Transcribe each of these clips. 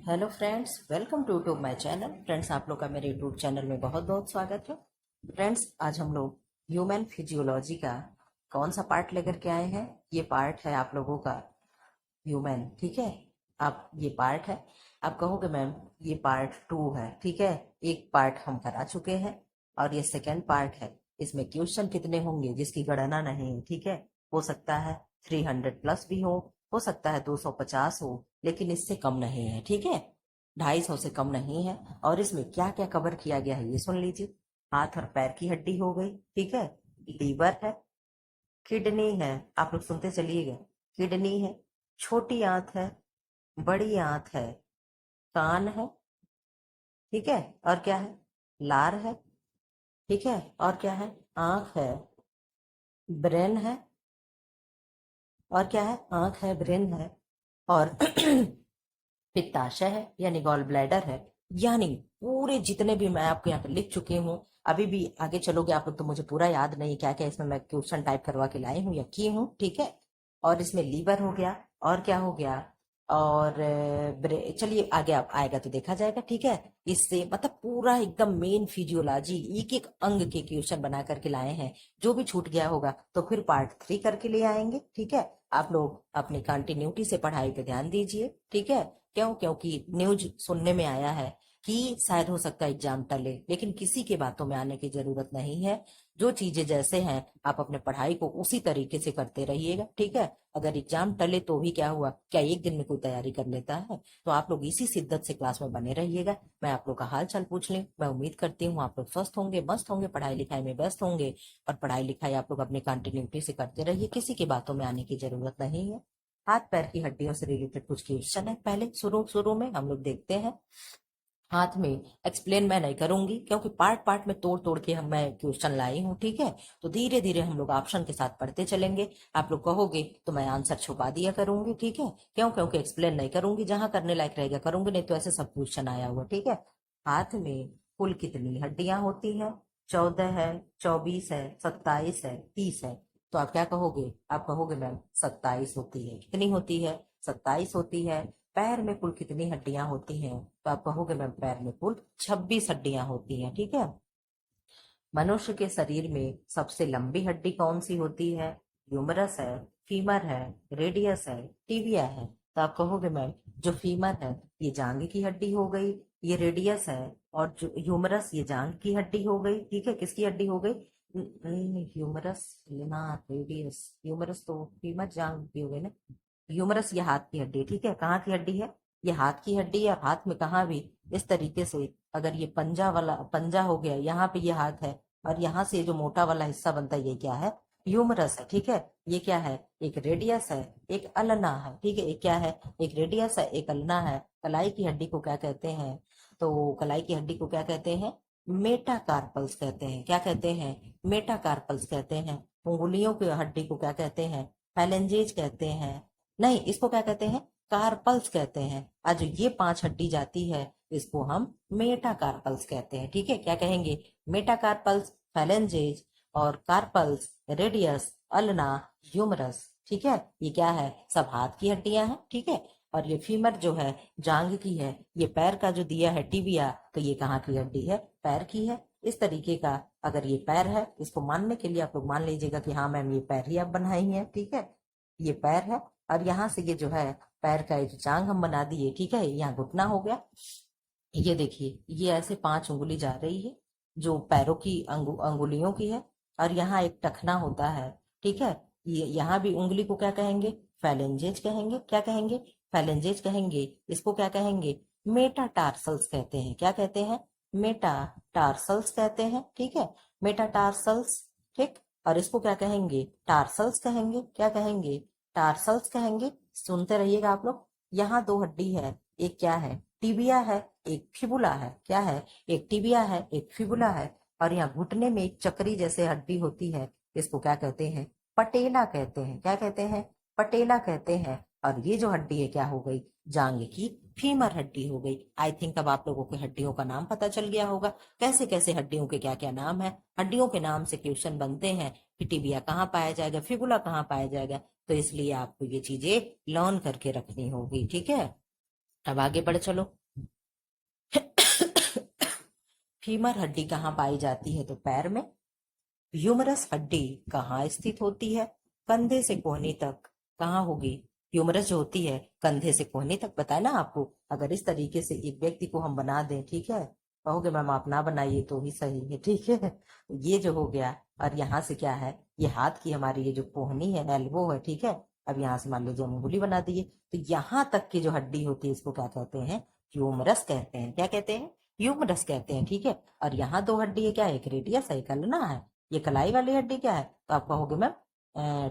Hello friends, welcome to YouTube my channel. Friends, आप लोग का मेरे यूट्यूब चैनल में बहुत बहुत स्वागत है। फ्रेंड्स, आज हम लोग ह्यूमन फिजियोलॉजी का कौन सा पार्ट लेकर के आए हैं। ये पार्ट है आप लोगों का ह्यूमन, ठीक है। आप ये पार्ट है, आप कहोगे मैम ये पार्ट 2 है, ठीक है। एक पार्ट हम करा चुके हैं और ये सेकेंड पार्ट है। इसमें क्वेश्चन कितने होंगे जिसकी गणना नहीं है, ठीक है। हो सकता है 300 प्लस भी हो सकता है 250 हो, लेकिन इससे कम नहीं है, ठीक है। 250 से कम नहीं है। और इसमें क्या क्या कवर किया गया है ये सुन लीजिए। हाथ और पैर की हड्डी हो गई, ठीक है। लीवर है, किडनी है, आप लोग सुनते चलिएगा। किडनी है, छोटी आंत है, बड़ी आंत है, कान है, ठीक है। और क्या है? लार है, ठीक है। और क्या है? आंख है, ब्रेन है। और क्या है? आंख है, ब्रेन है और पित्ताशय है यानी गॉल ब्लैडर है। यानी पूरे जितने भी मैं आपको यहाँ पे लिख चुकी हूँ, अभी भी आगे चलोगे आप लोग तो मुझे पूरा याद नहीं क्या क्या इसमें मैं क्वेश्चन टाइप करवा के लाई हूँ या की हूँ, ठीक है। और इसमें लीवर हो गया, और क्या हो गया, और चलिए आगे आप आएगा तो देखा जाएगा, ठीक है। इससे मतलब पूरा एकदम मेन फिजियोलॉजी एक एक अंग के क्वेश्चन बना करके लाए हैं। जो भी छूट गया होगा तो फिर पार्ट 3 करके ले आएंगे, ठीक है। आप लोग अपनी कंटिन्यूटी से पढ़ाई पे ध्यान दीजिए, ठीक है। क्योंकि न्यूज सुनने में आया है कि शायद हो सकता है एग्जाम टले, लेकिन किसी के बातों में आने की जरूरत नहीं है। जो चीजें जैसे हैं आप अपने पढ़ाई को उसी तरीके से करते रहिएगा, ठीक है। अगर एग्जाम टले तो भी क्या हुआ, क्या एक दिन में कोई तैयारी कर लेता है। तो आप लोग इसी शिद्दत से क्लास में बने रहिएगा। मैं आप लोग का हाल चाल पूछ लें, मैं उम्मीद करती हूँ आप लोग स्वस्थ होंगे, मस्त होंगे, पढ़ाई लिखाई में व्यस्त होंगे। और पढ़ाई लिखाई आप लोग अपनी कंटिन्यूटी से करते रहिए, किसी की बातों में आने की जरूरत नहीं है। हाथ पैर की हड्डियों से रिलेटेड कुछ क्वेश्चन है, पहले शुरू शुरू में हम लोग देखते हैं। हाथ में एक्सप्लेन मैं नहीं करूंगी क्योंकि पार्ट पार्ट में तोड़ तोड़ के हम मैं क्वेश्चन लाई हूँ, ठीक है। तो धीरे धीरे हम लोग ऑप्शन के साथ पढ़ते चलेंगे। आप लोग कहोगे तो मैं आंसर छुपा दिया करूंगी, ठीक है। क्योंकि एक्सप्लेन नहीं करूंगी, जहां करने लायक रहेगा करूंगी, नहीं तो ऐसे सब क्वेश्चन आया हुआ, ठीक है। हाथ में कुल कितनी हड्डियां होती हैं? 14 है, 24 है, 27 है, 30 है। तो आप क्या कहोगे? आप कहोगे मैम 27 होती है। कितनी होती है? 27 होती है। पैर में कुल कितनी हड्डियां होती हैं? तो आप कहोगे मैम पैर में कुल 26 हड्डियां होती हैं, ठीक है। मनुष्य के शरीर में सबसे लंबी हड्डी कौन सी होती है? ह्यूमरस है, फीमर है, रेडियस है, टिबिया है। तो आप कहोगे मैम जो फीमर है ये जांग की हड्डी हो गई, ये रेडियस है, और जो ह्यूमरस ये जांग की हड्डी हो गई, ठीक है। किसकी हड्डी हो गई? नहीं, ह्यूमरस ना, रेडियस। ह्यूमरस तो फीमर जांग की हो गई ना। ह्यूमरस ये हाथ की हड्डी है, ठीक है। कहाँ की हड्डी है? ये हाथ की हड्डी है। और हाथ में कहाँ भी इस तरीके से, अगर ये पंजा वाला पंजा हो गया, यहाँ पे ये हाथ है, और यहाँ से जो मोटा वाला हिस्सा बनता है ये क्या है? ह्यूमरस है, ठीक है। ये क्या है? एक रेडियस है, एक अल्ना है, ठीक है। एक क्या है? एक रेडियस है, एक अल्ना है। कलाई की हड्डी को क्या कहते हैं? तो कलाई की हड्डी को क्या कहते हैं? मेटाकार्पल्स कहते हैं। क्या कहते हैं? मेटाकार्पल्स कहते हैं। उंगलियों की हड्डी को क्या कहते हैं? फैलेंजेज कहते हैं। नहीं, इसको क्या कहते हैं? कार्पल्स कहते हैं। आज ये 5 हड्डी जाती है, इसको हम मेटाकार्पल्स कहते हैं, ठीक है। क्या कहेंगे? मेटाकार्पल्स, फैलेंजेज और कार्पल्स, रेडियस, अल्ना, ह्यूमरस, ठीक है। ये क्या है? सब हाथ की हड्डियां हैं, ठीक है। और ये फीमर जो है जांग की है। ये पैर का जो दिया है टिबिया, तो ये कहाँ की हड्डी है? पैर की है। इस तरीके का अगर ये पैर है, इसको मानने के लिए आप लोग मान लीजिएगा कि हाँ मैम ये पैर ही आप बनाई है, ठीक है। ये पैर है। और यहाँ से ये जो है पैर का ये जो जांग हम बना दिए, ठीक है। यहाँ घुटना हो गया। ये देखिए ये ऐसे 5 उंगली जा रही है जो पैरों की अंगुलियों की है। और यहाँ एक टखना होता है, ठीक है। ये यहाँ भी उंगली को क्या कहेंगे? फैलेंजेज कहेंगे। क्या कहेंगे? फैलेंजेज कहेंगे। इसको क्या कहेंगे? मेटाटार्सल्स कहते हैं। क्या कहते हैं? मेटाटार्सल्स कहते हैं, ठीक है। मेटाटार्सल्स, ठीक। और इसको क्या कहेंगे? टार्सल्स कहेंगे। क्या कहेंगे? टार्सल्स कहेंगे। सुनते रहिएगा आप लोग। यहाँ 2 हड्डी है, एक क्या है? टिबिया है, एक फिबुला है। क्या है? एक टिबिया है, एक फिबुला है। और यहाँ घुटने में एक चक्री जैसे हड्डी होती है, इसको क्या कहते हैं? पटेला कहते हैं। क्या कहते हैं? पटेला कहते हैं। और ये जो हड्डी है क्या हो गई? जांग की फीमर हड्डी हो गई। आई थिंक अब आप लोगों को हड्डियों का नाम पता चल गया होगा, कैसे कैसे हड्डियों के क्या क्या नाम है। हड्डियों के नाम से क्वेश्चन बनते हैं कि टिबिया कहाँ पाया जाएगा, फिबुला कहाँ पाया जाएगा। तो इसलिए आपको ये चीजें लर्न करके रखनी होगी, ठीक है। अब आगे बढ़ चलो। फीमर हड्डी कहाँ पाई जाती है? तो पैर में। ह्यूमरस हड्डी कहाँ स्थित होती है? कंधे से कोहनी तक। कहाँ होगी? ह्यूमरस जो होती है कंधे से कोहनी तक, बताया ना आपको। अगर इस तरीके से एक व्यक्ति को हम बना दें, ठीक है, कहोगे मैम आप ना बनाइए तो ही सही है, ठीक है। ये जो हो गया, और यहाँ से क्या है, ये हाथ की हमारी ये जो कोहनी है, एल्बो है, ठीक है। अब यहाँ से मान लीजिए हम उंगली बना दिए, तो यहाँ तक की जो हड्डी होती है इसको क्या कहते हैं? ह्यूमरस कहते हैं। क्या कहते हैं? ह्यूमरस कहते हैं, ठीक है। और यहाँ दो हड्डी है, क्या है? एक रेडियस है, एक अल्ना है। ये कलाई वाली हड्डी क्या है? तो आप कहोगे मैम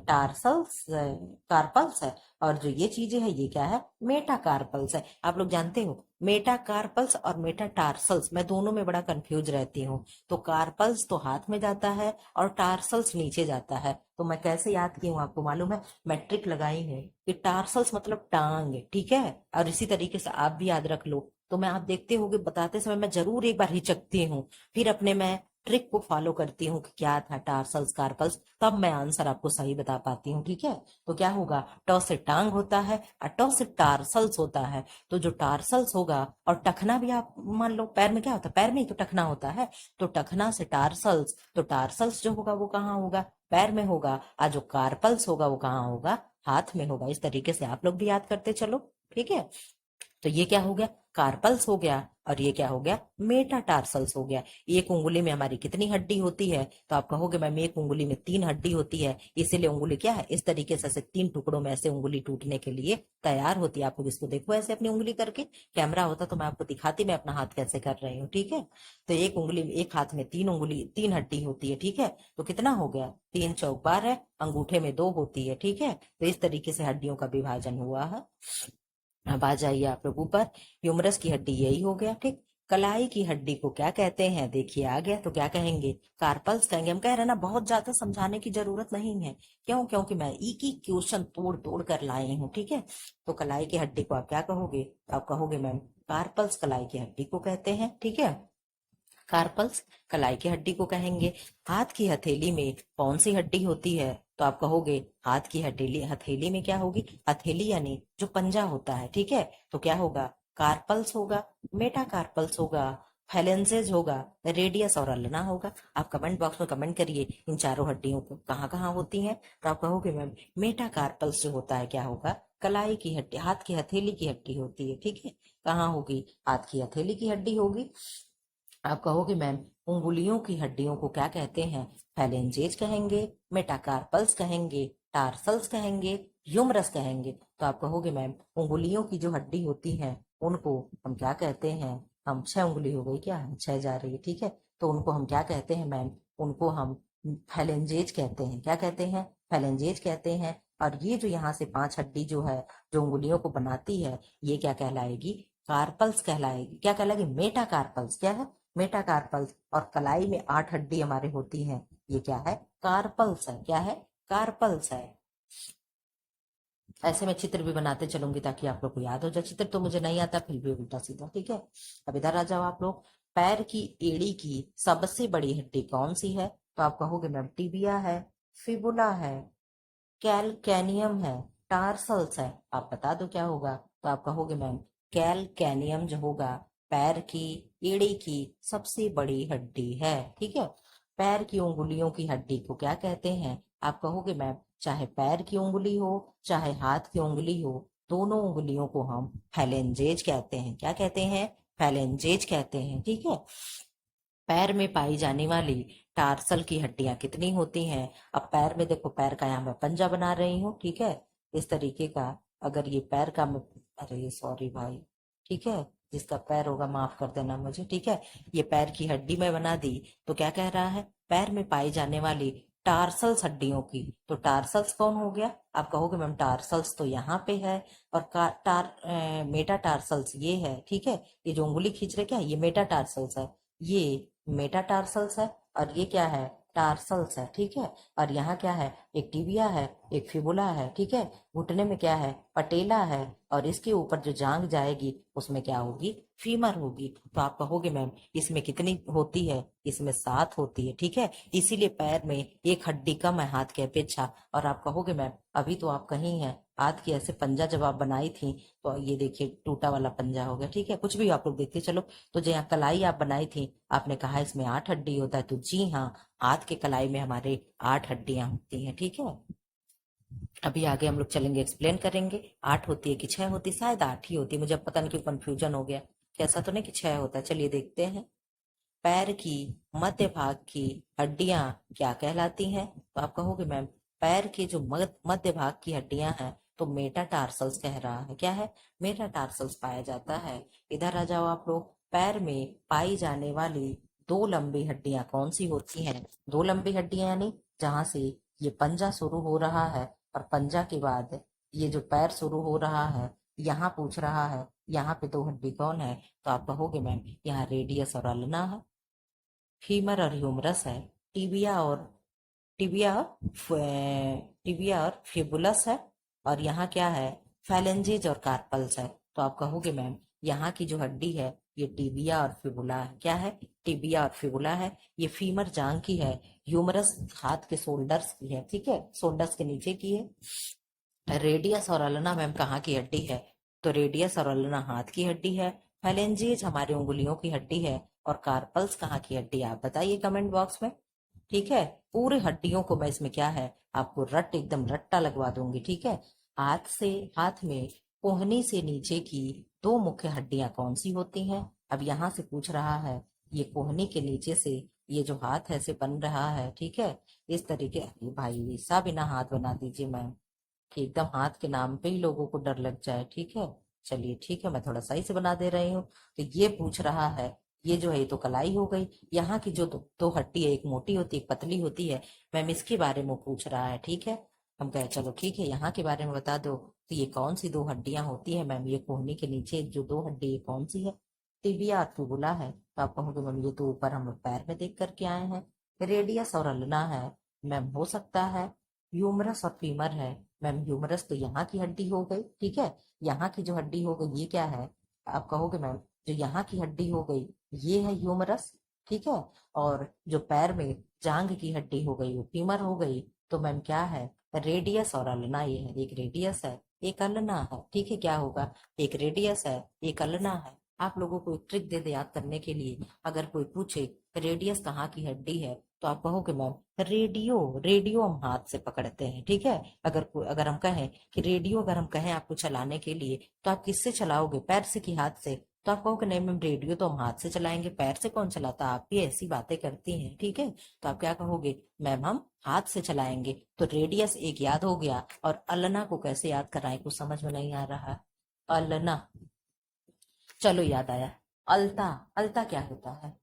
टार्सल्स, कार्पल्स है। और जो ये चीजें है ये क्या है? मेटाकार्पल्स है। आप लोग जानते हो मेटाकार्पल्स और मेटाटार्सल्स, मैं दोनों में बड़ा कंफ्यूज रहती हूँ। तो कार्पल्स तो हाथ में जाता है और टार्सल्स नीचे जाता है। तो मैं कैसे याद की हूँ आपको मालूम है? मैट्रिक लगाई है कि टार्सल्स मतलब टांग, ठीक है। और इसी तरीके से आप भी याद रख लो। तो मैं, आप देखते होगे बताते समय मैं जरूर एक बार हिचकती हूँ, फिर अपने मैं ट्रिक को फॉलो करती हूँ कि क्या था टार्सल्स कार्पल्स, तब मैं आंसर आपको सही बता पाती हूँ, ठीक है। तो क्या होगा? ट से टांग होता है और ट से टार्सल्स होता है। तो जो टार्सल्स होगा, और टखना भी आप मान लो, पैर में क्या होता है? पैर में ही तो टखना होता है। तो टखना से टार्सल्स, तो टार्सल्स जो होगा वो कहाँ होगा? पैर में होगा। और जो कार्पल्स होगा वो कहाँ होगा? हाथ में होगा। इस तरीके से आप लोग भी याद करते चलो, ठीक है। तो ये क्या हो गया? कार्पल्स हो गया। और ये क्या हो गया? मेटाटार्सल्स हो गया। एक उंगली में हमारी कितनी हड्डी होती है? तो आप कहोगे मैम एक उंगली में 3 हड्डी होती है, इसीलिए उंगली क्या है, इस तरीके से 3 टुकड़ों में ऐसे उंगली टूटने के लिए तैयार होती है। आप लोग इसको देखो ऐसे अपनी उंगली करके, कैमरा होता तो मैं आपको दिखाती मैं अपना हाथ कैसे कर रही हूँ, ठीक है। तो एक उंगली में, एक हाथ में 3 उंगली, 3 हड्डी होती है, ठीक है। तो कितना हो गया? 3 चौक 12, अंगूठे में 2 होती है, ठीक है। तो इस तरीके से हड्डियों का विभाजन हुआ है। अब आ जाइए आप लोग ऊपर। ह्यूमरस की हड्डी यही हो गया, ठीक। कलाई की हड्डी को क्या कहते हैं? देखिए आ गया, तो क्या कहेंगे? कार्पल्स कहेंगे। हम कह रहे हैं ना, बहुत ज्यादा समझाने की जरूरत नहीं है। क्यों? क्योंकि मैं एक ही क्वेश्चन तोड़ तोड़ कर लाई हूँ, ठीक है। तो कलाई की हड्डी को आप क्या कहोगे? आप कहोगे मैम कार्पल्स कलाई की हड्डी को कहते हैं, ठीक है। कार्पल्स कलाई की हड्डी को कहेंगे। हाथ की हथेली में कौन सी हड्डी होती है? तो आप कहोगे हाथ की हथेली, हथेली में क्या होगी? हथेली यानी जो पंजा होता है, ठीक है। तो क्या होगा? कार्पल्स होगा, मेटाकार्पल्स होगा, फैलेंजेज होगा, रेडियस और अल्ना होगा। आप कमेंट बॉक्स में कमेंट करिए इन चारों हड्डियों को कहाँ कहाँ होती हैं। तो आप कहोगे मैम मेटाकार्पल्स जो होता है क्या होगा? कलाई की हड्डी, हाथ की हथेली की हड्डी होती है, ठीक है। कहाँ होगी? हाथ की हथेली की हड्डी होगी। आप कहोगे मैम उंगलियों की हड्डियों को क्या कहते हैं? फैलेंजेज कहेंगे, मेटाकार्पल्स कहेंगे, टार्सल्स कहेंगे, ह्यूमरस कहेंगे। तो आप कहोगे मैम उंगलियों की जो हड्डी होती है उनको हम क्या कहते हैं? हम 6 उंगली हो गई क्या? 6 जा रही है, ठीक है। तो उनको हम क्या कहते हैं मैम? उनको हम फैलेंजेज कहते हैं। क्या कहते हैं? फैलेंजेज कहते हैं। और ये जो यहाँ से 5 हड्डी जो है, जो उंगलियों को बनाती है, ये क्या कहलाएगी? कार्पल्स कहलाएगी। क्या कहलाएगी? मेटाकार्पल्स। क्या है? मेटाकार्पल्स। और कलाई में 8 हड्डी हमारे होती हैं, ये क्या है? कार्पल्स है। क्या है? कार्पल्स है। ऐसे मैं चित्र भी बनाते चलूंगी ताकि आप लोग को याद हो जाए। चित्र तो मुझे नहीं आता, फिर भी उल्टा सीधा, ठीक है। अब इधर आ जाओ आप लोग। पैर की एड़ी की सबसे बड़ी हड्डी कौन सी है? तो आप कहोगे मैम टिबिया है, फिबुला है, कैलकैनियम है, टार्सल्स है। आप बता दो क्या होगा? तो आप कहोगे मैम कैलकैनियम जो होगा पैर की एड़ी की सबसे बड़ी हड्डी है, ठीक है। पैर की उंगलियों की हड्डी को क्या कहते हैं? आप कहोगे मैम चाहे पैर की उंगली हो चाहे हाथ की उंगली हो, दोनों उंगलियों को हम फैलेंजेज कहते हैं। क्या कहते हैं? फैलेंजेज कहते हैं, ठीक है। पैर में पाई जाने वाली टार्सल की हड्डियां कितनी होती हैं? अब पैर में देखो, पैर का यहाँ मैं पंजा बना रही हूँ, ठीक है, इस तरीके का। अगर ये पैर का मैं, अरे सॉरी भाई, ठीक है, जिसका पैर होगा माफ कर देना मुझे, ठीक है। ये पैर की हड्डी मैं बना दी, तो क्या कह रहा है? पैर में पाई जाने वाली टार्सल्स हड्डियों की। तो टार्सल्स कौन हो गया? आप कहोगे मैम टार्सल्स तो यहाँ पे है, और मेटा टार्सल्स ये है, ठीक है। ये जो उंगली खींच रहे क्या, ये मेटा टार्सल्स है, ये मेटाटार्सल्स है। और ये क्या है? टार्सल्स है, ठीक है। और यहाँ क्या है? एक टिबिया है एक फिबुला है, ठीक है। घुटने में क्या है, पटेला है, और इसके ऊपर जो जांग जाएगी उसमें क्या होगी, फीमर होगी। तो आप कहोगे मैम इसमें कितनी होती है, इसमें 7 होती है, ठीक है। इसीलिए पैर में एक हड्डी कम है हाथ के अपेक्षा। और आप कहोगे मैम अभी तो आप कहीं हैं, हाथ की ऐसे पंजा जब आप बनाई थी तो ये देखिए टूटा वाला पंजा हो गया, ठीक है। कुछ भी आप लोग देखते चलो। तो जो यहाँ कलाई आप बनाई थी, आपने कहा इसमें 8 हड्डी होता है, तो जी हाँ, हाथ के कलाई में हमारे 8 हड्डियां होती हैं, ठीक है। अभी आगे हम लोग चलेंगे, एक्सप्लेन करेंगे 8 होती है कि 6 होती है, शायद 8 ही होती है, मुझे अब पता नहीं क्यों कंफ्यूजन हो गया, कैसा तो नहीं कि 6 होता है। चलिए देखते हैं। पैर की मध्य भाग की हड्डियां क्या कहलाती हैं, तो आप कहोगे मैम पैर के जो मध्य भाग की हड्डियां हैं तो मेटाटार्सल्स कह रहा है, क्या है, मेटाटार्सल्स पाया जाता है। इधर आ जाओ आप लोग। पैर में पाई जाने वाली 2 लंबी हड्डियां कौन सी होती हैं, 2 लंबी हड्डियां यानी जहां से ये पंजा शुरू हो रहा है और पंजा के बाद ये जो पैर शुरू हो रहा है, यहाँ पूछ रहा है यहाँ पे 2 हड्डी कौन है, तो आप कहोगे मैम यहाँ रेडियस और अल्ना है, फीमर और ह्यूमरस है, टिबिया और टिबिया टिबिया और फिबुलस है, और यहाँ क्या है, फैलेंजेज और कार्पल्स है। तो आप कहोगे मैम यहाँ की जो हड्डी है ये टिबिया और फिबुला है, क्या है, टिबिया और फिबुला है। ये फीमर जांग की है, ह्यूमरस हाथ के शोल्डर्स की है, ठीक है, शोल्डर्स के नीचे की है। रेडियस और अल्ना मैम कहाँ की हड्डी है, तो रेडियस और अल्ना हाथ की हड्डी है, फेलेंजेज हमारी उंगलियों की हड्डी है, और कार्पल्स कहाँ की हड्डी है, आप बताइए कमेंट बॉक्स में, ठीक है। पूरे हड्डियों को मैं इसमें क्या है आपको रट एकदम रट्टा लगवा दूंगी, ठीक है। हाथ में कोहनी से नीचे की 2 मुख्य हड्डियां कौन सी होती हैं, अब यहाँ से पूछ रहा है ये कोहनी के नीचे से ये जो हाथ ऐसे बन रहा है, ठीक है, इस तरीके, अरे भाई ऐसा बिना हाथ बना दीजिए मैम कि एकदम हाथ के नाम पे ही लोगों को डर लग जाए, ठीक है। चलिए ठीक है, मैं थोड़ा सही से बना दे रही हूँ। तो ये पूछ रहा है, ये जो है ये तो कलाई हो गई, यहाँ की जो 2 हड्डी है, एक मोटी होती है एक पतली होती है, मैम इसके बारे में पूछ रहा है, ठीक है। हम कहे चलो ठीक है यहाँ के बारे में बता दो, तो ये कौन सी 2 हड्डियां होती है मैम, ये कोहनी के नीचे जो 2 हड्डी है कौन सी है, टिबिया और फिबुला है। तो आप कहोगे मैम ये तो ऊपर हम लोग पैर में देख करके आए हैं, रेडियस और अल्ना है, मैम हो सकता है ह्यूमरस और फीमर है, मैम ह्यूमरस तो यहाँ की हड्डी हो गई, ठीक है, यहाँ की जो हड्डी हो गई ये क्या है, आप कहोगे मैम जो यहाँ की हड्डी हो गई ये है ह्यूमरस, ठीक है। और जो पैर में जांग की हड्डी हो गई वो फीमर हो गई, तो मैम क्या है, रेडियस और अल्ना, ये है, एक रेडियस है एक अल्ना है, ठीक है। क्या होगा, एक रेडियस है एक अल्ना है। आप लोगों को एक ट्रिक दे दे याद करने के लिए, अगर कोई पूछे रेडियस कहाँ की हड्डी है, तो आप कहोगे मैम रेडियो, रेडियो हम हाथ से पकड़ते हैं, ठीक है। अगर हम कहें कि रेडियो, अगर हम कहें आपको चलाने के लिए तो आप किससे चलाओगे, पैर से कि हाथ से, तो आप कहोगे नहीं मैम रेडियो तो हम हाथ से चलाएंगे, पैर से कौन चलाता, आप भी ऐसी बातें करती हैं, ठीक है। तो आप क्या कहोगे, मैम हम हाथ से चलाएंगे। तो रेडियस एक याद हो गया, और अल्ना को कैसे याद कराएं, कुछ समझ में नहीं आ रहा। अल्ना, चलो याद आया, अलता, अलता क्या होता है?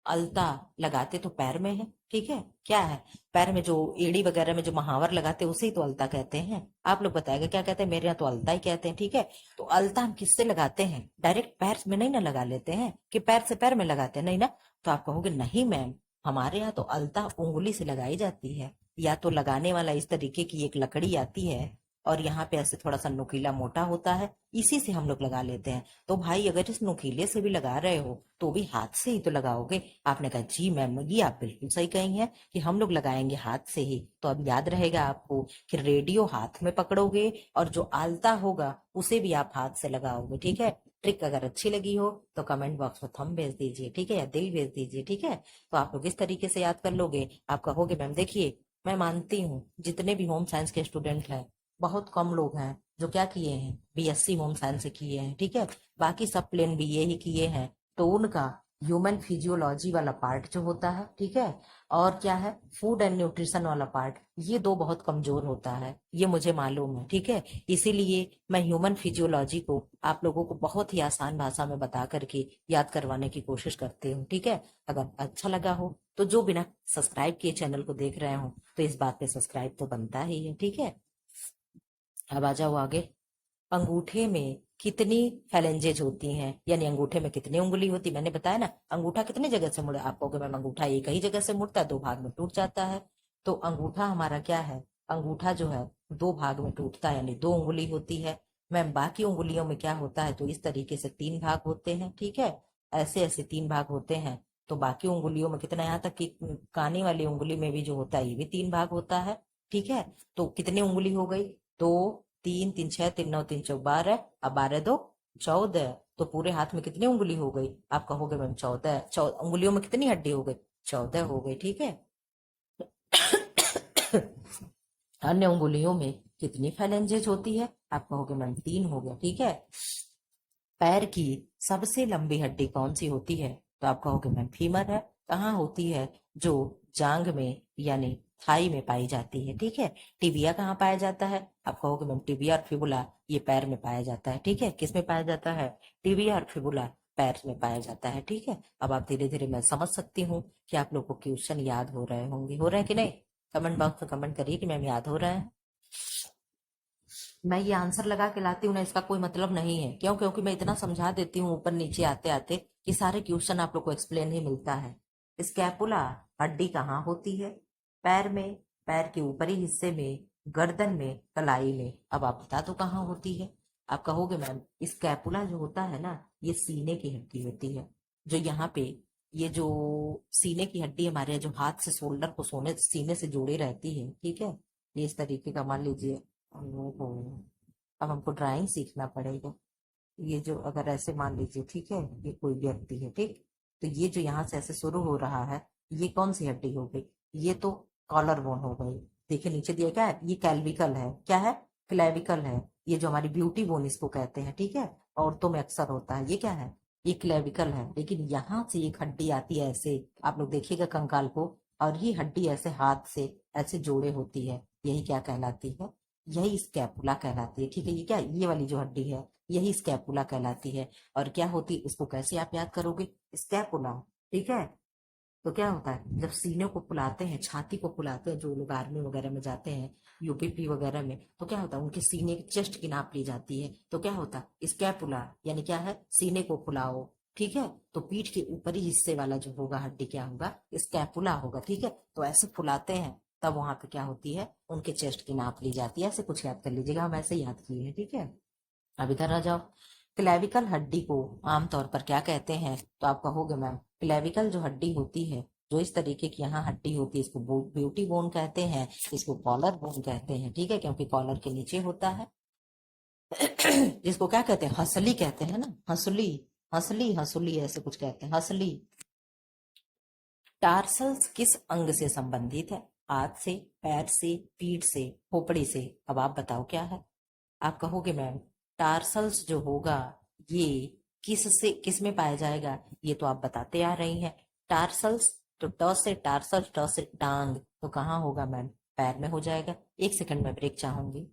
अलता लगाते तो पैर में है, ठीक है, क्या है, पैर में जो एड़ी वगैरह में जो महावर लगाते हैं उसे ही तो अलता कहते हैं। आप लोग बताएगा क्या कहते हैं, मेरे यहाँ तो अलता ही कहते हैं, ठीक है। तो अलता हम किससे लगाते हैं, डायरेक्ट पैर में नहीं ना लगा लेते हैं कि पैर से पैर में लगाते हैं, नहीं ना। तो आप कहोगे नहीं मैम, हमारे यहाँ तो अलता उंगली से लगाई जाती है, या तो लगाने वाला इस तरीके की एक लकड़ी आती है, और यहाँ पे ऐसे थोड़ा सा नुकीला मोटा होता है, इसी से हम लोग लगा लेते हैं। तो भाई अगर इस नुकीले से भी लगा रहे हो तो भी हाथ से ही तो लगाओगे। आपने कहा जी मैम ये आप बिल्कुल सही कही हैं कि हम लोग लगाएंगे हाथ से ही। तो अब याद रहेगा आपको कि रेडियो हाथ में पकड़ोगे और जो आलता होगा उसे भी आप हाथ से लगाओगे, ठीक है। ट्रिक अगर अच्छी लगी हो तो कमेंट बॉक्स में थंब भेज दीजिए, ठीक है, या दिल भेज दीजिए, ठीक है। तो आप लोग इस तरीके से याद कर लोगे। आप कहोगे मैम देखिए मैं मानती हूँ जितने भी होम साइंस के स्टूडेंट हैं बहुत कम लोग हैं जो क्या किए हैं, बीएससी होम साइंस से किए हैं, ठीक है, बाकी सब प्लेन बीए ही किए हैं। तो उनका ह्यूमन फिजियोलॉजी वाला पार्ट जो होता है, ठीक है, और क्या है फूड एंड न्यूट्रिशन वाला पार्ट, ये 2 बहुत कमजोर होता है, ये मुझे मालूम है, ठीक है। इसीलिए मैं ह्यूमन फिजियोलॉजी को आप लोगों को बहुत ही आसान भाषा में बता करके याद करवाने की कोशिश करती हूँ, ठीक है। अगर अच्छा लगा हो तो जो बिना सब्सक्राइब किए चैनल को देख रहे हो तो इस बात पे सब्सक्राइब तो बनता ही है, ठीक है। अब आ जाओ आगे। अंगूठे में कितनी फैलेंजेज होती हैं, यानी अंगूठे में कितनी उंगली होती, मैंने बताया ना अंगूठा कितनी जगह से मुड़े, आप कहोगे मैम अंगूठा एक ही जगह से मुड़ता है, 2 भाग में टूट जाता है। तो अंगूठा हमारा क्या है, अंगूठा जो है 2 भाग में टूटता है, यानी 2 उंगली होती है। मैम बाकी उंगलियों में क्या होता है, तो इस तरीके से 3 भाग होते हैं, ठीक है, ऐसे ऐसे 3 भाग होते हैं। तो बाकी उंगलियों में कितना, यहाँ तक कि कानी वाली उंगली में भी जो होता है ये भी 3 भाग होता है, ठीक है। तो कितनी उंगली हो गई, 2, 3, 3 6, 3 9, 3 चौक 12, अब 12 2 14। तो पूरे हाथ में कितनी उंगली हो गई, आप कहोगे मैम 14, उंगलियों में कितनी हड्डी हो गई, 14 हो गई, ठीक है। अन्य उंगलियों में कितनी फैलेंजेज होती है, आप कहोगे मैम 3 हो गया, ठीक है। पैर की सबसे लंबी हड्डी कौन सी होती है, तो आप कहोगे मैम फीमर है। कहाँ होती है, जो जांग में यानी थाई में पाई जाती है, ठीक है। टिबिया कहाँ पाया जाता है, आप कहोगे मैम टिबिया और फिबुला ये पैर में पाया जाता है, ठीक है। किस में पाया जाता है, टिबिया और फिबुला पैर में पाया जाता है, ठीक है। अब आप धीरे धीरे मैं समझ सकती हूँ कि आप लोग को क्वेश्चन याद हो रहे होंगे, हो रहे हैं कि नहीं, कमेंट बॉक्स में कमेंट करिए कि मैम याद हो रहा है। मैं ये आंसर लगा के लाती हूँ ना, इसका कोई मतलब नहीं है, क्यों, क्योंकि मैं इतना समझा देती हूँ ऊपर नीचे आते आते कि सारे क्वेश्चन आप लोग को एक्सप्लेन ही मिलता है। स्कैपुला हड्डी कहाँ होती है, पैर में, पैर के ऊपरी हिस्से में, गर्दन में, कलाई में। अब आप बता दो कहाँ होती है। आप कहोगे मैम स्कैपुला जो होता है ना, ये सीने की हड्डी होती है, जो यहाँ पे, ये जो सीने की हड्डी हमारे जो हाथ से शोल्डर को सोने सीने से जुड़ी रहती है, ठीक है। ये इस तरीके का मान लीजिए, ओहो, अब हमको ड्राइंग सीखना पड़ेगा। ये जो अगर ऐसे मान लीजिए, ठीक है, ये कोई व्यक्ति है, ठीक, तो ये जो यहाँ से ऐसे शुरू हो रहा है, ये कौन सी हड्डी हो गई, ये तो कॉलर बोन हो गई। देखिए नीचे दिया क्या है, ये कैल्विकल है, क्या है, क्लेविकल है। ये जो हमारी ब्यूटी बोन इसको कहते हैं, ठीक है, औरतों में अक्सर होता है, ये क्या है, ये क्लेविकल है। लेकिन यहाँ से एक हड्डी आती है ऐसे, आप लोग देखिएगा कंकाल को, और ये हड्डी ऐसे हाथ से ऐसे जोड़े होती है, यही क्या कहलाती है, यही स्कैपुला कहलाती है, ठीक है। ये क्या, ये वाली जो हड्डी है यही स्कैपुला कहलाती है। और क्या होती है, इसको कैसे आप याद करोगे, स्कैपुला, ठीक है। तो क्या होता है, जब सीने को फुलाते हैं, छाती को फुलाते हैं, जो लोग आर्मी वगैरह में जाते हैं, यूपीपी वगैरह में, तो क्या होता है, उनके सीने की चेस्ट की नाप ली जाती है, तो क्या होता है, स्कैपुला यानी क्या है, सीने को फुलाओ, ठीक है। तो पीठ के ऊपरी हिस्से वाला जो होगा हड्डी क्या होगा, स्कैपुला होगा, ठीक है। तो ऐसे फुलाते हैं, तब वहां पे क्या होती है, उनके चेस्ट की नाप ली जाती है। ऐसे कुछ याद कर लीजिएगा, हम ऐसे याद किए हैं, ठीक है। अब इधर आ जाओ, क्लेविकल हड्डी को आमतौर पर क्या कहते हैं, तो आप कहोगे मैम क्लेविकल जो हड्डी होती है, जो इस तरीके की यहाँ हड्डी होती है, इसको ब्यूटी बोन कहते हैं, इसको कॉलर बोन कहते हैं, ठीक है, क्योंकि कॉलर के नीचे होता है। जिसको क्या कहते हैं, हंसली कहते हैं ना, हंसली, हंसली, हंसुली ऐसे कुछ कहते हैं, हंसली। टार्सल्स किस अंग से संबंधित है, हाथ से, पैर से, पीठ से, खोपड़ी से। अब आप बताओ क्या है। आप कहोगे मैम टार्सल्स जो होगा ये किस में पाया जाएगा, ये तो आप बताते आ रही हैं। टार्सल्स, तो ट से टार्सल, ट से टांग, तो कहाँ होगा मैम, पैर में हो जाएगा। 1 सेकंड में ब्रेक चाहूंगी।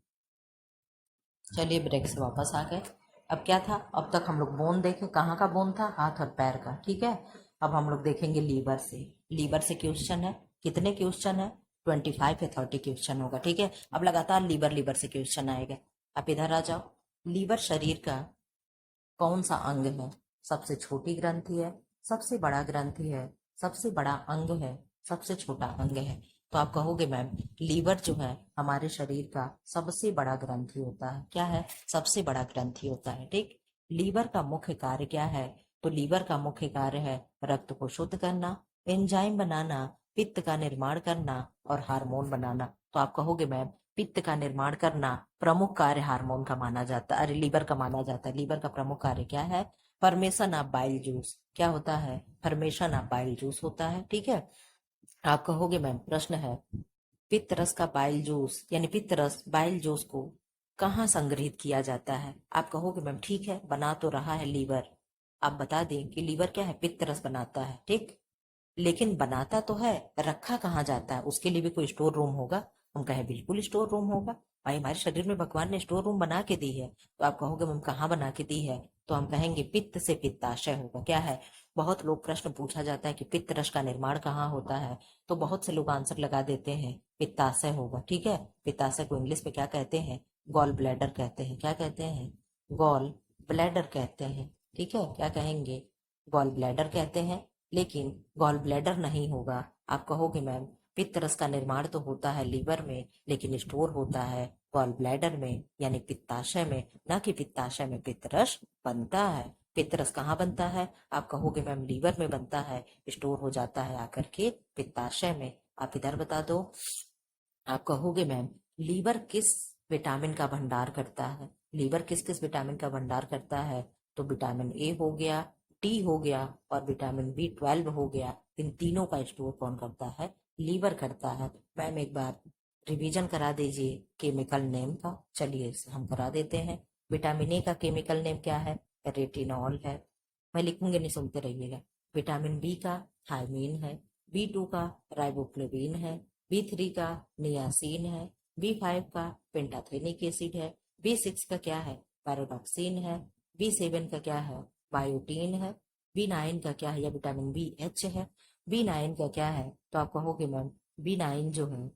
चलिए ब्रेक से वापस आ गए। अब क्या था, अब तक हम लोग बोन देखे, कहाँ का बोन था, हाथ और पैर का, ठीक है। अब हम लोग देखेंगे लीवर से। लीवर से क्वेश्चन है, कितने क्वेश्चन है, 25 या 30 क्वेश्चन होगा, ठीक है। अब लगातार लीवर लीवर से क्वेश्चन आएगा। आप इधर आ जाओ। लीवर शरीर का कौन सा अंग है, सबसे छोटी ग्रंथि है, सबसे बड़ा ग्रंथि है, सबसे बड़ा अंग है, सबसे छोटा अंग है। तो आप कहोगे मैम लीवर जो है हमारे शरीर का सबसे बड़ा ग्रंथि होता है, क्या है, सबसे बड़ा ग्रंथि होता है, ठीक। लीवर का मुख्य कार्य क्या है, तो लीवर का मुख्य कार्य है रक्त को शुद्ध करना, एंजाइम बनाना, पित्त का निर्माण करना और हार्मोन बनाना। तो आप कहोगे मैम पित्त का निर्माण करना प्रमुख कार्य हार्मोन का माना जाता है, अरे लीवर का माना जाता है। लीवर का प्रमुख कार्य क्या है, फॉर्मेशन ऑफ बाइल जूस, क्या होता है, फॉर्मेशन ऑफ बाइल जूस होता है, ठीक है। आप कहोगे मैम प्रश्न है, पित्त रस का बाइल जूस यानी पित्त रस बाइल जूस को कहाँ संग्रहित किया जाता है। आप कहोगे मैम ठीक है, बना तो रहा है लीवर, आप बता दें कि लीवर क्या है, पित्त रस बनाता है, ठीक, लेकिन बनाता तो है, रखा कहाँ जाता है, उसके लिए भी कोई स्टोर रूम होगा। हम कहे बिल्कुल स्टोर रूम होगा, भाई हमारे शरीर में भगवान ने स्टोर रूम बना के दी है। तो आप कहोगे मैम कहाँ बना के दी है, तो हम कहेंगे पित्त से पित्ताशय होगा, क्या है। बहुत लोग प्रश्न पूछा जाता है कि पित्त रस का निर्माण कहाँ होता है, तो बहुत से लोग आंसर लगा देते हैं पित्ताशय होगा, ठीक है। पित्ताशय को इंग्लिश में क्या कहते हैं, गॉल ब्लैडर कहते हैं, क्या कहते हैं, गॉल ब्लैडर कहते हैं, ठीक है, क्या कहेंगे, गॉल ब्लैडर कहते हैं। लेकिन गॉल ब्लैडर नहीं होगा, आप कहोगे मैम पित्त रस का निर्माण तो होता है लीवर में, लेकिन स्टोर होता है गॉल ब्लैडर में यानी पित्ताशय में, न कि पित्ताशय में पित्त रस बनता है। पित्त रस कहाँ बनता है? आप कहोगे मैम लीवर में बनता है, स्टोर हो जाता है आकर के पित्ताशय में। आप इधर बता दो। आप कहोगे मैम लीवर किस विटामिन का भंडार करता है? लीवर किस किस विटामिन का भंडार करता है? तो विटामिन ए हो गया, डी हो गया और विटामिन B12 हो गया। इन तीनों का स्टोर कौन करता है? लीवर करता है। मैम एक बार रिवीजन करा दीजिए केमिकल नेम का। चलिए इसे हम करा देते हैं। विटामिन ए का केमिकल नेम क्या है? रेटिनॉल है। मैं लिखूंगी, नहीं सुनते रहिएगा। विटामिन बी का थायमीन है, B2 का राइबोफ्लेविन है, B3 का नियासिन है, B5 का पेंटाथेनिक एसिड है, B6 का क्या है? पैराडॉक्सिन है, B7 का क्या है? बायोटीन है, B9 का क्या है? या विटामिन BH है। B9 का क्या है? तो आप कहोगे मैम B9 जो है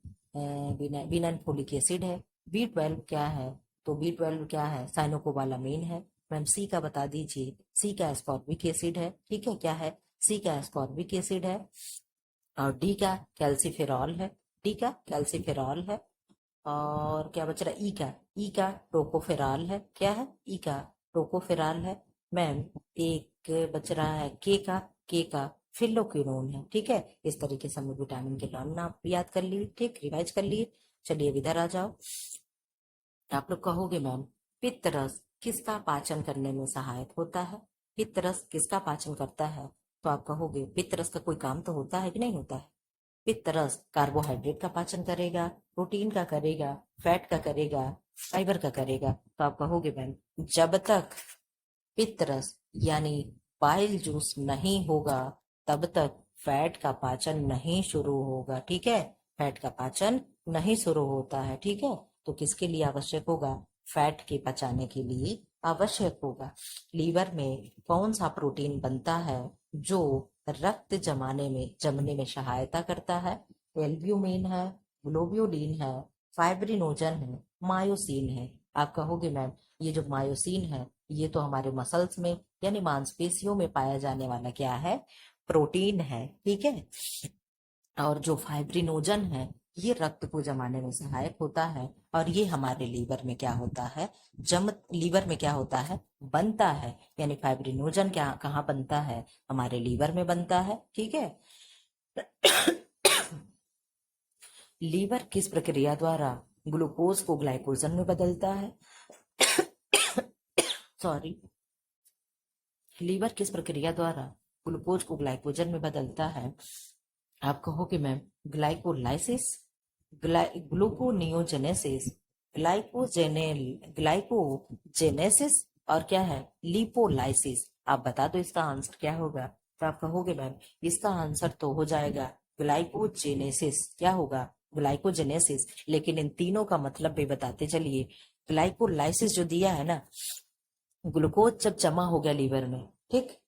B9 फोलिक एसिड है। B12 क्या है? तो B12 क्या है? साइनोकोबालामीन है। मैम सी का बता दीजिए। सी का एस्कॉर्बिक एसिड है। ठीक है, क्या है? सी का एस्कॉर्बिक एसिड है। और डी का कैल्सीफेरॉल है। डी का कैल्सीफेरॉल है। और क्या बच रहा है? ई का, ई का टोकोफेरॉल है। क्या है? ई का टोकोफेरॉल है। मैम एक बच रहा है के का फिलोक्विनोन है। ठीक है, इस तरीके से हमने विटामिन के नाम ना याद कर लिए, ठीक, रिवाइज कर लिए। चलिए अब इधर आ जाओ। आप लोग कहोगे मैम पित्त रस किसका पाचन करने में सहायक होता है? पित्त रस किसका पाचन करता है? तो आप कहोगे पित्त रस का कोई काम तो होता है कि नहीं होता है? पित्त रस कार्बोहाइड्रेट का पाचन करेगा, प्रोटीन का करेगा, फैट का करेगा, फाइबर का करेगा। तो आप कहोगे मैम जब तक पित्त रस यानी बाइल जूस नहीं होगा तब तक फैट का पाचन नहीं शुरू होगा। ठीक है, फैट का पाचन नहीं शुरू होता है। ठीक है, तो किसके लिए आवश्यक होगा? फैट के पचाने के लिए आवश्यक होगा। लीवर में कौन सा प्रोटीन बनता है जो रक्त जमने में सहायता करता है? एल्ब्यूमिन है, ग्लोब्यूलिन है, फाइब्रिनोजन है, मायोसिन है। आप कहोगे मैम ये जो मायोसिन है ये तो हमारे मसल्स में यानी मांसपेशियों में पाया जाने वाला क्या है? प्रोटीन है। ठीक है, और जो फाइब्रिनोजन है ये रक्त को जमाने में सहायक होता है। और ये हमारे लीवर में क्या होता है? लीवर में क्या होता है? बनता है। यानी फाइब्रिनोजन क्या कहाँ बनता है? हमारे लीवर में बनता है। ठीक है। लीवर किस प्रक्रिया द्वारा ग्लूकोज को ग्लाइकोजन में बदलता है? सॉरी, लीवर किस प्रक्रिया द्वारा ग्लूकोज को ग्लाइकोजन में बदलता है? आप कहोगे मैम ग्लाइकोलाइसिस, ग्लूकोनियोजेनेसिस, ग्लाइकोजेनेसिस और क्या है? लिपोलाइसिस। आप बता दो इसका आंसर क्या होगा? तो आप कहोगे मैम इसका आंसर तो हो जाएगा ग्लाइकोजेनेसिस। क्या होगा? ग्लाइकोजेनेसिस। लेकिन इन तीनों का मतलब भी बताते चलिए। ग्लाइकोलाइसिस जो दिया है ना, ग्लूकोज जब जमा हो गया लीवर में, ठीक,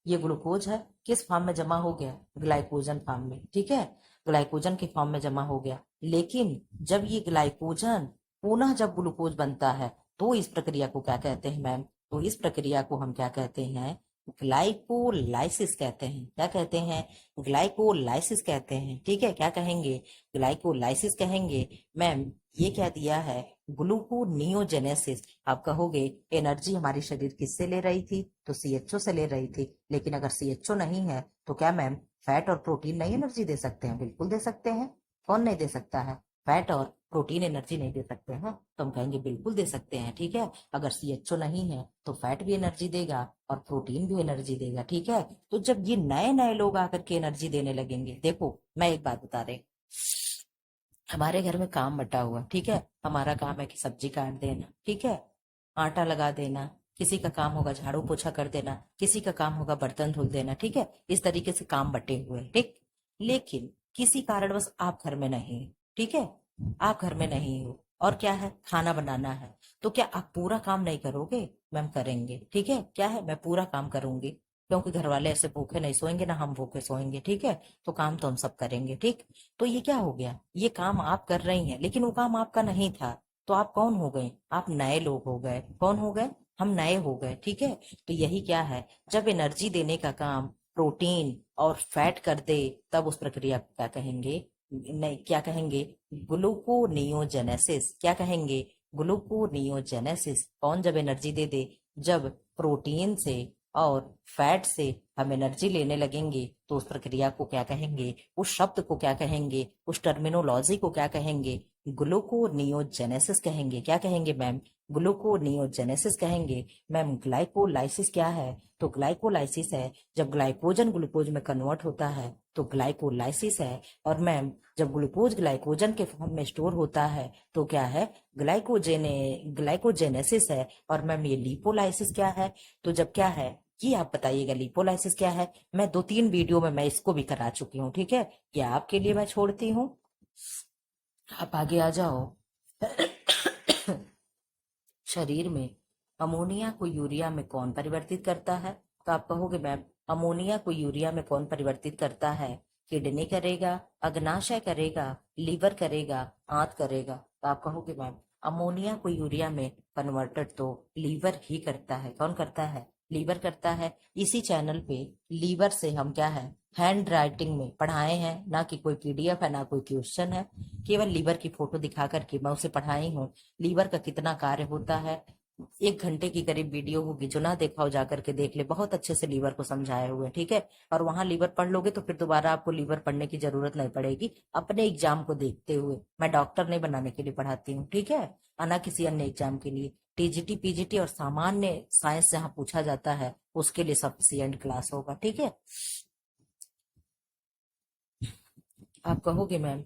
ये ग्लूकोज है किस फॉर्म में जमा हो गया? ग्लाइकोजन फॉर्म में। ठीक है, ग्लाइकोजन के फॉर्म में जमा हो गया। लेकिन जब ये ग्लाइकोजन पुनः जब ग्लूकोज बनता है तो इस प्रक्रिया को क्या कहते हैं मैम? तो इस प्रक्रिया को हम क्या कहते हैं? ग्लाइकोलाइसिस कहते हैं। क्या कहते हैं? ग्लाइकोलाइसिस कहते हैं। ठीक है, क्या कहेंगे? ग्लाइकोलाइसिस कहेंगे। मैम ये क्या दिया है? ग्लूकोनियोजेनेसिस। आप कहोगे एनर्जी हमारी शरीर किससे ले रही थी? तो CHO से ले रही थी। लेकिन अगर CHO नहीं है तो क्या मैम फैट और प्रोटीन नहीं एनर्जी दे सकते हैं? बिल्कुल दे सकते हैं। कौन नहीं दे सकता है? फैट और प्रोटीन एनर्जी नहीं दे सकते हैं? तो हम कहेंगे बिल्कुल दे सकते हैं। ठीक है, अगर CHO नहीं है तो फैट भी एनर्जी देगा और प्रोटीन भी एनर्जी देगा। ठीक है, तो जब ये नए नए लोग आकर के एनर्जी देने लगेंगे, देखो मैं एक बात बता रही, हमारे घर में काम बटा हुआ, ठीक है, हमारा काम है कि सब्जी काट देना, ठीक है, आटा लगा देना, किसी का काम होगा झाड़ू पोछा कर देना, किसी का काम होगा बर्तन धुल देना। ठीक है, इस तरीके से काम बटे हुए हैं, ठीक। लेकिन किसी कारणवश आप घर में नहीं, ठीक है, आप घर में नहीं हो और क्या है, खाना बनाना है, तो क्या आप पूरा काम नहीं करोगे? मैम करेंगे। ठीक है, क्या है, मैं पूरा काम करूंगी, क्योंकि घर वाले ऐसे भूखे नहीं सोएंगे ना हम भूखे सोएंगे। ठीक है, तो काम तो हम सब करेंगे। ठीक, तो ये क्या हो गया? ये काम आप कर रही हैं लेकिन वो काम आपका नहीं था, तो आप कौन हो गए? आप नए लोग हो गए। कौन हो गए? हम नए हो गए। ठीक है, तो यही क्या है, जब एनर्जी देने का काम प्रोटीन और फैट कर दे तब उस प्रक्रिया को क्या कहेंगे? नहीं, क्या कहेंगे, ग्लूकोनियोजेनेसिस। क्या कहेंगे, ग्लूकोनियोजेनेसिस। कौन जब एनर्जी दे दे, जब प्रोटीन से और फैट से हम एनर्जी लेने लगेंगे तो उस प्रक्रिया को क्या कहेंगे, उस शब्द को क्या कहेंगे, उस टर्मिनोलॉजी को क्या कहेंगे, ग्लूकोनियोजेनेसिस कहेंगे। क्या कहेंगे मैम, ग्लूकोनियोजेनेसिस कहेंगे। मैम ग्लाइकोलाइसिस क्या है, तो ग्लाइकोलाइसिस है जब ग्लाइकोजन ग्लूकोज में कन्वर्ट होता है तो ग्लाइकोलाइसिस है। और मैम जब ग्लूकोज ग्लाइकोजन के फॉर्म में स्टोर होता है तो क्या है, ग्लाइकोजेनेसिस है। और मैम ये लिपोलाइसिस क्या है, तो जब क्या है, ये आप बताइएगा लिपोलाइसिस क्या है। मैं 2-3 वीडियो में मैं इसको भी करा चुकी हूँ, ठीक है, ये आपके लिए मैं छोड़ती हूँ, आप आगे आ जाओ। शरीर में अमोनिया को यूरिया में कौन परिवर्तित करता है, तो आप कहोगे मैम अमोनिया को यूरिया में कौन परिवर्तित करता है, किडनी करेगा, अग्नाशय करेगा, लीवर करेगा, आंत करेगा। तो आप कहोगे मैम अमोनिया को यूरिया में कन्वर्टेड तो लीवर ही करता है। कौन करता है, लीवर करता है। इसी चैनल पे लीवर से हम क्या है, हैंड राइटिंग में पढ़ाए हैं, ना कि कोई पीडीएफ है ना कोई क्वेश्चन है, केवल लीवर की फोटो दिखा करके मैं उसे पढ़ाई हूँ। लीवर का कितना कार्य होता है, 1 घंटे की करीब वीडियो होगी, जो ना देखा हो जाकर के देख ले, बहुत अच्छे से लीवर को समझाए हुए, ठीक है। और वहां लीवर पढ़ लोगे तो फिर दोबारा आपको लीवर पढ़ने की जरूरत नहीं पड़ेगी, अपने एग्जाम को देखते हुए। मैं डॉक्टर नहीं बनाने के लिए पढ़ाती हूँ, ठीक है, ना किसी अन्य एग्जाम के लिए। टीजीटी पीजीटी और सामान्य साइंस जहाँ पूछा जाता है उसके लिए सफिशिएंट क्लास होगा, ठीक है। आप कहोगे मैम,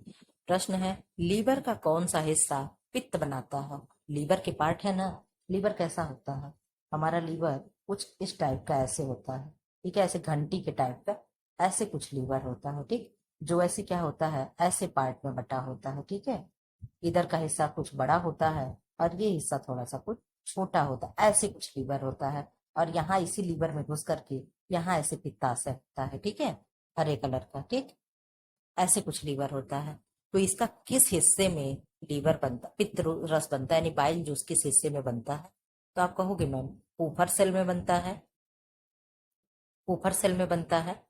प्रश्न है लीवर का कौन सा हिस्सा पित्त बनाता है। लीवर के पार्ट है ना, लीवर कैसा होता है, हमारा लीवर कुछ इस टाइप का ऐसे होता है, ठीक है, ऐसे घंटी के टाइप का ऐसे कुछ लीवर होता है, ठीक, जो ऐसे क्या होता है, ऐसे पार्ट में बटा होता है, ठीक है। इधर का हिस्सा कुछ बड़ा होता है और ये हिस्सा थोड़ा सा कुछ छोटा होता है, ऐसे कुछ लीवर होता है। और यहाँ इसी लीवर में घुस करके यहाँ ऐसे पित्ताशय होता है, ठीक है, हरे कलर का, ठीक, ऐसे कुछ लीवर होता है। तो इसका किस हिस्से में लीवर बनता, पित्त रस बनता है, यानी बाइल जूस किस हिस्से में बनता है, तो आप कहोगे मैम ऊपर सेल में बनता है, ऊपर सेल में बनता है,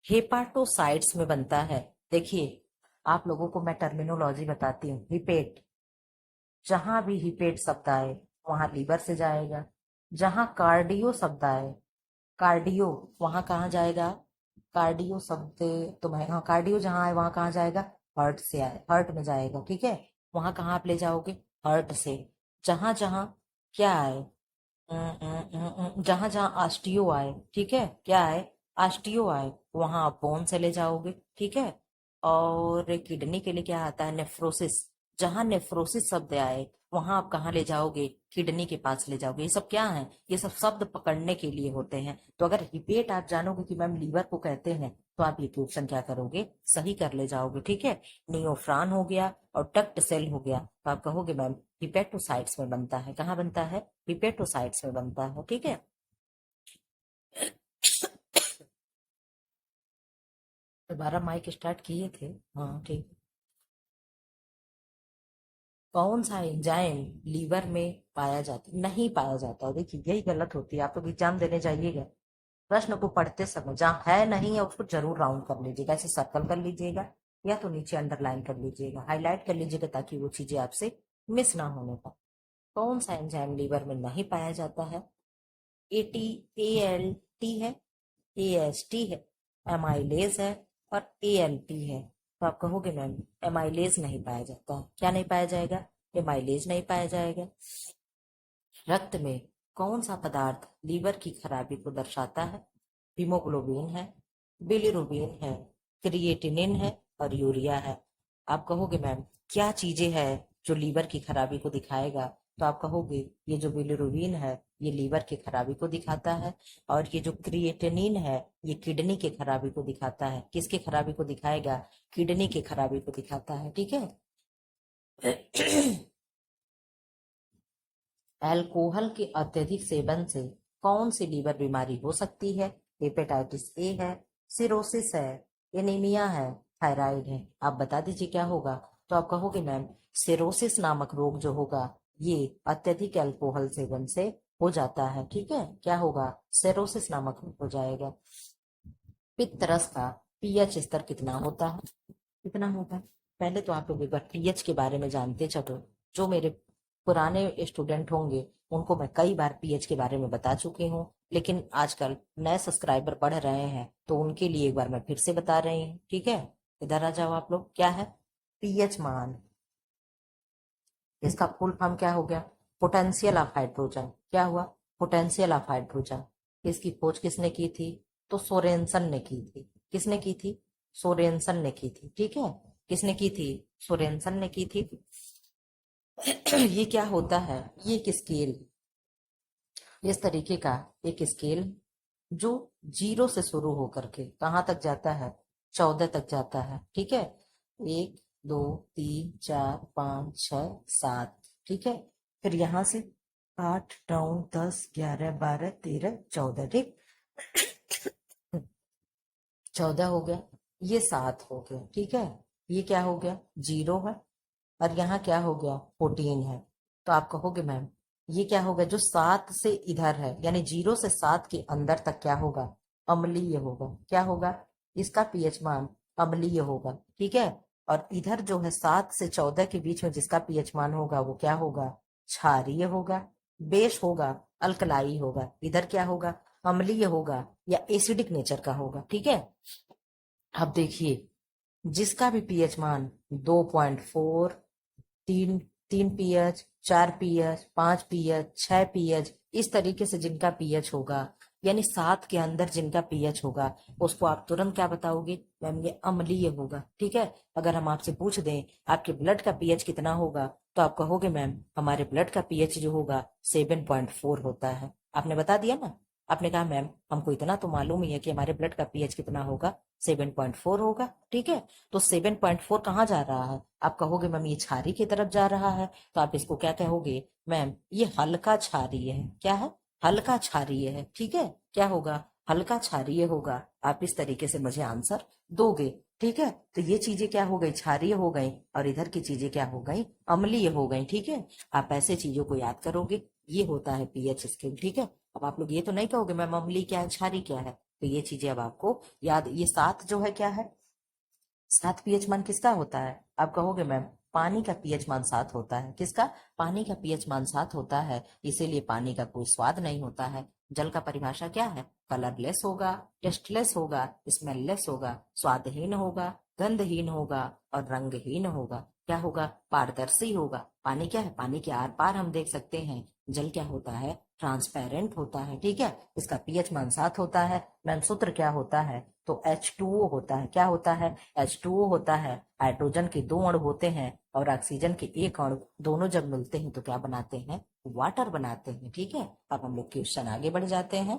हेपाटोसाइट्स में बनता है। देखिए आप लोगों को मैं टर्मिनोलॉजी बताती हूँ, हिपेट, जहां भी हिपेट शब्द आए वहां लीवर से जाएगा। जहां कार्डियो शब्द आए, कार्डियो, वहां कहाँ जाएगा, कार्डियो शब्द, तो मैं हाँ, कार्डियो जहां आए वहां कहाँ जाएगा, हर्ट से आए, हर्ट में जाएगा, ठीक है। वहां कहाँ आप ले जाओगे, हर्ट से। जहां जहां क्या आए, जहां जहां ऑस्टियो आए, ठीक है, क्या आए, ऑस्टियो आए, वहां आप बोन से ले जाओगे, ठीक है। और किडनी के लिए क्या आता है, नेफ्रोसिस, जहां नेफ्रोसिस शब्द आए वहां आप कहाँ ले जाओगे, किडनी के पास ले जाओगे। ये सब क्या है, ये सब शब्द पकड़ने के लिए होते हैं। तो अगर हिपेट आप जानोगे कि मैम लीवर को कहते हैं तो आप ये क्वेश्चन क्या करोगे, सही कर ले जाओगे, ठीक है। नियोफ्रान हो गया और डक्ट सेल हो गया, तो आप कहोगे मैम हिपेटोसाइट्स में बनता है। कहाँ बनता है, हिपेटोसाइट्स में बनता है, ठीक है। दोबारा माइक स्टार्ट किए थे, हाँ ठीक। कौन सा एंजाइम लीवर में पाया जाता, नहीं पाया जाता, देखिए यही गलत होती है। आप लोग एग्जाम देने जाइएगा, प्रश्न को पढ़ते समय जहाँ है नहीं है उसको जरूर राउंड कर लीजिएगा, ऐसे सर्कल कर लीजिएगा या तो नीचे अंडरलाइन कर लीजिएगा, हाईलाइट कर लीजिएगा, ताकि वो चीजें आपसे मिस ना होने पाए। कौन सा एंजाइम लीवर में नहीं पाया जाता है, एटी, एएलटी है, एएसटी है, एमाइलेज है और एएलपी है। तो आप कहोगे मैम एमाइलेज नहीं पाया जाता, क्या नहीं पाया जाएगा, एमाइलेज नहीं पाया जाएगा। रक्त में कौन सा पदार्थ लीवर की खराबी को दर्शाता है, हीमोग्लोबिन है, बिलिरुबिन है, क्रिएटिनिन है और यूरिया है। आप कहोगे मैम क्या चीजें हैं जो लीवर की खराबी को दिखाएगा, तो आप कहोगे ये जो बिलिरुबिन है ये लीवर की खराबी को दिखाता है, और ये जो क्रिएटिनिन है ये किडनी के खराबी को दिखाता है। किसके खराबी को दिखाएगा, किडनी के खराबी को दिखाता है, ठीक है। अल्कोहल के अत्यधिक सेवन से कौन सी लीवर बीमारी हो सकती है, हेपेटाइटिस ए है, सिरोसिस है, एनीमिया है, थायराइड है। आप बता दीजिए क्या होगा, तो आप कहोगे मैम सिरोसिस नामक रोग जो होगा ये अत्यधिक अल्कोहल सेवन से हो जाता है, ठीक है। क्या होगा, सिरोसिस नामक रोग हो जाएगा। पित्त रस का पीएच स्तर कितना होता है, कितना होगा? पहले तो आप लोग एक बार पीएच के बारे में जानते चलो। जो मेरे पुराने स्टूडेंट होंगे उनको मैं कई बार पीएच के बारे में बता चुकी हूँ, लेकिन आजकल नए सब्सक्राइबर बढ़ रहे हैं तो उनके लिए एक बार मैं फिर से बता रही हूँ, ठीक है? इधर आ जाओ आप लोग। क्या है पीएच मान? इसका फुल फॉर्म क्या हो गया? Potential of hydrogen. क्या हुआ? Potential of hydrogen. इसकी खोज किसने की थी? तो सोरेनसन ने की थी। किसने की थी? सोरेनसन ने की थी, ठीक है। किसने की थी? सोरेनसन ने की थी। ये क्या होता है? ये एक स्केल, इस तरीके का एक स्केल जो 0 से शुरू होकर के कहाँ तक जाता है? 14 तक जाता है, ठीक है। 1 2 3 4 5 6 7, ठीक है। फिर यहाँ से 8 9 10 11 12 13 14, ठीक। 14 हो गया, ये 7 हो गया, ठीक है। ये क्या हो गया? 0 है। और यहाँ क्या हो गया? 14 है। तो आप कहोगे मैम ये क्या होगा? जो 7 से इधर है यानी 0 से 7 के अंदर तक क्या होगा? अम्लीय होगा। क्या होगा? इसका पीएच मान अम्लीय होगा, ठीक है। और इधर जो है 7 से 14 के बीच में जिसका पीएच मान होगा वो क्या होगा? क्षारीय होगा, बेस होगा, अल्कलाई होगा। इधर क्या होगा? अम्लीय होगा या एसिडिक नेचर का होगा, ठीक है। अब देखिए, जिसका भी पीएच मान 2.4, 3 पीएच, 4 पीएच, 5 पीएच, 6 पीएच, इस तरीके से जिनका पीएच होगा यानी 7 के अंदर जिनका पीएच होगा उसको आप तुरंत क्या बताओगे? मैम ये अम्लीय होगा, ठीक है। अगर हम आपसे पूछ दें आपके ब्लड का पीएच कितना होगा तो आप कहोगे मैम हमारे ब्लड का पीएच जो होगा 7.4 होता है। आपने बता दिया ना। आपने कहा मैम हमको इतना तो मालूम ही है कि हमारे ब्लड का पीएच कितना होगा, 7.4 होगा, ठीक है। तो 7.4 कहाँ जा रहा है? आप कहोगे मैम ये क्षारीय की तरफ जा रहा है। तो आप इसको क्या कहोगे? मैम ये हल्का क्षारीय है। क्या है? हल्का क्षारीय है, ठीक है। क्या होगा? हल्का क्षारीय होगा। आप इस तरीके से मुझे आंसर दोगे, ठीक है। तो ये चीजें क्या हो गई? क्षारीय हो गई। और इधर की चीजें क्या हो गई? अम्लीय हो गई, ठीक है। आप ऐसे चीजों को याद करोगे। ये होता है पीएच स्केल, ठीक है। अब आप लोग ये तो नहीं कहोगे मैम अम्लीय क्या है, क्षारीय क्या है। तो ये चीजें अब आपको याद। ये 7 जो है क्या है? 7 पीएच मान किसका होता है? आप कहोगे मैम पानी का पीएच मान 7 होता है। किसका? पानी का पीएच मान 7 होता है, इसीलिए पानी का कोई स्वाद नहीं होता है। जल का परिभाषा क्या है? कलरलेस होगा, टेस्टलेस होगा, स्मेललेस होगा, स्वादहीन होगा, गंधहीन होगा और रंगहीन होगा। क्या होगा? पारदर्शी होगा। पानी क्या है? पानी के आर पार हम देख सकते हैं। जल क्या होता है? ट्रांसपेरेंट होता है, ठीक है। इसका पीएच मान 7 होता है। मैम सूत्र क्या होता है? तो H2O होता है। क्या होता है? H2O होता है। हाइड्रोजन के 2 अणु होते हैं और ऑक्सीजन के 1 अणु, दोनों जब मिलते हैं तो क्या बनाते हैं? वाटर बनाते हैं, ठीक है। अब हम लोग क्वेश्चन आगे बढ़ जाते हैं।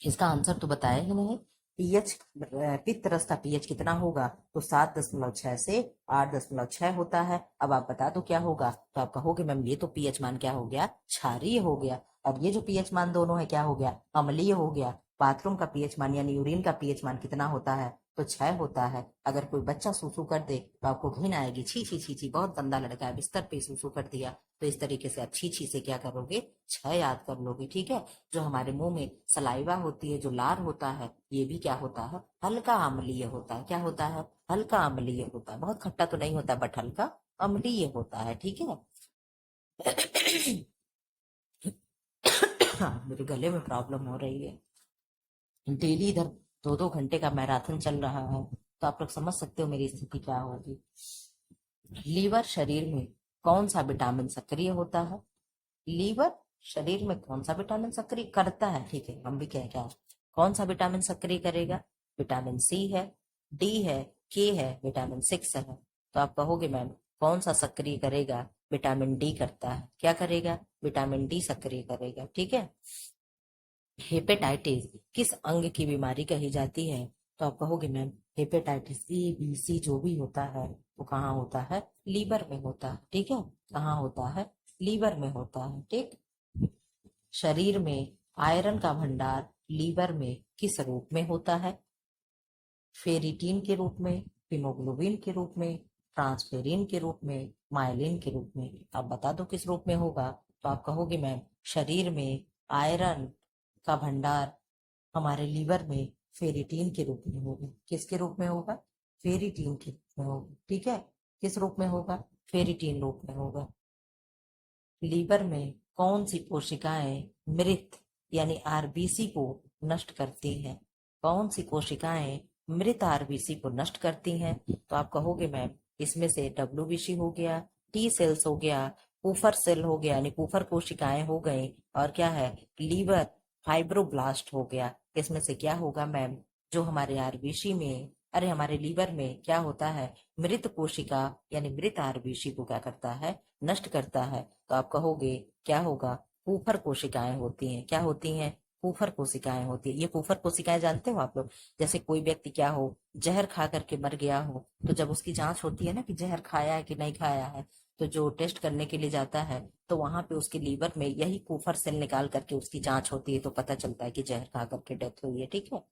इसका आंसर तो बताया ही नहीं। पीएच, पित्त रस का पीएच कितना होगा? तो 7.6 से 8.6 होता है। अब आप बता दो क्या होगा? तो आप कहोगे मैम ये तो पीएच मान क्या हो गया? क्षारीय हो गया। और ये जो पीएच मान दोनों है क्या हो गया? अम्लीय हो गया। बाथरूम का पीएच मान यानी यूरिन का पीएच मान कितना होता है? तो 6 होता है। अगर कोई बच्चा सूसू कर दे तो आपको घिन आएगी, छी छी छी छी बहुत गंदा लड़का है, बिस्तर पे सूसू कर दिया। तो इस तरीके से आप छी छी से क्या करोगे? 6 याद कर लोगे, ठीक है। जो हमारे मुंह में सलाइवा होती है, जो लार होता है, ये भी क्या होता है? हल्का अम्लीय होता है। क्या होता है? हल्का अम्लीय होता है। बहुत खट्टा तो नहीं होता बट हल्का अम्लीय होता है, ठीक है। हाँ, मेरे गले में प्रॉब्लम हो रही है। डेली इधर 2-2 घंटे का मैराथन चल रहा है तो आप लोग समझ सकते हो मेरी स्थिति क्या होगी। लीवर शरीर में कौन सा विटामिन सक्रिय होता है? लीवर शरीर में कौन सा विटामिन सक्रिय करता है? ठीक है, हम भी कह क्या कौन सा विटामिन सक्रिय करेगा? विटामिन सी है, डी है, के है, विटामिन 6 है। तो आप कहोगे मैम कौन सा सक्रिय करेगा? विटामिन डी करता है। क्या करेगा? विटामिन डी सक्रिय करेगा, ठीक है। हेपेटाइटिस किस अंग की बीमारी कही जाती है? तो आप कहोगे ma'am hepatitis A B C जो भी होता है वो कहाँ होता है? लीवर में होता है, ठीक है। कहाँ होता है? लीवर में होता है, ठीक। शरीर में आयरन का भंडार लीवर में किस रूप में होता है? फेरिटीन के रूप में, हीमोग्लोबिन के रूप में, ट्रांसफेरिन के रूप में, माइलिन के रूप में। आप बता दो किस रूप में होगा? तो आप कहोगे मैम शरीर में आयरन का भंडार हमारे लीवर में फेरिटीन के रूप में होगा। किसके रूप में होगा? फेरिटीन के रूप में होगा। ठीक है, किस रूप में होगा? फेरिटीन रूप में होगा। लीवर में कौन सी कोशिकाएं मृत यानी आरबीसी को नष्ट करती हैं? कौन सी कोशिकाएं मृत आरबीसी को नष्ट करती हैं? तो आप कहोगे मैम इसमें से डब्ल्यूबीसी हो गया, टी सेल्स हो गया, पुफर सेल हो गया यानी पुफर कोशिकाएं हो गई, और क्या है, लीवर फाइब्रोब्लास्ट हो गया। इसमें से क्या होगा मैम? जो हमारे आरबीसी में, अरे हमारे लीवर में क्या होता है, मृत कोशिका यानी मृत आरबीसी को क्या करता है, नष्ट करता है। तो आप कहोगे क्या होगा? पुफर कोशिकाएं होती हैं। क्या होती हैं? पुफर कोशिकाएं होती है। ये पुफर कोशिकाएं जानते हो आप लोग? जैसे कोई व्यक्ति क्या हो, जहर खा करके मर गया हो, तो जब उसकी जांच होती है ना कि जहर खाया है कि नहीं खाया है, तो जो टेस्ट करने के लिए जाता है तो वहां पे उसके लीवर में यही पुफर सेल निकाल करके उसकी जांच होती है, तो पता चलता है कि जहर खा करके डेथ हुई है। ठीक है,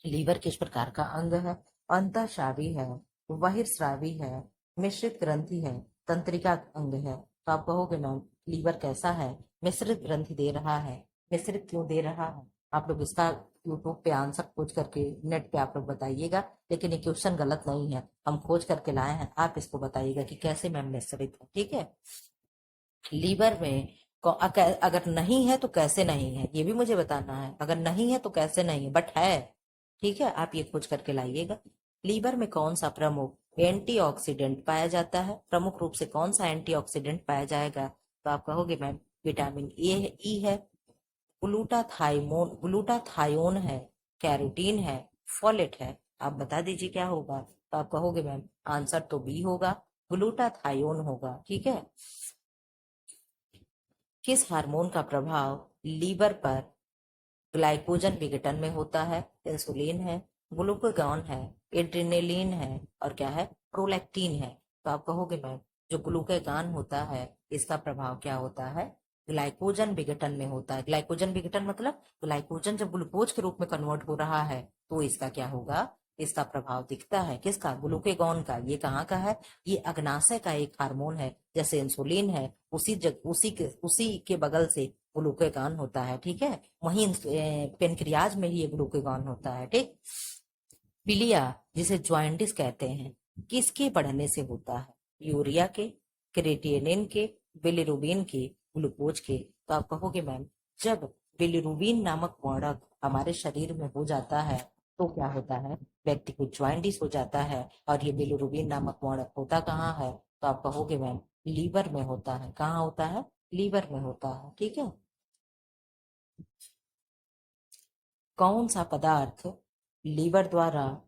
लीवर किस प्रकार का अंग है? अंतःस्रावी है, बहिर्स्रावी है, मिश्रित ग्रंथि है, तंत्रिका अंग है। तो आप कहोगे मैम लीवर कैसा है? मिश्रित ग्रंथि दे रहा है। मिश्रित क्यों दे रहा है? आप लोग इसका यूट्यूब पे आंसर खोज करके नेट पे आप लोग बताइएगा, लेकिन ये क्वेश्चन गलत नहीं है, हम खोज करके लाए हैं। आप इसको बताइएगा कि कैसे मैम मिश्रित है। ठीक है, लीवर में अगर नहीं है तो कैसे नहीं है, ये भी मुझे बताना है। अगर नहीं है तो कैसे नहीं है, बट है। ठीक है, आप ये खोज करके लाइएगा। लीवर में कौन सा प्रमुख एंटीऑक्सीडेंट पाया जाता है? प्रमुख रूप से कौन सा एंटीऑक्सीडेंट पाया जाएगा? तो आप कहोगे मैम विटामिन ए है, ई है, ग्लूटाथायोन है, कैरोटीन है, फोलेट है। आप बता दीजिए क्या होगा? तो आप कहोगे मैम आंसर तो बी होगा, ग्लूटाथायोन होगा। ठीक है, किस हार्मोन का प्रभाव लीवर पर ग्लाइकोजन विघटन में होता है? इंसुलिन है, ग्लूकागॉन है, एड्रेनलिन है, और क्या है, प्रोलैक्टिन है। तो आप कहोगे मैम जो ग्लूकागॉन होता है इसका प्रभाव क्या होता है? ग्लाइकोजन विघटन में होता है। ग्लाइकोजन विघटन मतलब ग्लाइकोजन जब ग्लूकोज के रूप में कन्वर्ट हो रहा है तो इसका क्या होगा, इसका प्रभाव दिखता है। किसका? ग्लूकागॉन का। ये कहाँ का है? ये अग्नाशय का एक हार्मोन है। जैसे इंसुलिन है, उसी के बगल से ग्लूकागॉन होता है। ठीक है, वहीं पेनक्रियाज में ही ये ग्लूकागॉन होता है। ठीक, पीलिया जिसे ज्वाइंटिस कहते हैं किसके बढ़ने से होता है? यूरिया के, क्रिएटिनिन के, बिलिरुबिन के, ग्लूकोज के। तो आप कहोगे मैम जब बिलिरुबिन नामक वर्णक हमारे शरीर में हो जाता है तो क्या होता है, व्यक्ति को ज्वाइंटिस हो जाता है। और ये बिलिरुबिन नामक वर्णक होता कहाँ है? तो आप कहोगे मैम लीवर में होता है। कहाँ होता है? लीवर में होता है। ठीक है, कौन सा पदार्थ लीवर द्वारा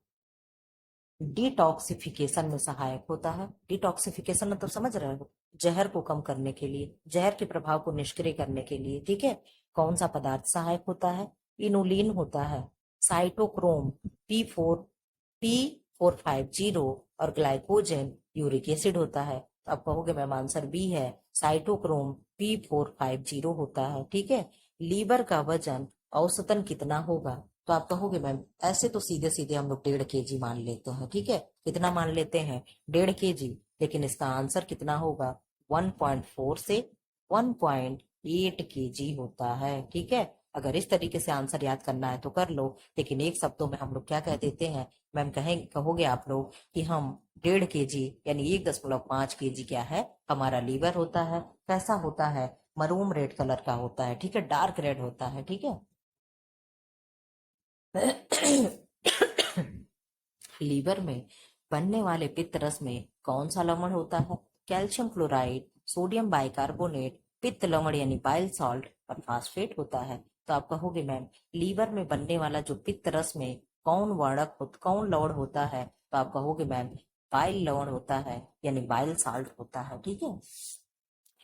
डिटॉक्सिफिकेशन में सहायक होता है? डिटॉक्सिफिकेशन मतलब समझ रहे हो, जहर को कम करने के लिए, जहर के प्रभाव को निष्क्रिय करने के लिए। ठीक है, कौन सा पदार्थ सहायक होता है? इनुलिन होता है, साइटोक्रोम P450 और ग्लाइकोजन यूरिक एसिड होता है। तो आप कहोगे मैम आंसर बी है, साइटोक्रोम P450 होता है। ठीक है, लीवर का वजन औसतन कितना होगा? तो आप कहोगे मैम ऐसे तो सीधे सीधे हम लोग 1.5 kg मान लेते हैं। ठीक है, कितना मान लेते हैं? 1.5 kg, लेकिन इसका आंसर कितना होगा? 1.4 से 1.8 kg होता है। ठीक है, अगर इस तरीके से आंसर याद करना है तो कर लो, लेकिन एक शब्दों में हम लोग क्या कह देते हैं मैम, कहोगे आप लोग कि हम 1.5 kg यानी 1.5 kg क्या है, हमारा लीवर होता है। कैसा होता है? मरूम रेड कलर का होता है। ठीक है, डार्क रेड होता है। ठीक है, लीवर में बनने वाले पित्त रस में कौन सा लवण होता है? कैल्शियम क्लोराइड, सोडियम बाइकार्बोनेट, पित्त लवण यानी बाइल सॉल्ट, और फास्फेट होता है। तो आप कहोगे मैम लीवर में बनने वाला जो पित्त रस में कौन लवण होता है? तो आप कहोगे मैम बाइल लवण होता है यानी बाइल साल्ट होता है। ठीक है,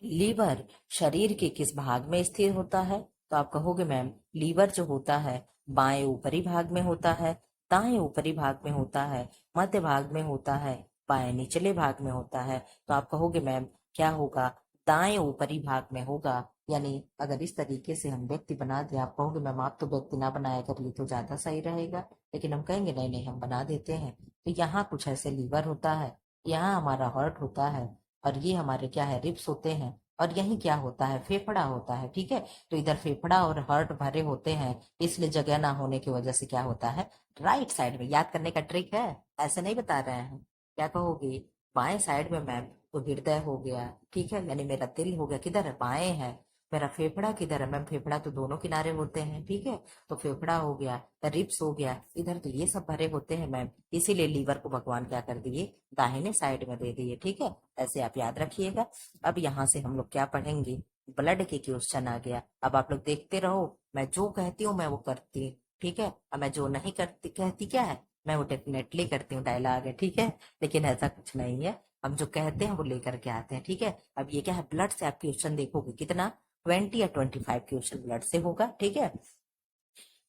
लीवर शरीर के किस भाग में स्थिर होता है? तो आप कहोगे मैम लीवर जो होता है बाएं ऊपरी भाग में होता है, दाएं ऊपरी भाग में होता है, मध्य भाग में होता है, बाएं निचले भाग में होता है। तो आप कहोगे मैम क्या होगा? दाएं ऊपरी भाग में होगा। यानी अगर इस तरीके से हम व्यक्ति बना दें, आप कहोगे मैम आप तो व्यक्ति ना बनाया करिए तो ज्यादा सही रहेगा, लेकिन हम कहेंगे नहीं नहीं हम बना देते हैं। तो यहाँ कुछ ऐसे लीवर होता है, यहाँ हमारा हार्ट होता है, और ये हमारे क्या है, रिब्स होते हैं, और यही क्या होता है, फेफड़ा होता है। ठीक है, तो इधर फेफड़ा और हार्ट भरे होते हैं, इसलिए जगह ना होने की वजह से क्या होता है, राइट साइड में। याद करने का ट्रिक है, ऐसे नहीं बता रहे हैं। क्या कहोगे, बाएं साइड में मैम, तो हृदय हो गया, ठीक है, यानी मेरा दिल हो गया, किधर है, बाएं है। मेरा फेफड़ा किधर है मैम, फेफड़ा तो दोनों किनारे होते हैं, ठीक है, तो फेफड़ा हो गया, रिब्स हो गया इधर, तो ये सब भरे होते हैं मैम, इसीलिए लीवर को भगवान क्या कर दिए, दाहिने साइड में दे दिए। ठीक है, ऐसे आप याद रखिएगा। अब यहाँ से हम लोग क्या पढ़ेंगे, ब्लड के क्वेश्चन आ गया। अब आप लोग देखते रहो, मैं जो कहती हूँ मैं वो करती हूँ, ठीक है, और मैं जो नहीं करती कहती क्या है, मैं वो डेफिनेटली करती हूँ, डायलॉग है, ठीक है, लेकिन ऐसा कुछ नहीं है, हम जो कहते हैं वो लेकर के आते हैं। ठीक है, अब ये क्या है, ब्लड से आप क्वेश्चन देखोगे कितना, 20 या 25 क्वेश्चन ब्लड से होगा। ठीक है,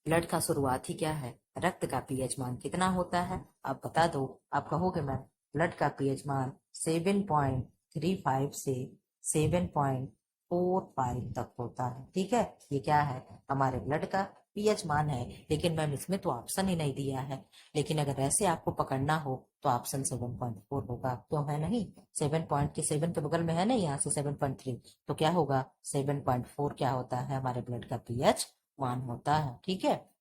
ब्लड का शुरुआत ही क्या है, रक्त का पीएच मान कितना होता है, आप बता दो। आप कहोगे मैम ब्लड का पीएच मान 7.35 से 7.45 तक होता है। ठीक है, ये क्या है, हमारे ब्लड का पीएच मान है, लेकिन मैम इसमें तो ऑप्शन ही नहीं दिया है। लेकिन अगर ऐसे आपको पकड़ना हो तो ऑप्शन 7.4 होगा, क्यों है नहीं, 7 पॉइंट के 7 के बगल में है ना, यहाँ से 7.3, तो क्या होगा, 7.4 क्या होता है, हमारे ब्लड का पीएच मान होता है। ठीक है,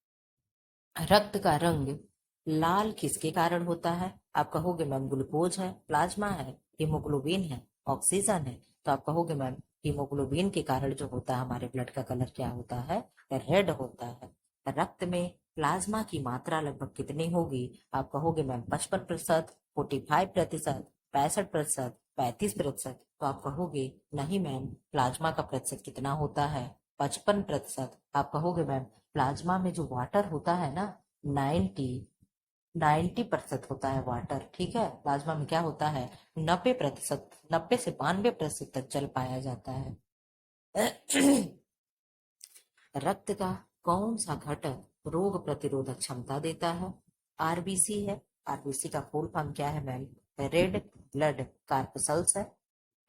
रक्त का रंग लाल किसके कारण होता है, आप कहोगे मैम ग्लूकोज है, प्लाज्मा है, हीमोग्लोबिन है, ऑक्सीजन है, तो आप कहोगे मैम हीमोग्लोबिन के कारण जो होता है हमारे ब्लड का कलर क्या होता है, रेड होता है। रक्त में प्लाज्मा की मात्रा लगभग कितनी होगी, आप कहोगे मैम 55%, 45%, 65%, 35%, तो आप कहोगे नहीं मैम, प्लाज्मा का प्रतिशत कितना होता है, 55%। आप कहोगे मैम प्लाज्मा में जो वाटर होता है ना, 90 90% होता है वाटर। ठीक है, प्लाज्मा में क्या होता है, 90%, 90 से 92% तक जल पाया जाता है। रक्त का कौन सा घटक रोग प्रतिरोधक क्षमता देता है, आरबीसी है। आरबीसी का फुल फॉर्म क्या है मैम, रेड ब्लड कार्पसल्स है।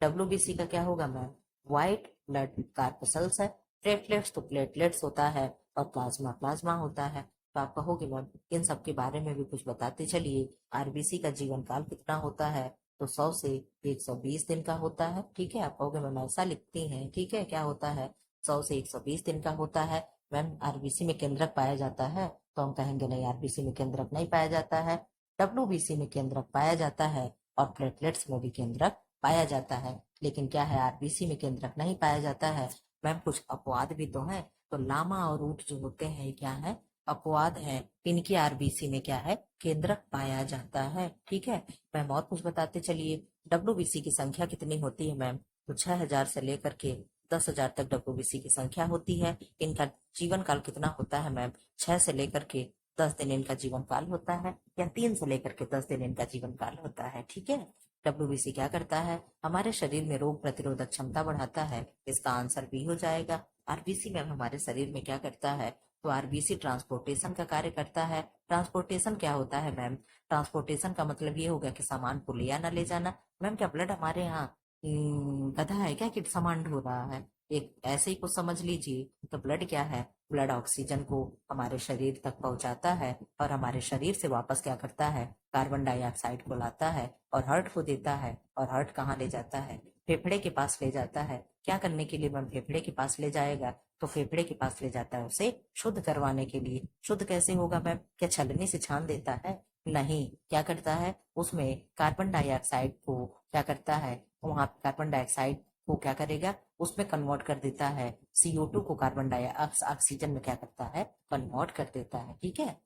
डब्ल्यूबीसी का क्या होगा मैम, व्हाइट ब्लड कार्पसल्स है। प्लेटलेट्स तो प्लेटलेट्स होता है, और प्लाज्मा प्लाज्मा होता है। तो आप कहोगे मैम इन सब के बारे में भी कुछ बताते चलिए। आरबीसी का जीवन काल कितना होता है, तो 100 से 120 दिन का होता है। ठीक है, आप कहोगे मैम ऐसा लिखती हैं, ठीक है, क्या होता है, 100 से 120 दिन का होता है। मैम आरबीसी में केंद्रक पाया जाता है, तो हम कहेंगे नहीं, आरबीसी में केंद्रक नहीं पाया जाता है। डब्ल्यूबीसी में केंद्रक पाया जाता है, और प्लेटलेट्स में भी केंद्रक पाया जाता है, लेकिन क्या है, आरबीसी में केंद्रक नहीं पाया जाता है। मैम कुछ अपवाद भी तो है, तो लामा और ऊंट जो होते हैं ये क्या है, अपवाद है, इनकी आरबीसी में क्या है, केंद्रक पाया जाता है। ठीक है, मैम और कुछ बताते चलिए। डब्ल्यूबीसी की संख्या कितनी होती है मैम, तो 6000 से लेकर के 10,000 तक डब्ल्यूबीसी की संख्या होती है। इनका जीवन काल कितना होता है मैम, 6 से लेकर के 10 दिन इनका जीवन काल होता है, या 3 से लेकर के 10 दिन इनका जीवन काल होता है। ठीक है, डब्ल्यूबीसी क्या करता है, हमारे शरीर में रोग प्रतिरोधक क्षमता बढ़ाता है, इसका आंसर बी हो जाएगा। आरबीसी में हमारे शरीर में क्या करता है, तो आरबीसी ट्रांसपोर्टेशन का कार्य करता है। ट्रांसपोर्टेशन क्या होता है मैम, ट्रांसपोर्टेशन का मतलब ये हो गया कि सामान को ले आना ले जाना। मैम क्या ब्लड हमारे यहाँ गधा है क्या कि सामान ढो रहा है, एक ऐसे ही कुछ समझ लीजिए। तो ब्लड क्या है, ब्लड ऑक्सीजन को हमारे शरीर तक पहुंचाता है, और हमारे शरीर से वापस क्या करता है, कार्बन डाइऑक्साइड को लाता है और हार्ट को देता है। और हार्ट कहाँ ले जाता है, फेफड़े के पास ले जाता है। क्या करने के लिए मैम, फेफड़े के पास ले जाएगा, तो फेफड़े के पास ले जाता है उसे शुद्ध करवाने के लिए। शुद्ध कैसे होगा मैम, क्या छलनी से छान देता है, नहीं, क्या करता है, उसमें कार्बन डाइऑक्साइड को क्या करता है, वहां कार्बन डाइऑक्साइड को क्या करेगा, उसमें कन्वर्ट कर देता है। CO2 को कार्बन डाइऑक्साइड ऑक्सीजन में क्या करता है, कन्वर्ट कर देता है। ठीक है,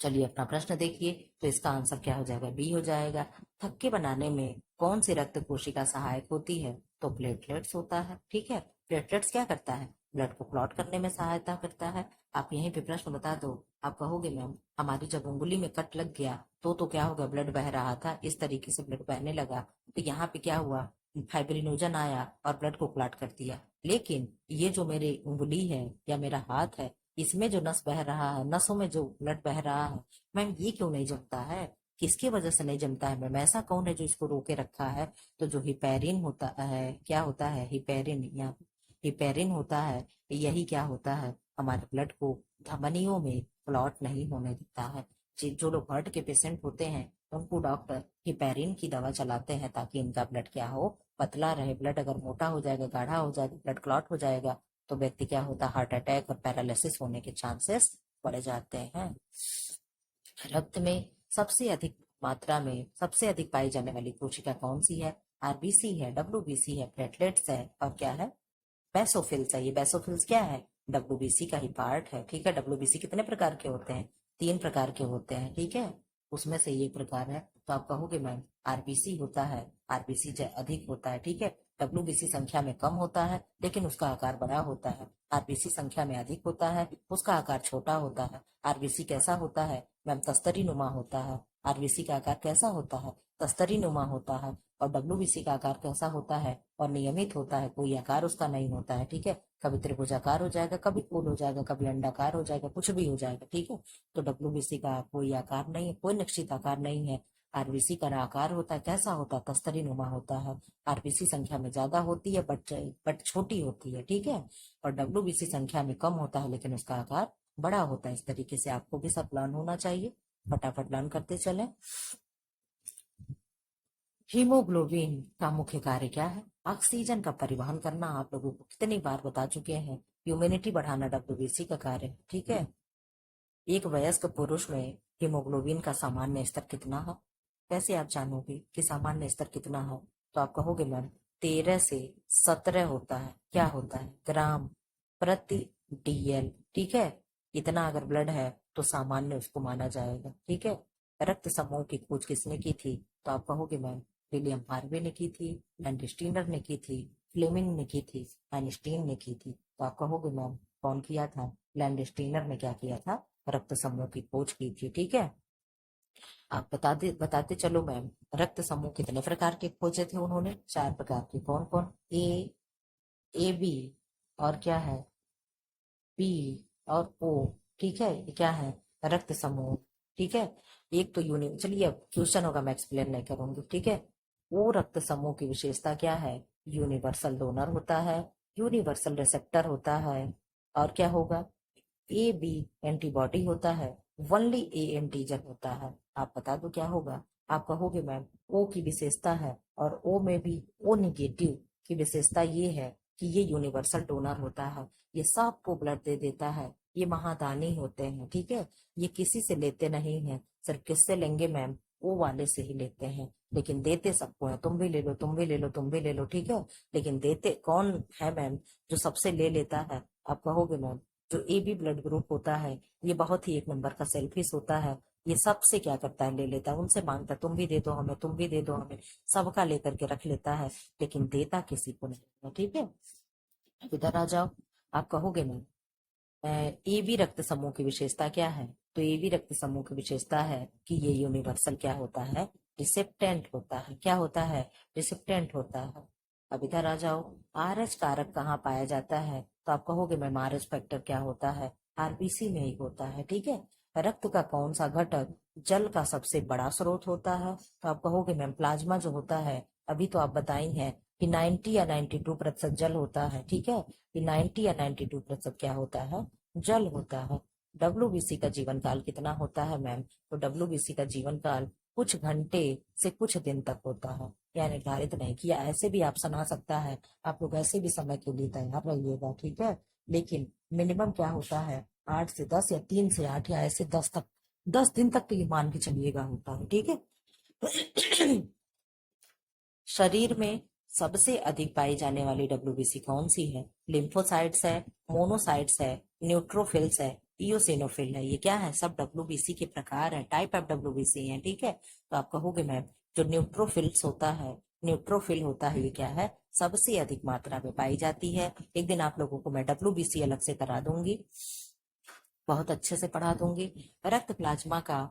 चलिए अपना प्रश्न देखिए, तो इसका आंसर क्या हो जाएगा, बी हो जाएगा। थक्के बनाने में कौन सी रक्त कोशिका सहायक होती है, तो प्लेटलेट्स होता है। ठीक है, प्लेटलेट्स क्या करता है, ब्लड को क्लॉट करने में सहायता करता है। आप यहीं पे प्रश्न बता दो। आप कहोगे मैम हमारी जब उंगली में कट लग गया तो क्या होगा, ब्लड बह रहा था, इस तरीके से ब्लड बहने लगा, तो यहाँ पे क्या हुआ, फाइब्रिनोजन आया और ब्लड को क्लॉट कर दिया। लेकिन ये जो मेरी उंगली है या मेरा हाथ है, इसमें जो नस बह रहा है, नसों में जो ब्लड बह रहा है, मैम ये क्यों नहीं जमता है, किसकी वजह से नहीं जमता है मैम, ऐसा कौन है जो इसको रोके रखा है, तो जो हिपेरिन होता है, क्या होता है, हिपेरिन या हिपेरिन होता है, यही क्या होता है, हमारे ब्लड को धमनियों में क्लॉट नहीं होने देता है। जो लोग हार्ट के पेशेंट होते हैं उनको डॉक्टर हिपेरिन की दवा चलाते हैं ताकि इनका ब्लड क्या हो, पतला रहे, ब्लड अगर मोटा हो जाएगा, गाढ़ा हो जाएगा, ब्लड क्लॉट हो जाएगा, तो व्यक्ति क्या होता है, हार्ट अटैक और पैरालिसिस होने के चांसेस बढ़ जाते हैं। रक्त में सबसे अधिक मात्रा में सबसे अधिक पाई जाने वाली कोशिका कौन सी है? आरबीसी है, डब्ल्यूबीसी है, प्लेटलेट्स है, और क्या है? बेसोफिल्स है। ये बेसोफिल्स क्या है? डब्ल्यूबीसी का ही पार्ट है। ठीक है, डब्ल्यूबीसी कितने प्रकार के होते हैं? 3 प्रकार के होते हैं। ठीक है, उसमें से ये प्रकार है, तो आप कहोगे मैम आरबीसी होता है, आरबीसी अधिक होता है। ठीक है, डब्ल्यूबीसी संख्या में कम होता है लेकिन उसका आकार बड़ा होता है। आरबीसी संख्या में अधिक होता है, उसका आकार छोटा होता है। आरबीसी कैसा होता है मैम? तस्तरी नुमा होता है। आरबीसी का आकार कैसा होता है? तस्तरी नुमा होता है। और डब्ल्यूबीसी का आकार कैसा होता है? और नियमित होता है, कोई आकार उसका नहीं होता है। ठीक है, कभी त्रिभुजाकार हो जाएगा, कभी गोल हो जाएगा, कभी अंडाकार हो जाएगा, कुछ भी हो जाएगा। ठीक है, तो डब्ल्यूबीसी का कोई आकार नहीं है, कोई निश्चित आकार नहीं है। आरबीसी का आकार होता है, कैसा होता है? तस्तरी नुमा होता है। आरबीसी संख्या में ज्यादा होती है बट छोटी होती है। ठीक है, और डब्ल्यूबीसी संख्या में कम होता है लेकिन उसका आकार बड़ा होता है। इस तरीके से आपको भी सब प्लान होना चाहिए। फटाफट प्लान करते चले। हीमोग्लोबिन का मुख्य कार्य क्या है? ऑक्सीजन का परिवहन करना। आप लोगों को कितनी बार बता चुके हैं, ह्यूमिनिटी बढ़ाना डब्ल्यूबीसी का कार्य है। ठीक है, एक वयस्क पुरुष में हीमोग्लोबिन का सामान्य स्तर कितना है? कैसे आप जानोगे कि सामान्य स्तर कितना है? तो आप कहोगे मैम 13 से 17 होता है। क्या होता है? ग्राम प्रति डीएल। ठीक है, इतना अगर ब्लड है तो सामान्य उसको माना जाएगा। ठीक है, रक्त समूह की खोज किसने की थी? तो आप कहोगे मैम विलियम हार्वे ने की थी, लैंडस्टीनर ने की थी, फ्लेमिंग ने की थी, आइंस्टीन ने की थी। तो आप कहोगे मैम कौन किया था? लैंडस्टीनर ने क्या किया था? रक्त समूह की खोज की थी। ठीक है, आप बताते चलो मैम, रक्त समूह कितने प्रकार के खोजे थे उन्होंने? 4 प्रकार के। कौन कौन? ए बी, और क्या है? बी और ओ। ठीक है, ये क्या है? रक्त समूह। ठीक है, एक तो चलिए अब क्वेश्चन होगा, मैं एक्सप्लेन नहीं करूंगी। ठीक है, वो रक्त समूह की विशेषता क्या है? यूनिवर्सल डोनर होता है, यूनिवर्सल रिसेप्टर होता है, और क्या होगा? ए बी एंटीबॉडी होता है, ओनली ए एंटीजन होता है। आप बता दो क्या होगा? आप कहोगे मैम ओ की विशेषता है, और ओ में भी ओ निगेटिव की विशेषता ये है कि ये यूनिवर्सल डोनर होता है, ये सबको ब्लड दे देता है, ये महादानी होते हैं। ठीक है, ये किसी से लेते नहीं है, सिर्फ किससे लेंगे मैम? ओ वाले से ही लेते हैं, लेकिन देते सबको है। तुम भी ले लो, तुम भी ले लो, तुम भी ले लो। ठीक है, लेकिन देते कौन है मैम जो सबसे ले लेता है? आप कहोगे मैम जो ए बी ब्लड ग्रुप होता है, ये बहुत ही एक नंबर का सेल्फिश होता है। ये सबसे क्या करता है? ले लेता है, उनसे मांगता है तुम भी दे दो हमें, तुम भी दे दो हमें, सबका लेकर के रख लेता है, लेकिन देता किसी को नहीं है। ठीक है, इधर आ जाओ। आप कहोगे मैम ए बी रक्त समूह की विशेषता क्या है? तो ए बी रक्त समूह की विशेषता है कि ये यूनिवर्सल क्या होता है? रिसेप्टेंट होता है। क्या होता है? रिसेप्टेंट होता है। अब इधर आ जाओ, आर एच कारक कहाँ पाया जाता है? तो आप कहोगे मैम आर एच फैक्टर क्या होता है? आरबीसी में ही होता है। ठीक है, रक्त का कौन सा घटक जल का सबसे बड़ा स्रोत होता है? तो आप कहोगे मैम प्लाज्मा जो होता है, अभी तो आप बताई हैं कि 90 या 92% जल होता है। ठीक है, कि 90 या 92% क्या होता है? जल होता है। डब्ल्यूबीसी का जीवन काल कितना होता है मैम? तो डब्ल्यूबीसी का जीवन काल कुछ घंटे से कुछ दिन तक होता है, या निर्धारित नहीं किया। ऐसे भी आप सुना सकता है, आप लोग ऐसे भी समय के लिए तैयार रहिएगा। ठीक है, लेकिन मिनिमम क्या होता है? 8 से 10 या 3 से 8 या ऐसे 10 तक, 10 दिन तक तो ये मान के चलिएगा होता है। ठीक है, शरीर में सबसे अधिक पाई जाने वाली डब्ल्यूबीसी कौन सी है? लिम्फोसाइट्स है, मोनोसाइट्स है, न्यूट्रोफिल्स है, इयोसिनोफिल है। ये क्या है? सब डब्ल्यूबीसी के प्रकार है, टाइप ऑफ डब्ल्यूबीसी है। ठीक है, तो आप कहोगे मैम जो न्यूट्रोफिल्स होता है, न्यूट्रोफिल होता है, ये क्या है? सबसे अधिक मात्रा में पाई जाती है। एक दिन आप लोगों को मैं डब्ल्यूबीसी अलग से करा दूंगी, बहुत अच्छे से पढ़ा दूंगी। रक्त प्लाज्मा का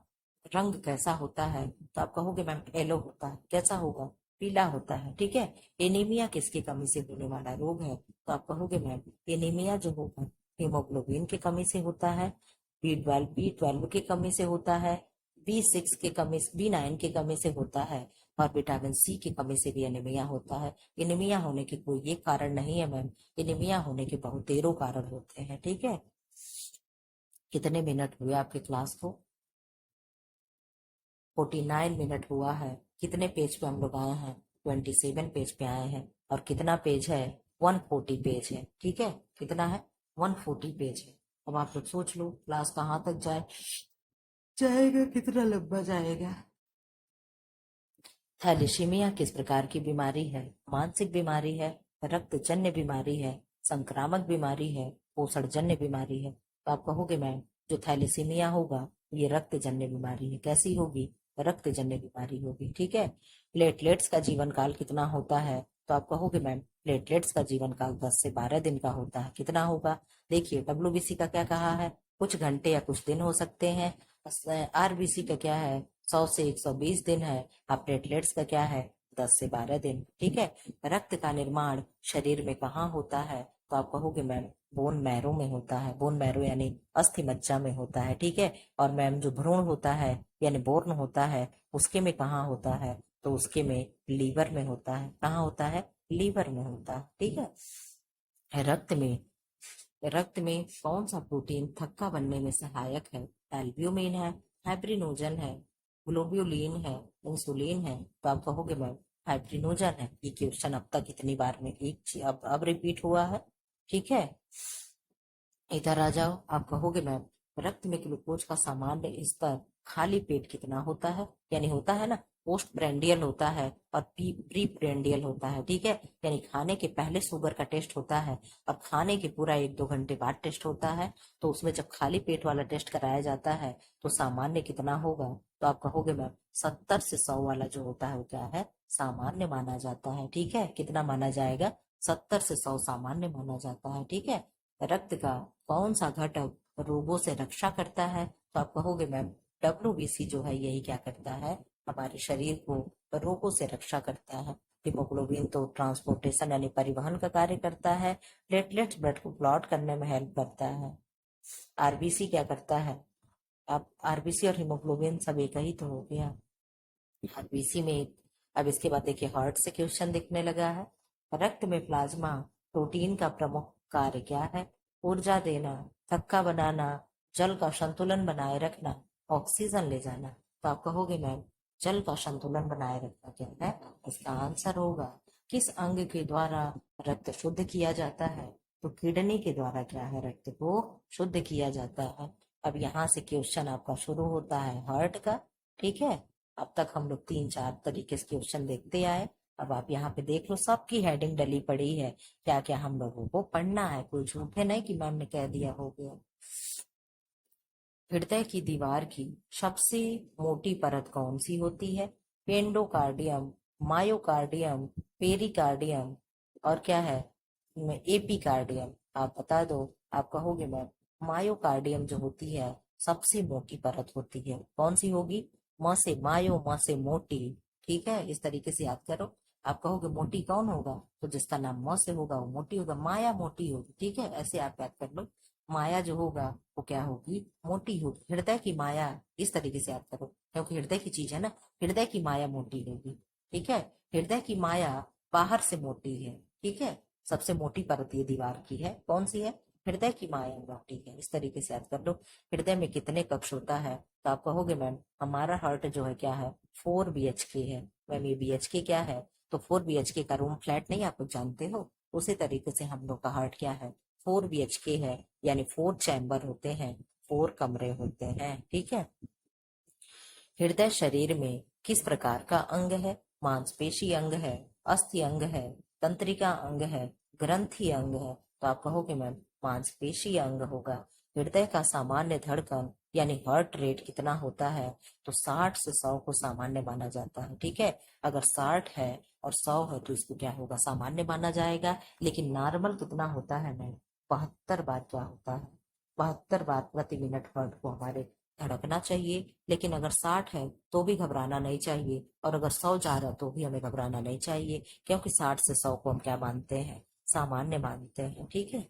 रंग कैसा होता है? तो आप कहोगे मैम येलो होता है। कैसा होगा? पीला होता है। ठीक है, एनीमिया किसकी कमी से होने वाला रोग है? तो आप कहोगे मैम एनीमिया जो होगा हीमोग्लोबिन की कमी से होता है, बी ट्वेल्व की कमी से होता है, B6 की कमी, B9 की कमी से होता है, और विटामिन सी की कमी से भी एनीमिया होता है। एनीमिया होने के कोई एक कारण नहीं है मैम, एनीमिया होने के बहुतेरों कारण होते हैं। ठीक है, कितने मिनट हुए आपके क्लास को? 49 मिनट हुआ है। कितने पेज पे हम लोग आए हैं? 27 पेज पे आए हैं। और कितना पेज है? 140 पेज है। ठीक है, कितना है? 140 पेज है। अब आप लोग सोच लो क्लास कहाँ तक जाएगा, कितना लंबा जाएगा। थैलेसीमिया किस प्रकार की बीमारी है? मानसिक बीमारी है, रक्तजन्य बीमारी है, संक्रामक बीमारी है, पोषणजन्य बीमारी है? तो आप कहोगे मैम जो थैलेसीमिया होगा ये रक्तजन्य बीमारी है। कैसी होगी? रक्तजन्य बीमारी होगी। ठीक है। प्लेटलेट्स का जीवन काल कितना होता है? तो आप कहोगे मैम प्लेटलेट्स का जीवन काल 10 से 12 दिन का होता है। कितना होगा? देखिए डब्ल्यूबीसी का क्या कहा है, कुछ घंटे या कुछ दिन हो सकते हैं। आरबीसी का क्या है, 100 से 120 दिन है। अब प्लेटलेट्स का क्या है, 10 से 12 दिन। ठीक है। रक्त का निर्माण शरीर में कहाँ होता है? तो आप कहोगे मैम बोन मैरो में होता है। बोन मैरो यानी अस्थि मज्जा में होता है। ठीक है। और मैम जो भ्रूण होता है यानी बोर्न होता है उसके में कहाँ होता है? तो उसके में लीवर में होता है। कहाँ होता है? लीवर में होता है। ठीक है। रक्त में कौन सा प्रोटीन थक्का बनने में सहायक है? एल्ब्यूमिन है, फाइब्रिनोजन है, ग्लोब्यूलिन है, इंसुलिन है? तो आप कहोगे मैम फाइब्रिनोजन है। ये क्वेश्चन अब तक इतनी बार में अब रिपीट हुआ है। ठीक है। इधर आ जाओ, आप कहोगे मैम रक्त में ग्लूकोज का सामान्य स्तर खाली पेट कितना होता है? यानी होता है ना, पोस्ट ब्रेंडियल होता है और प्री ब्रेंडियल होता है। ठीक है। यानी खाने के पहले शुगर का टेस्ट होता है और खाने के पूरा 1-2 घंटे बाद टेस्ट होता है। तो उसमें जब खाली पेट वाला टेस्ट कराया जाता है तो सामान्य कितना होगा? तो आप कहोगे मैम 70 से 100 वाला जो होता है वो क्या है? सामान्य माना जाता है। ठीक है। कितना माना जाएगा? 70 से 100 सामान्य माना जाता है। ठीक है। रक्त का कौन सा घटक रोगों से रक्षा करता है? तो आप कहोगे मैम डब्ल्यूबीसी जो है यही क्या करता है, हमारे शरीर को रोगों से रक्षा करता है। हीमोग्लोबिन तो ट्रांसपोर्टेशन यानी परिवहन का कार्य करता है। प्लेटलेट्स ब्लड को क्लॉट करने में हेल्प करता है। आरबीसी क्या करता है? आप आरबीसी और हीमोग्लोबिन सब एक ही तो हो गया। आरबीसी में अब इसके बाद देखिए हार्ट से क्वेश्चन दिखने लगा है। रक्त में प्लाज्मा प्रोटीन का प्रमुख कार्य क्या है? ऊर्जा देना, थक्का बनाना, जल का संतुलन बनाए रखना, ऑक्सीजन ले जाना? तो आप कहोगे मैम जल का संतुलन बनाए रखना क्या है? इसका आंसर होगा किस अंग के द्वारा रक्त शुद्ध किया जाता है? तो किडनी के द्वारा क्या है, रक्त को शुद्ध किया जाता है। अब यहाँ से क्वेश्चन आपका शुरू होता है हार्ट का। ठीक है। अब तक हम लोग 3-4 तरीके से क्वेश्चन देखते आए। अब आप यहाँ पे देख लो सबकी हेडिंग डली पड़ी है। क्या क्या हम लोगों को पढ़ना है, कोई झूठे नहीं कि मैम ने कह दिया हो गया। हृदय की दीवार की सबसे मोटी परत कौन सी होती है? पेंडोकार्डियम, मायोकार्डियम, पेरिकार्डियम और क्या है एपिकार्डियम? आप बता दो। आप कहोगे मैम मायोकार्डियम जो होती है सबसे मोटी परत होती है। कौन सी होगी? म से मायो, म से मोटी। ठीक है, इस तरीके से याद करो। आप कहोगे मोटी कौन होगा? तो जिसका नाम म से होगा वो मोटी होगा, माया मोटी होगी। ठीक है, ऐसे आप याद कर लो। माया जो होगा वो क्या होगी? मोटी होगी। हृदय की माया, इस तरीके से याद करो क्योंकि हृदय की चीज है ना। हृदय की माया मोटी होगी। ठीक है। हृदय की माया बाहर से मोटी है। ठीक है। सबसे मोटी परत ये दीवार की है। कौन सी है? हृदय की माया मोटी है। इस तरीके से याद कर लो। हृदय में कितने कक्ष होता है? तो आप कहोगे मैम हमारा हार्ट जो है क्या है? 4 BHK है। मैम ये BHK क्या है? तो 4 BHK का रूम फ्लैट नहीं, आप लोग जानते हो। उसी तरीके से हम लोग का हार्ट क्या है? 4 BHK है। यानी 4 चैम्बर होते हैं, 4 कमरे होते हैं। ठीक है। हृदय शरीर में किस प्रकार का अंग है? मांसपेशी अंग है, अस्थि अंग है, तंत्रिका अंग है, ग्रंथि अंग है? तो आप कहोगे मैम मांसपेशी अंग होगा। हृदय का सामान्य धड़कन यानी हार्ट रेट कितना होता है? तो 60 से 100 को सामान्य माना जाता है। ठीक है। अगर 60 है और 100 है तो इसको क्या होगा? सामान्य माना जाएगा। लेकिन नॉर्मल कितना होता है मैम? 72 बार क्या होता है? 72 बार प्रति मिनट हार्ट को हमारे धड़कना चाहिए। लेकिन अगर 60 है तो भी घबराना नहीं चाहिए और अगर 100 जा रहा तो भी हमें घबराना नहीं चाहिए क्योंकि 60 से 100 को हम क्या मानते हैं? सामान्य मानते हैं। ठीक है।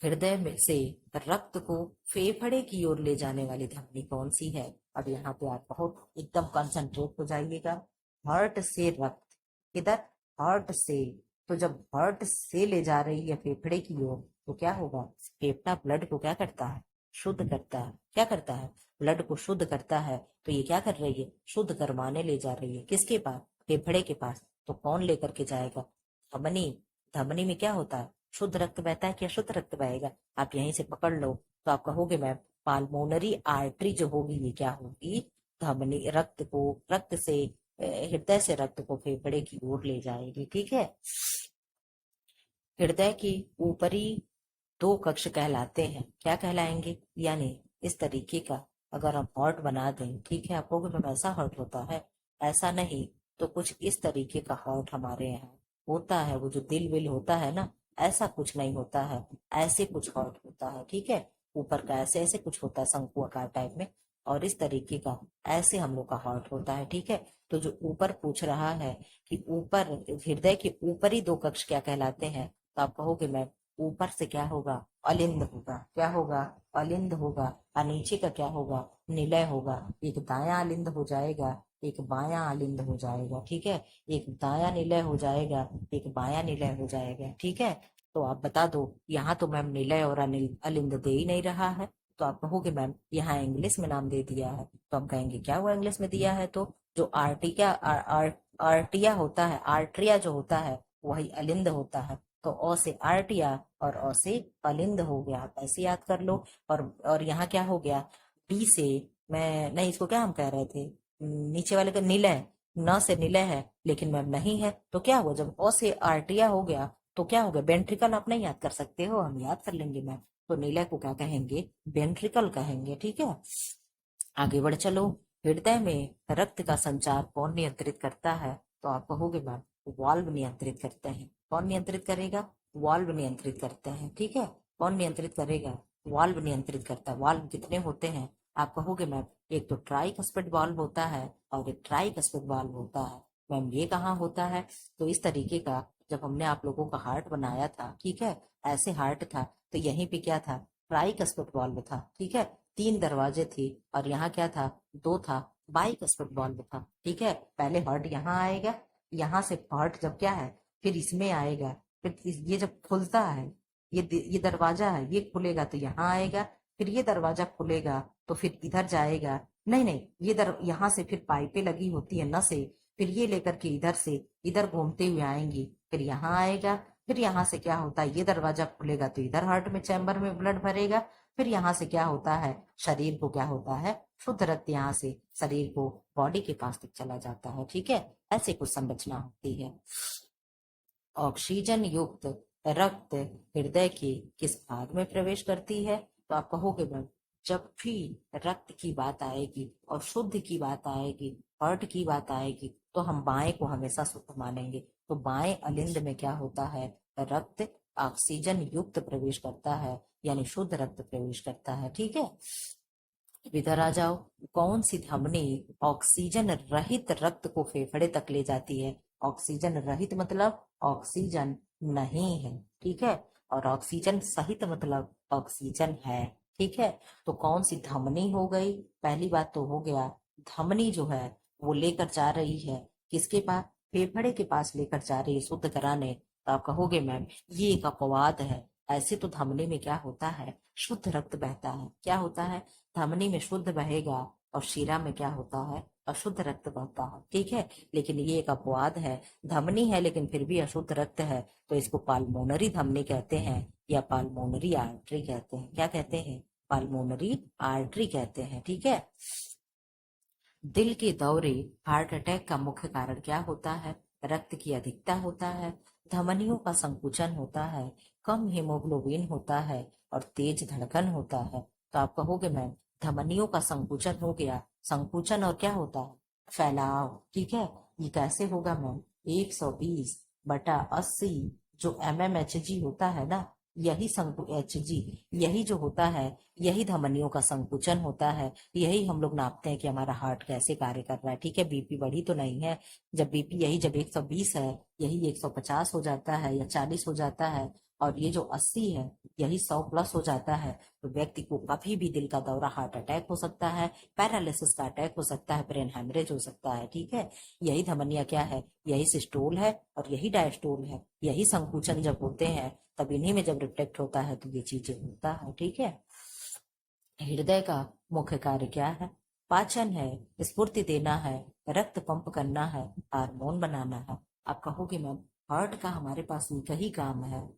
हृदय में से रक्त को फेफड़े की ओर ले जाने वाली धमनी कौन सी है? अब यहाँ पे आप बहुत एकदम कंसंट्रेट हो जाइएगा। हार्ट से रक्त किधर? हार्ट से। तो जब हार्ट से ले जा रही है फेफड़े की ओर तो क्या होगा? फेफड़ा ब्लड को क्या करता है? शुद्ध करता है। क्या करता है? ब्लड को शुद्ध करता है। तो ये क्या कर रही है? शुद्ध करवाने ले जा रही है। किसके पास? फेफड़े के पास, तो कौन लेकर के जाएगा? धमनी। धमनी में क्या होता है? शुद्ध रक्त बहता है कि अशुद्ध रक्त बहेगा? आप यहीं से पकड़ लो तो आप कहोगे मैम पाल्मोनरी आर्टरी जो होगी ये क्या होगी? धमनी, रक्त से हृदय से रक्त को फेफड़े की ओर ले जाएगी। ठीक है। हृदय की ऊपरी दो कक्ष कहलाते हैं, क्या कहलाएंगे? यानी इस तरीके का अगर हम हार्ट बना दें, ठीक है, आप कहोगे मैम ऐसा हार्ट होता है? ऐसा नहीं तो कुछ इस तरीके का हार्ट हमारे यहाँ होता है। वो जो दिल विल होता है ना, ऐसा कुछ नहीं होता है, ऐसे कुछ हार्ट होता है। ठीक है। ऊपर का ऐसे ऐसे कुछ होता है शंकु आकार टाइप में, और इस तरीके का ऐसे हम लोग का हार्ट होता है। ठीक है। तो जो ऊपर पूछ रहा है कि ऊपर हृदय के ऊपरी दो कक्ष क्या कहलाते हैं, तो आप कहोगे मैम ऊपर से क्या होगा? अलिंद होगा। क्या होगा? अलिंद होगा। और नीचे का क्या होगा? निलय होगा। एक दायां अलिंद हो जाएगा, एक बायां अलिंद हो जाएगा। ठीक है। एक दायां निलय हो जाएगा, एक बायां निलय हो जाएगा। ठीक है। तो आप बता दो, यहाँ तो मैम निलय और अलिंद दे ही नहीं रहा है, तो आप कहोगे मैम यहाँ इंग्लिश में नाम दे दिया है। तो हम कहेंगे क्या हुआ इंग्लिश में दिया है? तो जो आर्टिया होता है, आर्ट्रिया जो होता है वही अलिंद होता है। तो अ से आर्टिया और अ से अलिंद हो गया, आप ऐसे याद कर लो। और यहाँ क्या हो गया? डी से, मैं नहीं, इसको क्या हम कह रहे थे, नीचे वाले का निलय, न से निलय है लेकिन मैम नहीं है, तो क्या हुआ? जब अ से आर्टिया हो गया तो क्या हो गया? वेंट्रिकल। आप नहीं याद कर सकते हो, हम याद कर लेंगे मैम। तो निलय को क्या कहेंगे? वेंट्रिकल कहेंगे। ठीक है। आगे बढ़ चलो। हृदय में रक्त का संचार कौन नियंत्रित करता है? तो आप कहोगे मैम वाल्व नियंत्रित करते हैं। कौन नियंत्रित करेगा? वाल्व नियंत्रित करते हैं। ठीक है। कौन नियंत्रित करेगा? वाल्व नियंत्रित करता है। वाल्व कितने होते हैं? आप कहोगे मैम एक तो ट्राइकस्पिड वाल्व होता है और एक ट्राइकस्पिड वाल्व होता है। मैम ये कहाँ होता है? तो इस तरीके का जब हमने आप लोगों का हार्ट बनाया था, ठीक है, ऐसे हार्ट था, तो यहीं पे क्या था? ट्राइकस्पिड वाल्व था। ठीक है। 3 दरवाजे थे और यहाँ क्या था? 2 था। बाइकस्पिड वाल्व था। ठीक है। पहले हार्ट यहाँ आएगा, यहाँ से हार्ट जब क्या है, फिर इसमें आएगा, फिर ये जब खुलता है, ये दरवाजा है, ये खुलेगा तो यहाँ आएगा, फिर ये दरवाजा खुलेगा तो फिर इधर जाएगा। नहीं नहीं, यहाँ से फिर पाइपें लगी होती है नसें, फिर ये लेकर के इधर से इधर घूमते हुए आएंगी, फिर यहाँ आएगा, फिर यहाँ से क्या होता है? ये दरवाजा खुलेगा तो इधर हार्ट में चैम्बर में ब्लड भरेगा, फिर यहाँ से क्या होता है? शरीर को क्या होता है? शुद्ध रक्त यहाँ से शरीर को बॉडी के पास तक चला जाता है। ठीक है। ऐसे कुछ संरचना होती है। ऑक्सीजन युक्त रक्त हृदय के किस भाग में प्रवेश करती है? तो आप कहोगे मैम जब भी रक्त की बात आएगी और शुद्ध की बात आएगी, हार्ट की बात आएगी, तो हम बाएं को हमेशा शुद्ध मानेंगे। तो बाएं अलिंद में क्या होता है? रक्त ऑक्सीजन युक्त प्रवेश करता है, यानी शुद्ध रक्त प्रवेश करता है। ठीक है। इधर आ जाओ। कौन सी धमनी ऑक्सीजन रहित रक्त को फेफड़े तक ले जाती है? ऑक्सीजन रहित मतलब ऑक्सीजन नहीं है। ठीक है। और ऑक्सीजन सहित मतलब ऑक्सीजन है। ठीक है। तो कौन सी धमनी हो गई? पहली बात तो हो गया, धमनी जो है वो लेकर जा रही है किसके पास? फेफड़े के पास लेकर जा रही है शुद्ध कराने। तो आप कहोगे मैम ये एक अपवाद है, ऐसे तो धमनी में क्या होता है? शुद्ध रक्त बहता है। क्या होता है? धमनी में शुद्ध बहेगा और शिरा में क्या होता है? अशुद्ध रक्त बहता है। ठीक है। लेकिन ये एक अपवाद है, धमनी है लेकिन फिर भी अशुद्ध रक्त है, तो इसको पाल्मोनरी धमनी कहते हैं या पाल्मोनरी आर्टरी कहते हैं। क्या कहते हैं? पाल्मोनरी आर्टरी कहते हैं। ठीक है। दिल के दौरे, हार्ट अटैक का मुख्य कारण क्या होता है? रक्त की अधिकता होता है, धमनियों का संकुचन होता है, कम हीमोग्लोबिन होता है और तेज धड़कन होता है। तो आप कहोगे मैम धमनियों का संकुचन हो गया। संकुचन और क्या होता है? फैलाव। ठीक है। ये कैसे होगा मैम? 120/80 जो MMHg होता है ना, यही संकु एच जी, यही जो होता है, यही धमनियों का संकुचन होता है। यही हम लोग नापते हैं कि हमारा हार्ट कैसे कार्य कर रहा है। ठीक है। बीपी बढ़ी तो नहीं है। जब बीपी यही जब 120 है, यही 150 हो जाता है या 40 हो जाता है, और ये जो 80 है यही 100 प्लस हो जाता है, तो व्यक्ति को कभी भी दिल का दौरा, हार्ट अटैक हो सकता है, पैरालिसिस का अटैक हो सकता है, ब्रेन हेमरेज हो सकता है। ठीक है। यही धमनिया क्या है? यही सिस्टोल है और यही डायस्टोल है। यही संकुचन जब होते हैं तब इन्हीं में जब रिफ्लेक्ट होता है तो ये चीजें होता है। ठीक है। हृदय का मुख्य कार्य क्या है? पाचन है, स्फूर्ति देना है, रक्त पंप करना है, हार्मोन बनाना है। आप कहोगे मैम हार्ट का हमारे पास एक ही काम है,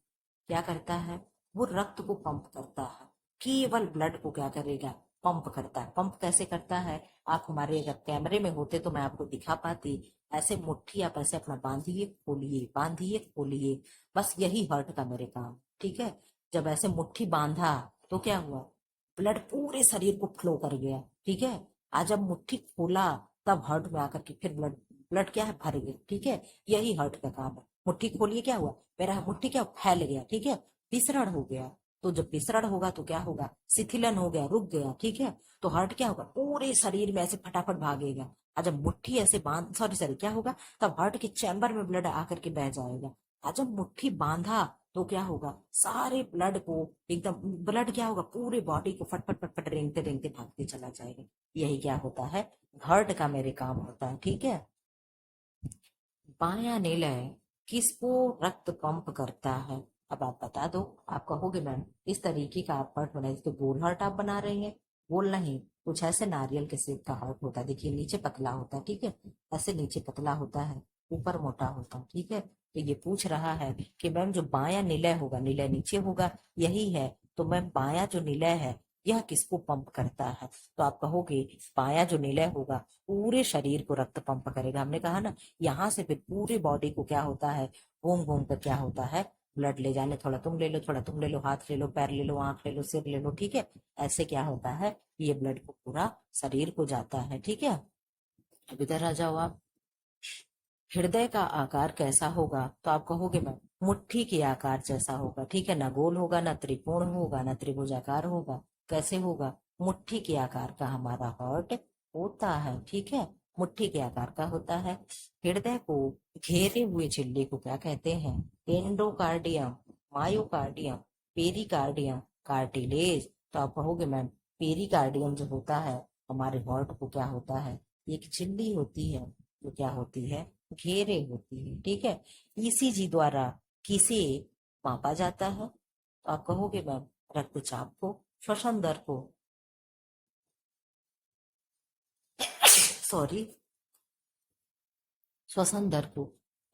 क्या करता है? वो रक्त को पंप करता है, केवल ब्लड को क्या करेगा? पंप करता है। पंप कैसे करता है? आप हमारे अगर कैमरे में होते तो मैं आपको दिखा पाती। ऐसे मुट्ठी आप ऐसे अपना बांधिए खोलिए, बांधिए खोलिए, बस यही हार्ट का मेरे काम, ठीक है। जब ऐसे मुट्ठी बांधा तो क्या हुआ? ब्लड पूरे शरीर को फ्लो कर गया, ठीक है। आज जब मुट्ठी खोला तब हार्ट में आकर के फिर ब्लड ब्लड क्या है? भर गया, ठीक है। यही हार्ट का काम है। मुट्ठी खोलिए, क्या हुआ? मेरा मुट्ठी क्या फैल गया, ठीक है, विसरण हो गया। तो जब विसरण होगा तो क्या होगा? शिथिलन हो गया, रुक गया, ठीक है। तो हार्ट क्या होगा? पूरे शरीर में ऐसे फटाफट भागेगा। और जब मुट्ठी ऐसे बांध सॉरी सॉरी क्या होगा? तब हार्ट के चैम्बर में ब्लड आकर के बह जाएगा। और जब मुट्ठी बांधा तो क्या होगा? सारे ब्लड को एकदम, ब्लड क्या होगा? पूरे बॉडी को फट फट फट फट रेंगते रेंगते भागते चला जाएगा। यही क्या होता है? हार्ट का मेरे काम होता है, ठीक है। बायां निलय किसको रक्त पंप करता है? अब आप बता दो। आप कहोगे मैम इस तरीके का आप हार्ट बनाए तो गोल हार्ट आप बना रहे हैं। गोल नहीं, कुछ ऐसे नारियल के शेप का हार्ट होता है। देखिए नीचे पतला होता है, ठीक है, ऐसे नीचे पतला होता है, ऊपर मोटा होता है, ठीक है। तो ये पूछ रहा है कि मैम जो बायां निलय होगा, निलय नीचे होगा, यही है। तो मैम बायां जो निलय है यह किसको पंप करता है? तो आप कहोगे बायां जो निलय होगा पूरे शरीर को रक्त पंप करेगा। हमने कहा ना, यहाँ से फिर पूरी बॉडी को क्या होता है? घूम घूम कर क्या होता है? ब्लड ले जाने, थोड़ा तुम ले लो, थोड़ा तुम ले लो, हाथ ले लो, पैर ले लो, आंख ले लो, सिर ले लो, ठीक है। ऐसे क्या होता है? ये ब्लड को पूरा शरीर को जाता है, ठीक है। अब इधर आ जाओ आप। हृदय का आकार कैसा होगा? तो आप कहोगे मैम मुट्ठी के आकार जैसा होगा, ठीक है। ना गोल होगा, ना त्रिकोण होगा, ना त्रिभुजाकार होगा। कैसे होगा? मुट्ठी के आकार का हमारा हार्ट होता है, ठीक है। मुट्ठी के आकार का होता है। हृदय को घेरे हुए झिल्ली को क्या कहते हैं? Endocardium, myocardium, pericardium, cartilage. तो आप कहोगे मैम पेरिकार्डियम जो होता है हमारे हार्ट को क्या होता है? एक झिल्ली होती है जो क्या होती है? घेरे होती है, ठीक है। ईसीजी द्वारा किसे मापा जाता है? तो आप कहोगे मैम रक्तचाप को, श्वसन दर को, सॉरी श्वसन दर को,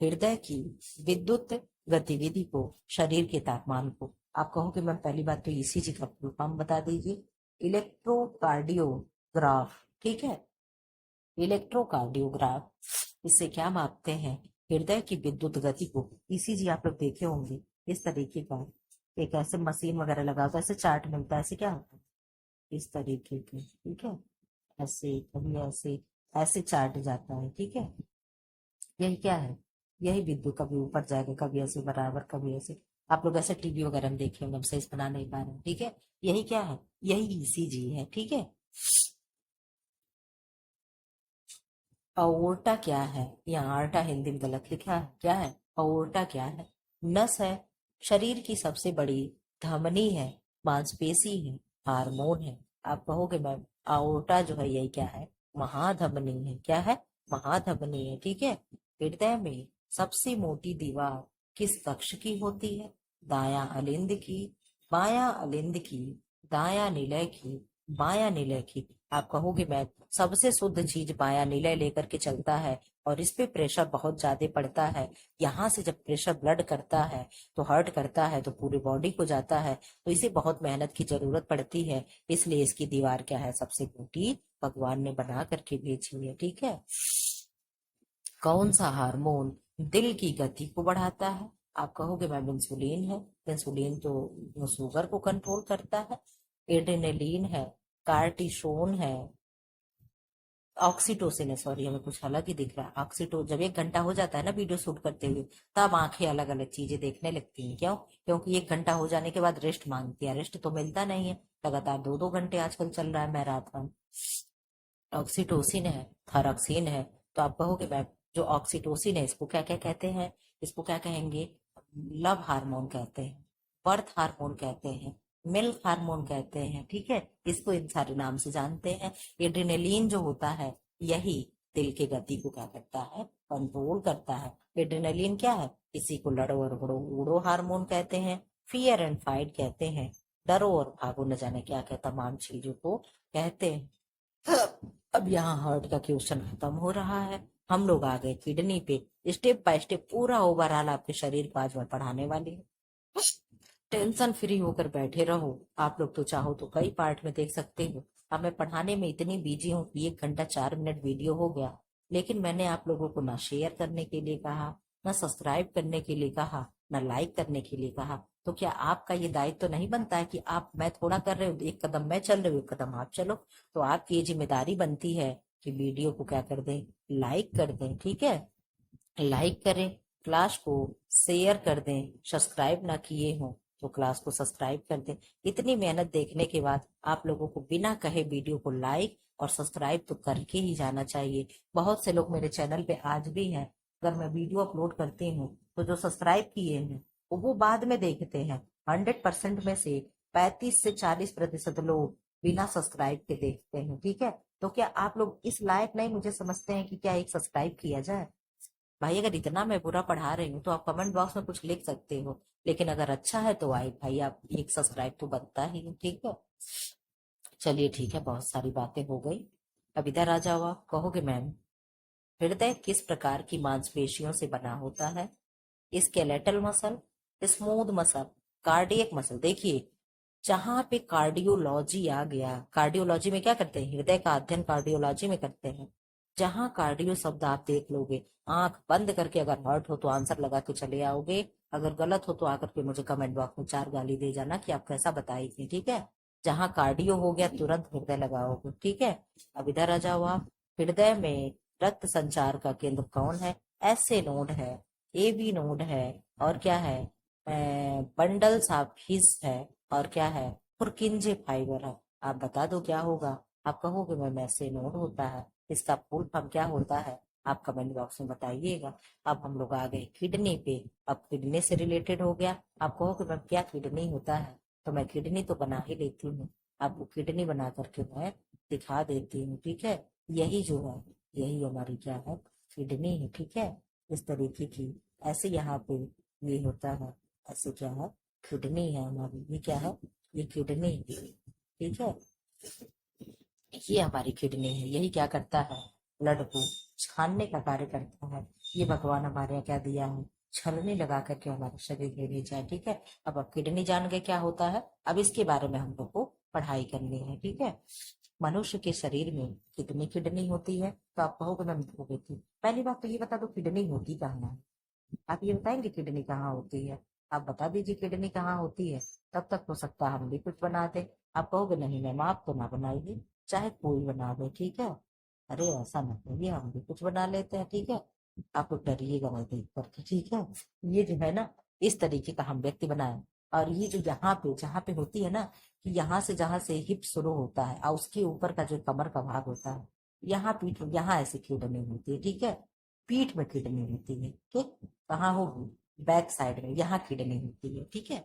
हृदय की विद्युत गतिविधि को, शरीर के तापमान को। आप कहोगे मैम पहली बात तो ईसीजी का फुल फॉर्म बता दीजिए। इलेक्ट्रोकार्डियोग्राफ, ठीक है। इलेक्ट्रोकार्डियोग्राफ इससे क्या मापते हैं? हृदय की विद्युत गति को। ईसीजी आप लोग देखे होंगे इस तरीके का, एक ऐसे मशीन वगैरह लगा होता है, ऐसे चार्ट मिलता है, ऐसे क्या होता है? इस तरीके के, ठीक है। ऐसे कभी ऐसे ऐसे चार्ट जाता है, ठीक है। यही क्या है? यही विद्युत कभी ऊपर जाएगा, कभी ऐसे बराबर, कभी ऐसे। आप लोग ऐसे टीवी वगैरह में देखे होंगे, हम सही से बना नहीं पा रहे हैं, ठीक है। यही क्या है? यही ईसीजी है, ठीक है। अओर्टा क्या है? यहाँ आर्टा हिंदी में गलत लिखा है, क्या है? अओर्टा क्या है? नस है, शरीर की सबसे बड़ी धमनी है, मांसपेशी है, हार्मोन है। आप कहोगे मैम अओर्टा जो है यही क्या है? महाधमनी है, क्या है? महाधमनी है, ठीक है। हृदय में सबसे मोटी दीवार किस कक्ष की होती है? दायां अलिंद की, बायां अलिंद की, दायां निलय की, बायां निलय की। आप कहोगे मैम सबसे शुद्ध चीज बायां निलय लेकर के चलता है, और इस पे प्रेशर बहुत ज्यादा पड़ता है। यहाँ से जब प्रेशर ब्लड करता है तो हर्ट करता है तो पूरी बॉडी को जाता है, तो इसे बहुत मेहनत की जरूरत पड़ती है। इसलिए इसकी दीवार क्या है? सबसे मोटी भगवान ने बना करके भेजी है, ठीक है। कौन सा हार्मोन दिल की गति को बढ़ाता है? आप कहोगे मैम इंसुलिन है। इंसुलिन तो शुगर को कंट्रोल करता है। एड्रेनलिन है, कार्टिसोन है, ऑक्सीटोसिन है, सॉरी हमें कुछ अलग ही दिख रहा है। ऑक्सीटो जब 1 घंटा हो जाता है ना वीडियो शूट करते हुए, तब आंखें अलग अलग चीजें देखने लगती हैं। क्यों? क्योंकि 1 घंटा हो जाने के बाद रेस्ट मांगती है, रेस्ट तो मिलता नहीं है। लगातार 2-2 घंटे आजकल चल रहा है मैराथन। ऑक्सीटोसिन है, थायरॉक्सिन है। तो आप कहोगे मैम जो ऑक्सीटोसिन है इसको क्या क्या कहते हैं? इसको क्या कहेंगे? लव हार्मोन कहते हैं, बर्थ हार्मोन कहते हैं, मिल्क हार्मोन कहते हैं, ठीक है। इसको इन सारे नाम से जानते हैं। एड्रेनलिन जो होता है यही दिल की गति को क्या करता है? कंट्रोल करता है। एड्रेनलिन क्या है? इसी को लड़ो और बड़ो उड़ो हार्मोन कहते हैं, फियर एंड फाइट कहते हैं, डरो और भागो न जाने क्या क्या तमाम चीजों को कहते हैं। अब यहाँ हार्ट का क्वेश्चन खत्म हो रहा है, हम लोग आ गए किडनी पे। स्टेप बाय स्टेप पूरा ओवरऑल आपके शरीर को आज मैं पढ़ाने वाली हूँ। टेंशन फ्री होकर बैठे रहो। आप लोग तो चाहो तो कई पार्ट में देख सकते हो। अब मैं पढ़ाने में इतनी बिजी हूँ कि 1 घंटा 4 मिनट वीडियो हो गया, लेकिन मैंने आप लोगों को ना शेयर करने के लिए कहा, ना सब्सक्राइब करने के लिए कहा, ना लाइक करने के लिए कहा। तो क्या आपका ये दायित्व तो नहीं बनता है कि आप, मैं थोड़ा कर रहे हूँ, एक कदम मैं चल रही हूँ, एक कदम आप चलो। तो आपकी ये जिम्मेदारी बनती है कि वीडियो को क्या कर दें, लाइक कर दें। ठीक है, लाइक करें, क्लास को शेयर कर दें, सब्सक्राइब ना किए हो तो क्लास को सब्सक्राइब कर दें। इतनी मेहनत देखने के बाद आप लोगों को बिना कहे वीडियो को लाइक और सब्सक्राइब तो करके ही जाना चाहिए। बहुत से लोग मेरे चैनल पे आज भी हैं, अगर मैं वीडियो अपलोड करती हूँ तो जो सब्सक्राइब किए हैं वो बाद में देखते हैं। 100% में से 35 से 40% लोग बिना सब्सक्राइब के देखते हैं। ठीक है, तो क्या आप लोग इस लायक नहीं मुझे समझते हैं कि क्या एक सब्सक्राइब किया जाए? भाई अगर इतना मैं बुरा पढ़ा रही हूँ तो आप कमेंट बॉक्स में कुछ लिख सकते हो, लेकिन अगर अच्छा है तो आई भाई आप एक सब्सक्राइब तो बनता ही है। ठीक है, चलिए ठीक है, बहुत सारी बातें हो गई। अब इधर आ जाओ। आप कहोगे मैम, हृदय किस प्रकार की मांसपेशियों से बना होता है? Skeletal muscle, smooth muscle, cardiac muscle. देखिए, जहां पे कार्डियोलॉजी आ गया, कार्डियोलॉजी में क्या करते हैं, हृदय का अध्ययन कार्डियोलॉजी में करते हैं। जहां कार्डियो शब्द आप देख लोगे, आंख बंद करके अगर हर्ट हो तो आंसर लगा के चले आओगे, अगर गलत हो तो आकर के मुझे कमेंट बॉक्स में 4 गाली दे जाना कि आप कैसा बताई थी। ठीक है, जहां कार्डियो हो गया तुरंत हृदय लगाओगे। ठीक है, अब इधर आ जाओ आप। हृदय में रक्त संचार का केंद्र कौन है? ऐसे नोड है, ए बी नोड है, और क्या है, बंडल्स ऑफ हिस है, और क्या है, पुरकिंजे फाइबर है। आप बता दो क्या होगा? आप कहोगे मैम ऐसे नोड होता है, इसका फुल फॉर्म क्या होता है? आप कमेंट बॉक्स में बताइएगा। अब हम लोग आ गए किडनी पे। अब किडनी से रिलेटेड हो गया। आप कहोगे मैम क्या किडनी होता है? तो मैं किडनी तो बना ही लेती हूँ, आपको किडनी बना करके मैं दिखा देती हूँ। ठीक है, यही जो है, यही हमारी क्या है, किडनी है। ठीक है, इस तरीके की, ऐसे यहाँ पे ये होता है, ऐसे क्या है, किडनी है हमारी। ये क्या है, ये किडनी। ठीक है, ये हमारी किडनी है। यही क्या करता है, ब्लड को छानने का कार्य करता है। ये भगवान हमारे यहाँ क्या दिया है, छलनी लगा करके हमारे शरीर में भेजा है। ठीक है, अब किडनी जान गए क्या होता है। अब इसके बारे में हम लोग को पढ़ाई करनी है। ठीक है, मनुष्य के शरीर में कितनी किडनी होती है? तो आप कहोगे मैं हो गई थी। पहली बात तो ये बता दो किडनी होती कहाँ है। आप ये बताएंगे किडनी कहाँ होती है? आप बता दीजिए किडनी कहाँ होती है, तब तक हो सकता है हम भी कुछ बना दे। आप कहोगे नहीं मैम आप तो ना बनाइए, चाहे कोई बना दे। ठीक है, अरे ऐसा ना कहिए, हम भी कुछ बना लेते हैं। ठीक है, आप लोग डरिएगा नहीं देख करके। ठीक है, ये जो है ना, इस तरीके का हम व्यक्ति बनाए। और ये जो यहाँ पे, जहाँ पे होती है ना, कि यहाँ से, जहाँ से हिप शुरू होता है और उसके ऊपर का जो कमर का भाग होता है, यहाँ पीठ, यहाँ ऐसी किडनी होती है। ठीक है, पीठ में किडनी होती है। ठीक, कहाँ होगी, बैक साइड में, यहाँ किडनी होती है। ठीक है,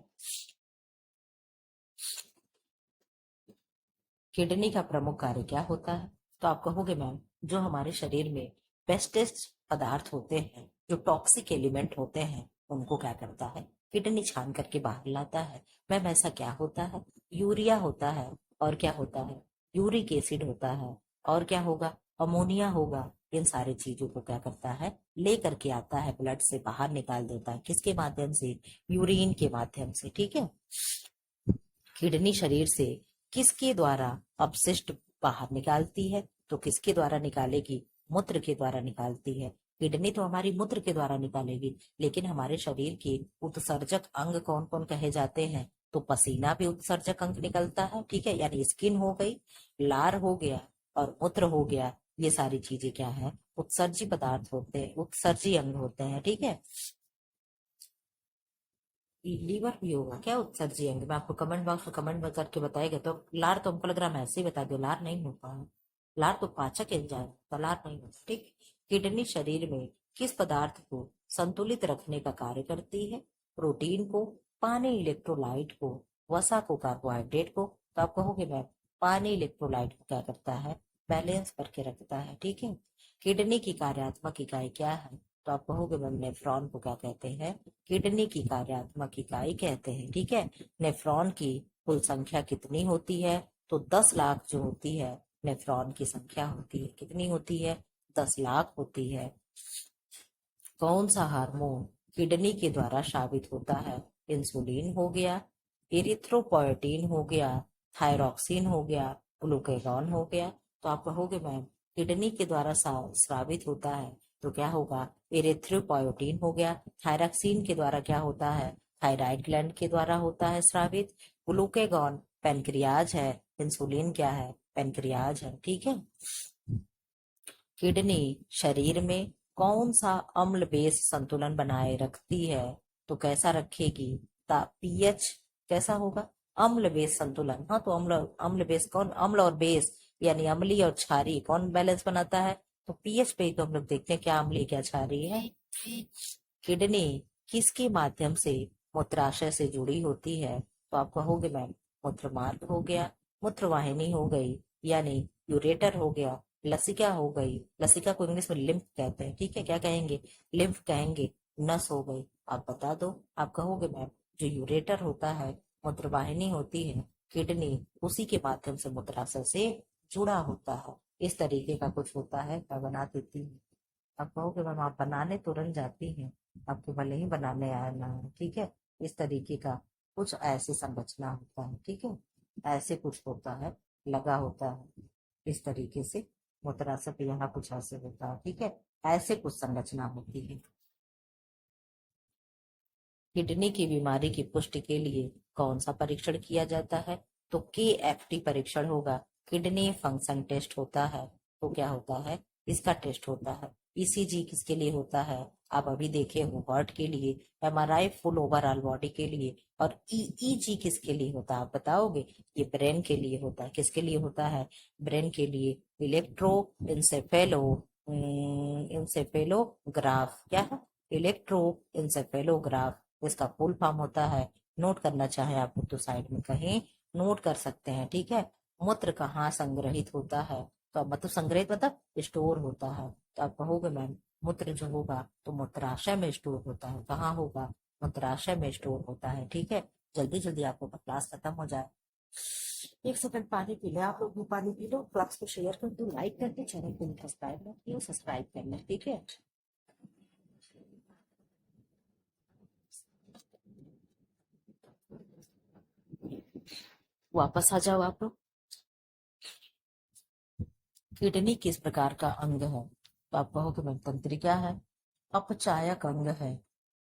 किडनी का प्रमुख कार्य क्या होता है? तो आप कहोगे मैम जो हमारे शरीर में पेस्टिस पदार्थ होते हैं, जो टॉक्सिक एलिमेंट होते हैं, उनको क्या करता है, किडनी छान करके बाहर लाता है। मैम ऐसा क्या होता है? यूरिया होता है, और क्या होता है, यूरिक एसिड होता है, और क्या होगा, अमोनिया होगा। इन सारी चीजों को क्या करता है, ले करके आता है, ब्लड से बाहर निकाल देता है। किसके माध्यम से? यूरिन के माध्यम से। ठीक है, किडनी शरीर से किसके द्वारा अपशिष्ट बाहर निकालती है? तो किसके द्वारा निकालेगी? मूत्र के द्वारा निकालती है। किडनी तो हमारी मूत्र के द्वारा निकालेगी, लेकिन हमारे शरीर के उत्सर्जक अंग कौन कौन कहे जाते हैं? तो पसीना भी उत्सर्जक अंग निकलता है। ठीक है, यानी स्किन हो गई, लार हो गया, और मूत्र हो गया। ये सारी चीजें क्या है, उत्सर्जी पदार्थ होते हैं, उत्सर्जी अंग होते हैं। ठीक है, लीवर भी होगा क्या उत्सर्जी अंग? मैं आपको कमेंट बॉक्स में कमेंट में करके बताएगा। तो लार तो हमको लग रहा है मैं ऐसे ही बता दो, लार नहीं होता है। लार तो पाचक एंजाइम होता, लार नहीं होता। ठीक, किडनी शरीर में किस पदार्थ को संतुलित रखने का कार्य करती है? प्रोटीन को, पानी इलेक्ट्रोलाइट को, वसा को, कार्बोहाइड्रेट को। तो आप कहोगे मैम पानी इलेक्ट्रोलाइट को क्या करता है, बैलेंस करके रखता है। ठीक है, किडनी की कार्यात्मक इकाई क्या है? तो आप कहोगे मैम नेफ्रॉन को क्या कहते हैं, किडनी की कार्यात्मक इकाई कहते हैं। ठीक है, नेफ्रॉन की कुल संख्या कितनी होती है? तो 10 लाख जो होती है नेफ्रॉन की संख्या होती है, कितनी होती है? 10 लाख होती है। कौन सा हार्मोन किडनी के द्वारा स्रावित होता है? इंसुलिन हो गया, इरिथ्रोपोएटिन हो गया, थायरॉक्सिन हो गया, ग्लूकेगॉन हो गया। तो आप कहोगे मैम किडनी के द्वारा स्रावित होता है तो क्या होगा? इरिथ्रोपोएटिन हो गया। थायरॉक्सिन के द्वारा क्या होता है? थायराइड ग्लैंड के द्वारा होता है स्रावित। ग्लूकेगॉन पेनक्रियाज है। इंसुलिन क्या है? पेनक्रियाज है। ठीक है। किडनी शरीर में कौन सा अम्ल बेस संतुलन बनाए रखती है? तो कैसा रखेगी? पीएच कैसा होगा? अम्ल बेस संतुलन। हाँ, तो अम्ल अम्ल बेस कौन? अम्ल और बेस यानी अम्लीय और क्षारीय कौन बैलेंस बनाता है? तो पीएच पे ही तो हम लोग देखते हैं क्या अम्लीय क्या क्षारीय है। किडनी किसके माध्यम से मूत्राशय से जुड़ी होती है? तो आप कहोगे मैम मूत्र मार्ग हो गया, मूत्रवाहिनी हो गई यानी यूरेटर हो गया, लसिका हो गई, लसिका को इंग्लिश में लिम्फ कहते हैं। ठीक है, क्या कहेंगे? लिम्फ कहेंगे। नस हो गई। आप बता दो। आप कहोगे मैम जो यूरेटर होता है, मूत्रवाहिनी होती है, किडनी उसी के माध्यम से मूत्राशय से जुड़ा होता है। इस तरीके का कुछ होता है। मैं बना देती हूँ। आप कहोगे मैम आप बनाने तुरंत जाती हैं, आपको भले ही बनाने आना है। ठीक है, इस तरीके का कुछ ऐसे संरचना होता है। ठीक है, ऐसे कुछ होता है, लगा होता है इस तरीके से। मूत्राशय पे यहाँ कुछ ऐसे होता है। ठीक है, ऐसे कुछ संरचना होती है। किडनी की बीमारी की पुष्टि के लिए कौन सा परीक्षण किया जाता है? तो KFT परीक्षण होगा। किडनी फंक्शन टेस्ट होता है। तो क्या होता है? इसका टेस्ट होता है। ECG किसके लिए होता है? आप अभी देखे हो हार्ट के लिए, MRI फुल ओवरऑल बॉडी के लिए, और EEG किसके लिए होता है? आप बताओगे। ये ब्रेन के लिए होता है। किसके लिए होता है? ब्रेन के लिए। इलेक्ट्रो इंसेफेलो इंसेफेलोग्राफ क्या है? इलेक्ट्रो इंसेफेलोग्राफ इसका फुल फॉर्म होता है। नोट करना चाहे आप तो साइड में कहीं नोट कर सकते हैं। ठीक है। मूत्र कहाँ संग्रहित होता है? तो अब मतलब संग्रहित मतलब स्टोर होता है। तो आप कहोगे मैम मूत्र जो होगा तो मूत्राशय में स्टोर होता है। कहाँ होगा? मूत्राशय में स्टोर होता है। ठीक है, जल्दी जल्दी आपको क्लास खत्म हो जाए। 1 सेकंड पानी पी ले। आप लोग भी पानी पी लो। क्लास को शेयर कर दो, लाइक करके चैनल को सब्सक्राइब कर ले। ठीक है। वापस आ जाओ आप लोग। किडनी किस प्रकार का अंग है? तो आप कहोगे मैम तंत्रिका है, अपचायक अंग है,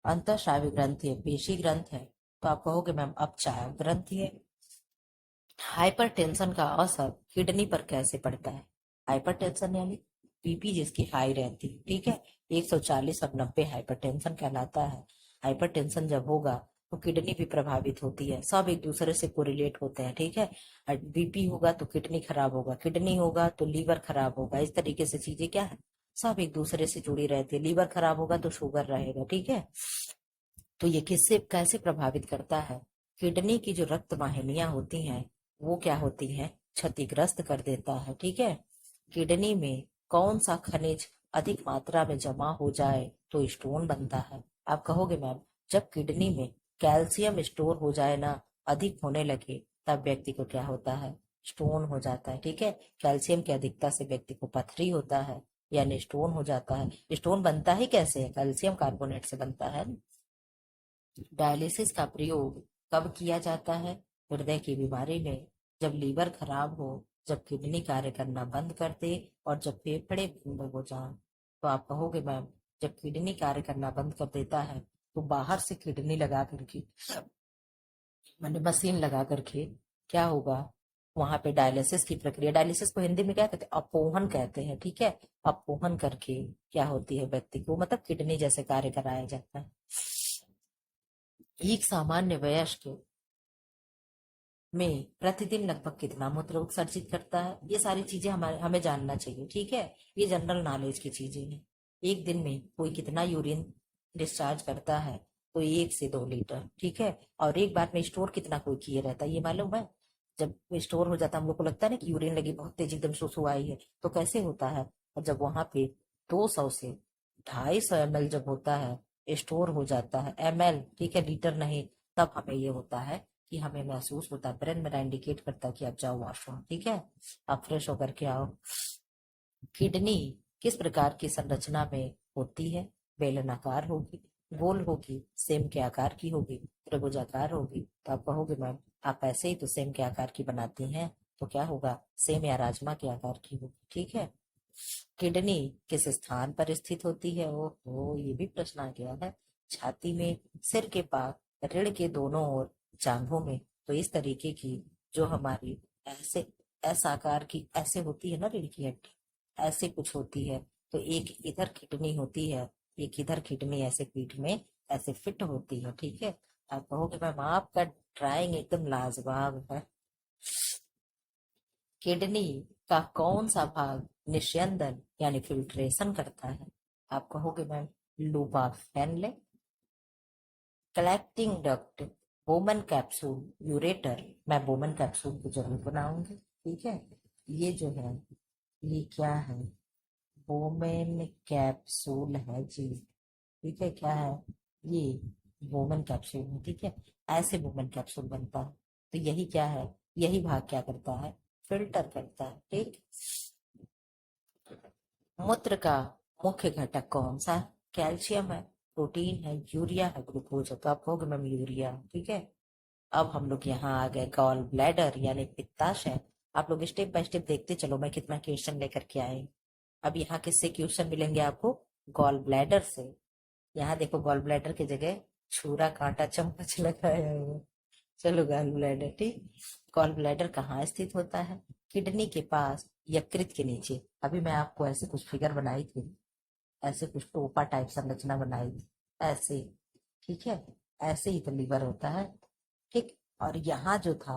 अंतःस्रावी ग्रंथि है, पेशी ग्रंथ है। तो आप कहोगे मैम अपचायक ग्रंथि है। हाइपरटेंशन का असर किडनी पर कैसे पड़ता है? हाइपरटेंशन यानी बीपी जिसकी हाई रहती है। ठीक है, 140 और 90 हाइपरटेंशन कहलाता है। हाइपरटेंशन जब होगा तो किडनी भी प्रभावित होती है। सब एक दूसरे से कोरिलेट होते हैं। ठीक है, बीपी होगा तो किडनी खराब होगा, किडनी होगा तो लीवर खराब होगा। इस तरीके से चीजें क्या है, सब एक दूसरे से जुड़ी रहती है। लीवर खराब होगा तो शुगर रहेगा। ठीक है, तो ये किससे कैसे प्रभावित करता है? किडनी की जो रक्त वाहिनियां होती हैं वो क्या होती हैं? क्षतिग्रस्त कर देता है। ठीक है, किडनी में कौन सा खनिज अधिक मात्रा में जमा हो जाए तो स्टोन बनता है? आप कहोगे मैम जब किडनी में कैल्शियम स्टोर हो जाए ना, अधिक होने लगे, तब व्यक्ति को क्या होता है? स्टोन हो जाता है। ठीक है, कैल्शियम की अधिकता से व्यक्ति को पथरी होता है यानी स्टोन हो जाता है। स्टोन बनता ही कैसे है? कैल्शियम कार्बोनेट से बनता है। डायलिसिस का प्रयोग कब किया जाता है? हृदय की बीमारी में, जब लीवर खराब हो, जब किडनी कार्य करना बंद कर दे, और जब फेफड़े बंद हो जाए। तो आप कहोगे मैम जब किडनी कार्य करना बंद कर देता है तो बाहर से किडनी लगा करके, मैंने मशीन लगा करके क्या होगा? वहां पे डायलिसिस की प्रक्रिया, डायलिसिस को हिंदी में क्या कहते हैं? अपोहन कहते हैं। ठीक है, अपोहन करके क्या होती है? व्यक्ति को मतलब किडनी जैसे कार्य कराया जाता है। एक सामान्य वयस्क में प्रतिदिन लगभग कितना मूत्र उत्सर्जित करता है? ये सारी चीजें हमारे हमें जानना चाहिए। ठीक है, ये जनरल नॉलेज की चीजें हैं। एक दिन में कोई कितना यूरिन डिस्चार्ज करता है? तो 1 से 2 लीटर। ठीक है, और एक बार में स्टोर कितना कोई किए रहता है ये मालूम है? जब स्टोर हो जाता है हम लोग को लगता है ना कि यूरिन लगी बहुत तेज, एकदम सुसु आई है, तो कैसे होता है? और जब वहां पे 200 से 250 ml जब होता है, स्टोर हो जाता है, ml, ठीक है, लीटर नहीं, तब हमें ये होता है कि हमें महसूस होता है, ब्रेन मेरा इंडिकेट करता है कि आप जाओ वॉशरूम, ठीक है, आप फ्रेश होकर के आओ। किडनी किस प्रकार की संरचना में होती है? बेलनाकार होगी, गोल होगी, सेम के आकार की होगी, त्रिभुजाकार होगी। तो आप कहोगे मैम आप ऐसे ही तो सेम के आकार की बनाती हैं, तो क्या होगा, सेम या राजमा के आकार की होगी, ठीक है। किडनी किस स्थान पर स्थित होती है? ओहो, ये भी प्रश्न आ गया है। छाती में, सिर के पास, रीढ़ के दोनों ओर, जांघों में। तो इस तरीके की जो हमारी ऐसे ऐसा आकार की ऐसे होती है ना रीढ़ की हड्डी, ऐसे कुछ होती है, तो एक इधर किडनी होती है, एक इधर किडनी ऐसे पीठ में ऐसे फिट होती है, ठीक है। आप कहोगे मैम आपका ड्राइंग एकदम लाजवाब है। किडनी का कौन सा भाग निस्यंदन यानी फिल्ट्रेशन करता है? आप कहोगे ma'am loop of Henle, collecting duct, Bowman capsule, ureter. मैं बोमन कैप्सूल को जरूर बनाऊंगी, ठीक है। ये जो है ये क्या है, बोमेन कैप्सूल है जी, ठीक है। क्या है ये, बोमन कैप्सूल है, ठीक है। ऐसे बोमन कैप्सूल बनता है। तो यही क्या है, यही भाग क्या करता है, फिल्टर करता है, ठीक। मूत्र का मुख्य घटक कौन सा है? कैल्शियम है, प्रोटीन है, यूरिया है, ग्लूकोज है। तो आप कहोगे मैम यूरिया, ठीक है। अब हम लोग यहाँ आ गए गॉल ब्लैडर यानी पित्ताशय। आप लोग स्टेप बाय स्टेप देखते चलो मैं कितना क्वेश्चन लेकर के आए। अब यहाँ किससे क्वेश्चन मिलेंगे आपको? गॉल ब्लैडर से। यहाँ देखो गॉल ब्लैडर की जगह छुरा कांटा चम्मच लगाया हुआ। चलो गॉल ब्लैडर, ठीक। गॉल ब्लैडर कहाँ स्थित होता है? किडनी के पास, यकृत के नीचे। अभी मैं आपको ऐसे कुछ फिगर बनाई थी, ऐसे कुछ टोपा टाइप संरचना बनाई थी, ऐसे, ठीक है। ऐसे ही तो लीवर होता है, ठीक। और यहाँ जो था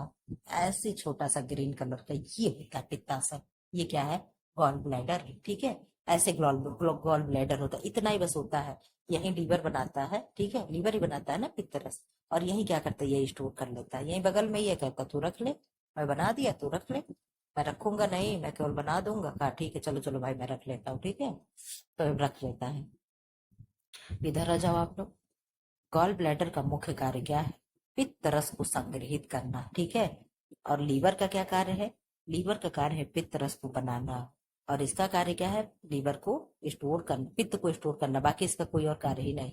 ऐसे छोटा सा ग्रीन कलर का, ये होता है पित्ताशय। ये क्या है, गॉल ब्लैडर, ठीक है। ऐसे गॉल गॉल ब्लैडर होता है, इतना ही बस होता है। यही लीवर बनाता है, ठीक है, लीवर ही बनाता है ना पित्तरस। और यही क्या करता है, यही स्टोर कर लेता है, यही बगल में। ये कहता तू रख ले, मैं बना दिया तू रख ले। मैं रखूंगा नहीं, मैं केवल बना दूंगा। कहा ठीक है, चलो चलो भाई मैं रख लेता हूँ, ठीक है। तो रख लेता है। इधर आ जाओ आप लोग। गॉल ब्लैडर का मुख्य कार्य क्या है? पित्त रस को संग्रहित करना, ठीक है। और लीवर का क्या कार्य है? लीवर का कार्य है पित्त रस को बनाना। और इसका कार्य क्या है? लीवर को स्टोर करना, पित्त को स्टोर करना, बाकी इसका कोई और कार्य ही नहीं।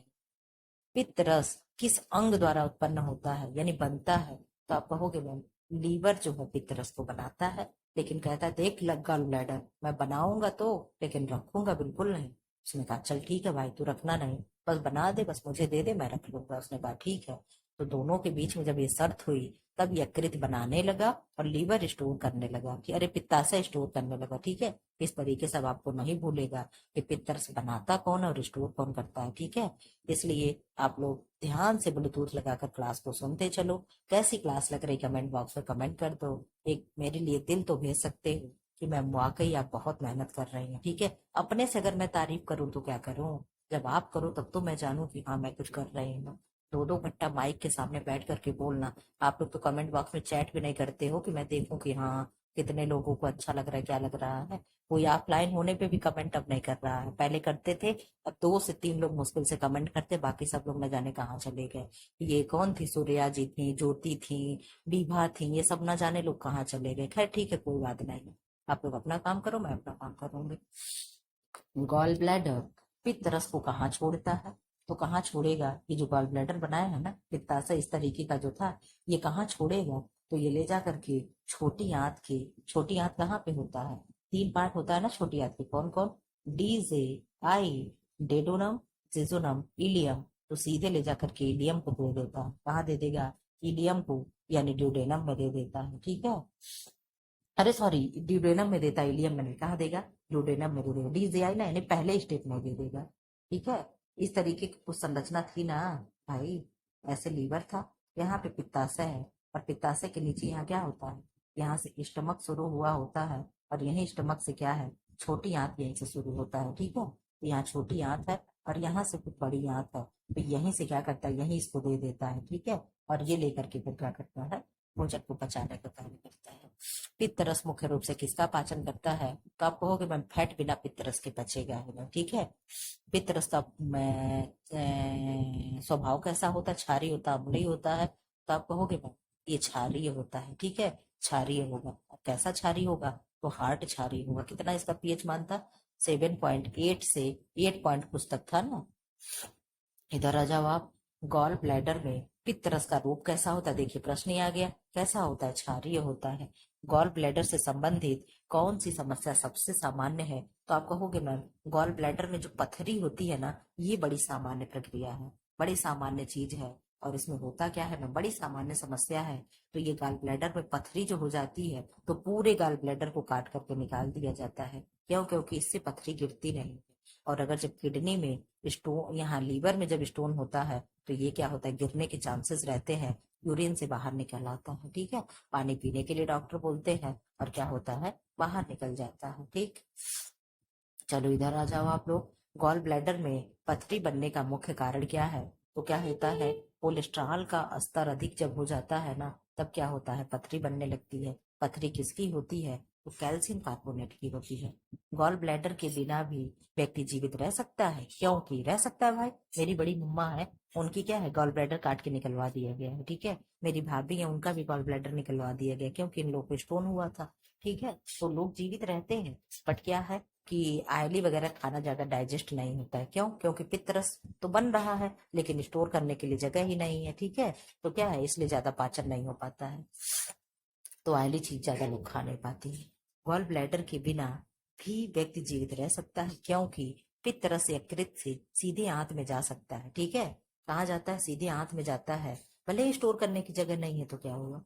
पित्त रस किस अंग द्वारा उत्पन्न होता है यानी बनता है? तो आप कहोगे मैम लीवर जो है पित्त रस को बनाता है, लेकिन कहता है देख लग गॉल ब्लैडर मैं बनाऊंगा तो, लेकिन रखूंगा बिल्कुल नहीं। उसने कहा चल ठीक है भाई तू रखना नहीं, बस बना दे, बस मुझे दे दे मैं रख लूंगा। उसने कहा ठीक है। तो दोनों के बीच में जब ये शर्त हुई, तब यकृत बनाने लगा और लीवर स्टोर करने लगा, कि अरे पित्ताशय स्टोर करने लगा, ठीक है। इस तरीके से अब आपको नहीं भूलेगा कि पित्तरस बनाता कौन है और स्टोर कौन करता है, ठीक है। इसलिए आप लोग ध्यान से ब्लूटूथ लगाकर क्लास को सुनते चलो। कैसी क्लास लग रही कमेंट बॉक्स में कमेंट कर दो। एक मेरे लिए दिल तो भेज सकते हो कि मैम वाकई आप बहुत मेहनत कर रही हैं, ठीक है। अपने से अगर मैं तारीफ करूं तो क्या करूं, जब आप करो तब तो मैं जानूं कि हाँ मैं कुछ कर रही हूँ। दो दो घंटा माइक के सामने बैठ करके बोलना। आप लोग तो कमेंट बॉक्स में चैट भी नहीं करते हो कि मैं देखूं कि हाँ कितने लोगों को अच्छा लग रहा है, क्या लग रहा है। कोई ऑफलाइन होने पे भी कमेंट अब नहीं कर रहा है, पहले करते थे। अब 2 से 3 लोग मुश्किल से कमेंट करते, बाकी सब लोग न जाने कहाँ चले गए। ये कौन थी, सूर्या जी थी, ज्योति थी, विभा थी, ये सब न जाने लोग कहाँ चले गए। खैर ठीक है कोई बात नहीं, आप लोग अपना काम करो, मैं अपना काम करूंगी। गॉल ब्लैडर पित्त रस को कहाँ छोड़ता है? तो कहाँ छोड़ेगा, ये जो गॉल ब्लैडर बनाया है ना पित्ताशय इस तरीके का जो था, ये कहाँ छोड़ेगा? तो ये ले जा करके छोटी आंत के, छोटी आंत कहाँ पे होता है? 3 पार्ट होता है ना छोटी आंत के, कौन कौन? डी जे आई, डेडोनम, जिजोनम, इलियम। तो सीधे ले जा करके इलियम को दे देता है। कहाँ दे देगा? इलियम को, यानी ड्यूडेनम में दे देता है, ठीक है। अरे सॉरी, ड्यूडेनम में देता है, इलियम में नहीं। कहाँ देगा? ड्यूडेनम में दे देगा। डीजेआई ना यानी पहले स्टेप में दे देगा, ठीक है। इस तरीके की कुछ संरचना थी ना भाई। ऐसे लीवर था, यहाँ पे पित्ताशय है, और पित्ताशय के नीचे यहाँ क्या होता है, यहाँ से स्टमक शुरू हुआ होता है। और यही स्टमक से क्या है, छोटी आंत यहीं से शुरू होता है, ठीक है। तो यहाँ छोटी आंत है और यहाँ से कुछ बड़ी आंत है, तो यहीं से क्या करता है, यहीं इसको दे देता है, ठीक है। और ये लेकर के फिर क्या करता है, भोजन को पचाने का कार्य करता है। पित्तरस मुख्य रूप से किसका पाचन करता है? तो आप कहोगे मैम फैट बिना पित्तरस के पचेगा ही नहीं, ठीक है। पित्तरस का स्वभाव कैसा होता है, क्षारी होता है, अम्लीय होता है। तो आप कहोगे मैम ये क्षारीय होता है, ठीक है, क्षारीय होगा। कैसा क्षारीय होगा? तो हार्ट क्षारीय होगा। कितना इसका पीएच मान था? 7.8 से 8 पॉइंट कुछ तक था ना। इधर आ जाओ आप। गॉल ब्लैडर में पित्त रस का रूप कैसा होता है? देखिए प्रश्न ही आ गया। कैसा होता है? क्षारीय होता है। गॉल ब्लैडर से संबंधित कौन सी समस्या सबसे सामान्य है? तो आप कहोगे मैम गॉल ब्लैडर में जो पथरी होती है ना, ये बड़ी सामान्य प्रक्रिया है, बड़ी सामान्य चीज है। और इसमें होता क्या है मैम? बड़ी सामान्य समस्या है। तो ये गॉल ब्लैडर में पथरी जो हो जाती है तो पूरे गॉल ब्लैडर को काट करके निकाल दिया जाता है। क्यों? क्योंकि इससे पथरी गिरती नहीं। और अगर जब किडनी में स्टोन, यहाँ लीवर में जब स्टोन होता है तो ये क्या होता है? गिरने के चांसेस रहते हैं, यूरिन से बाहर निकल आता है, ठीक है। पानी पीने के लिए डॉक्टर बोलते हैं और क्या होता है? बाहर निकल जाता है, ठीक। चलो इधर आ जाओ आप लोग। गॉल ब्लैडर में पथरी बनने का मुख्य कारण क्या है? तो क्या होता है? कोलेस्ट्रॉल का स्तर अधिक जब हो जाता है ना, तब क्या होता है? पथरी बनने लगती है। पथरी किसकी होती है? तो कैल्शियम कार्बोनेट की होती है। गॉल ब्लैडर के बिना भी व्यक्ति जीवित रह सकता है। क्योंकि रह सकता है भाई, मेरी बड़ी मम्मा है, उनकी क्या है? गॉल ब्लैडर काट के निकलवा दिया गया है, ठीक है। मेरी भाभी है, उनका भी गॉल ब्लैडर निकलवा दिया गया, क्योंकि इन लोग को स्टोन हुआ था, ठीक है। तो लोग जीवित रहते हैं, बट क्या है कि आयली वगैरह खाना ज्यादा डाइजेस्ट नहीं होता है। क्यों? क्योंकि पित्त रस तो बन रहा है लेकिन स्टोर करने के लिए जगह ही नहीं है, ठीक है। तो क्या है? इसलिए ज्यादा पाचन नहीं हो पाता है, तो आयली चीज ज्यादा लोग खा नहीं पाते हैं। गॉल ब्लैडर के बिना भी व्यक्ति जीवित रह सकता है, क्योंकि पित्त रस यकृत से सीधे आंत में जा सकता है, ठीक है। कहाँ जाता है? सीधे आंत में जाता है। भले ही स्टोर करने की जगह नहीं है तो क्या होगा?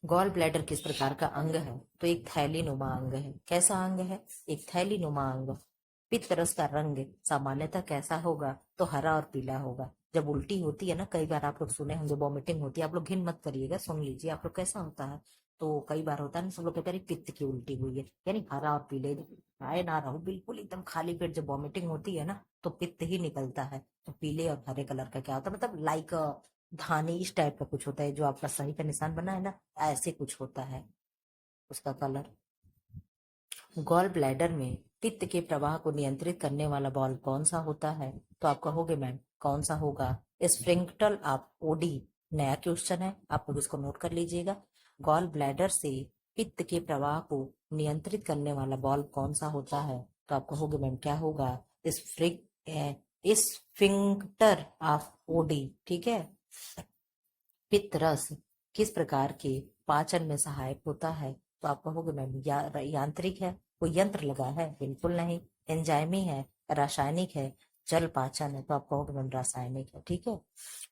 गॉल ब्लैडर किस प्रकार का अंग है? तो एक थैलीनुमा अंग है। कैसा अंग है? एक थैलीनुमा अंग। पित्त रस का रंग सामान्यतः कैसा होगा? तो हरा और पीला होगा। जब उल्टी होती है ना, कई बार आप लोग सुने होंगे वॉमिटिंग होती है, आप लोग घिन मत करिएगा, सुन लीजिए आप लोग कैसा होता है। तो कई बार होता है ना, सब लोग कहते हैं पित्त की उल्टी हुई है, यानी हरा और पीले आए ना रहो, बिल्कुल एकदम खाली पेट जब वॉमिटिंग होती है ना तो पित्त ही निकलता है। तो पीले और हरे कलर का क्या होता है? मतलब लाइक धानी इस टाइप का कुछ होता है, जो आपका सही का निशान बना है ना, ऐसे कुछ होता है उसका कलर। गॉल ब्लैडर में पित्त के प्रवाह को नियंत्रित करने वाला बॉल कौन सा होता है? तो आप कहोगे मैम कौन सा होगा? Sphincter of OD. नया क्वेश्चन है, आप लोग इसको नोट कर लीजिएगा। गॉल ब्लैडर से पित्त के प्रवाह को नियंत्रित करने वाला बॉल कौन सा होता है? तो आप कहोगे मैम क्या होगा? स्फिंक्टर ऑफ ओडी, ठीक है। पित्त रस किस प्रकार के पाचन में सहायक होता है? तो आप कहोगे मैम यांत्रिक है, कोई यंत्र लगा है? बिल्कुल नहीं। एंजाइमी है, रासायनिक है, जल पाचन है। तो आप कहोगे मैम रासायनिक है, ठीक है।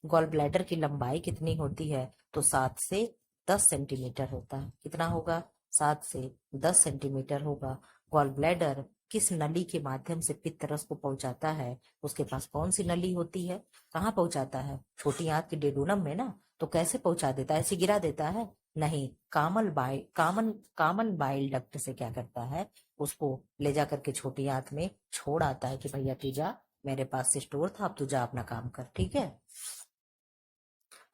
गॉल ब्लैडर की लंबाई कितनी होती है? तो 7 से 10 सेंटीमीटर होता है। कितना होगा? 7 से 10 सेंटीमीटर होगा। गॉल ब्लैडर किस नली के माध्यम से पित्त रस को पहुंचाता है? उसके पास कौन सी नली होती है? कहाँ पहुंचाता है? छोटी आंत के डेडोनम में ना। तो कैसे पहुंचा देता है? ऐसे गिरा देता है? नहीं, कामन बाइल डक्ट से क्या करता है? उसको ले जा करके छोटी आंत में छोड़ आता है कि भैया तू जा, मेरे पास से स्टोर था, अब तू जा अपना काम कर, ठीक है।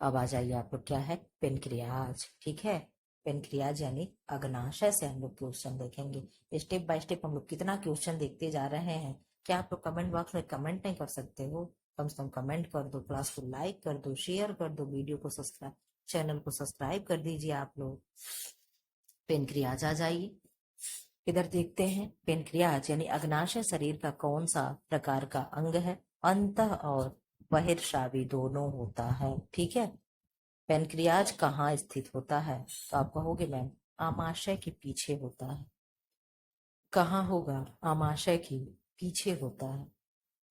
अब आ जाइए आप लोग, क्या है? पेनक्रियाज, ठीक है। पेनक्रियाज यानी अग्नाशय से हम लोग क्वेश्चन देखेंगे। स्टेप बाय स्टेप हम लोग कितना क्वेश्चन देखते जा रहे हैं। क्या आप लोग कमेंट बॉक्स में कमेंट नहीं कर सकते हो? कम से कम कमेंट कर दो, क्लास को लाइक कर दो, शेयर कर दो, वीडियो को सब्सक्राइब, चैनल को सब्सक्राइब कर दीजिए आप लोग। पेनक्रियाज आ जाइए। इधर देखते हैं, पेनक्रियाज यानी अग्नाशय शरीर का कौन सा प्रकार का अंग है? अंतः और बहिर्स्रावी दोनों होता है, ठीक है। पेनक्रियाज कहाँ स्थित होता है? तो आप कहोगे मैम आमाशय के पीछे होता है। कहाँ होगा? आमाशय के पीछे होता है,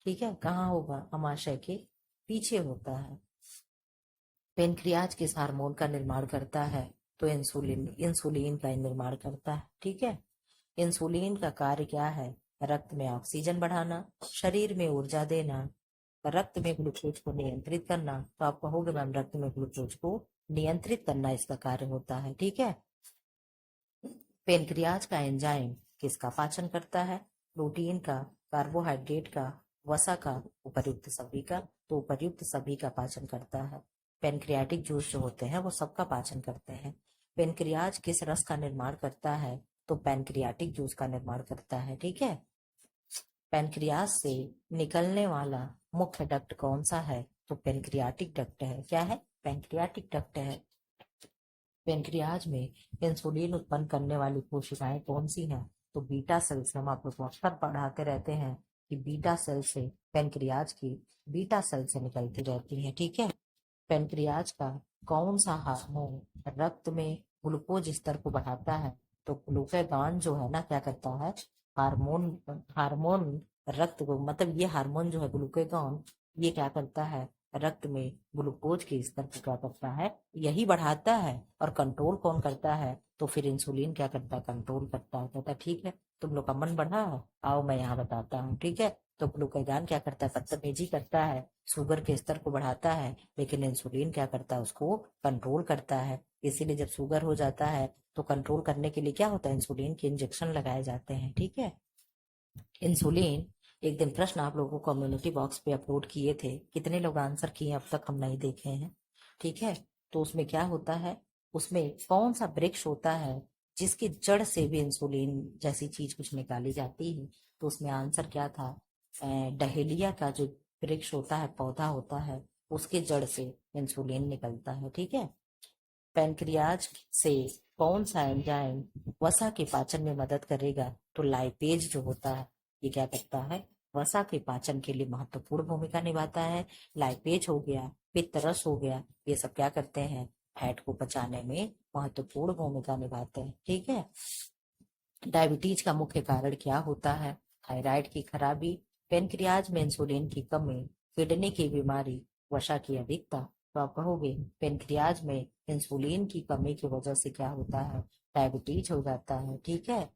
ठीक है। कहाँ होगा? आमाशय के पीछे होता है। पेनक्रियाज किस हार्मोन का निर्माण करता है? तो इंसुलिन, इंसुलिन का निर्माण करता है, ठीक है। इंसुलिन का कार्य क्या है? रक्त में ऑक्सीजन बढ़ाना, शरीर में ऊर्जा देना, रक्त में ग्लूकोज को नियंत्रित करना। तो आप कहोगे मैम रक्त में ग्लूकोज को नियंत्रित करना इसका कार्य होता है, ठीक है। पेनक्रियाज का एंजाइम किसका पाचन करता है? प्रोटीन का, कार्बोहाइड्रेट का, वसा का, उपर्युक्त सभी का। तो उपर्युक्त सभी का पाचन करता है। पेनक्रियाटिक जूस जो होते हैं वो सबका पाचन करते हैं। पेनक्रियाज किस रस का निर्माण करता है? तो पेनक्रियाटिक जूस का निर्माण करता है, ठीक है। पेनक्रियाज से निकलने वाला मुख्य डक्ट कौन सा है? तो पेनक्रियाटिक डक्ट है। क्या है? पैंक्रियाटिक डक्ट है। पेनक्रियाज में इंसुलिन उत्पन्न करने वाली कोशिकाएं कौन सी हैं? तो बीटा सेल से। हम आप लोग को अक्सर पढ़ाते रहते हैं कि बीटा सेल से, पेनक्रियाज की बीटा सेल से निकलती रहती है। ठीक है। पेनक्रियाज का कौन सा हार्मोन रक्त में ग्लूकोज स्तर को बढ़ाता है? तो ग्लूकागॉन जो है ना, क्या करता है, हार्मोन हार्मोन रक्त को, मतलब ये हार्मोन जो है ग्लूकागॉन, ये क्या करता है, रक्त में ग्लूकोज के स्तर को क्या करता है, यही बढ़ाता है। और कंट्रोल कौन करता है? तो फिर इंसुलिन क्या करता है, कंट्रोल करता है। कहता है ठीक है, तुम लोग का मन बढ़ा है, आओ मैं यहाँ बताता हूँ। ठीक है। तो ग्लूकागॉन क्या करता है, बदतमीजी करता है, शुगर के स्तर को बढ़ाता है, लेकिन इंसुलिन क्या करता है, उसको कंट्रोल करता है। इसीलिए जब शुगर हो जाता है तो कंट्रोल करने के लिए क्या होता है, इंसुलिन के इंजेक्शन लगाए जाते हैं। ठीक है। इंसुलिन, एक दिन प्रश्न आप लोगों को कम्युनिटी बॉक्स पे अपलोड किए थे, कितने लोग आंसर किए अब तक हम नहीं देखे हैं। ठीक है। तो उसमें क्या होता है, उसमें कौन सा वृक्ष होता है जिसकी जड़ से भी इंसुलिन जैसी चीज कुछ निकाली जाती है? तो उसमें आंसर क्या था, डहेलिया का जो वृक्ष होता है, पौधा होता है, उसके जड़ से इंसुलिन निकलता है। ठीक है। पैनक्रियाज से कौन सा एंजाइम वसा के पाचन में मदद करेगा? तो लाइपेज जो होता है, ये क्या करता है, वसा के पाचन के लिए महत्वपूर्ण भूमिका निभाता है। लाइपेज हो गया, पित्तरस हो गया, ये सब क्या करते हैं, फैट को पचाने में महत्वपूर्ण भूमिका निभाते हैं। ठीक है। डायबिटीज का मुख्य कारण क्या होता है? थायराइड की खराबी, पेनक्रियाज में इंसुलिन की कमी, किडनी की बीमारी, वसा की अधिकता। तो आप कहोगे पेनक्रियाज में इंसुलिन की कमी की वजह से क्या होता है, डायबिटीज हो जाता है। ठीक है।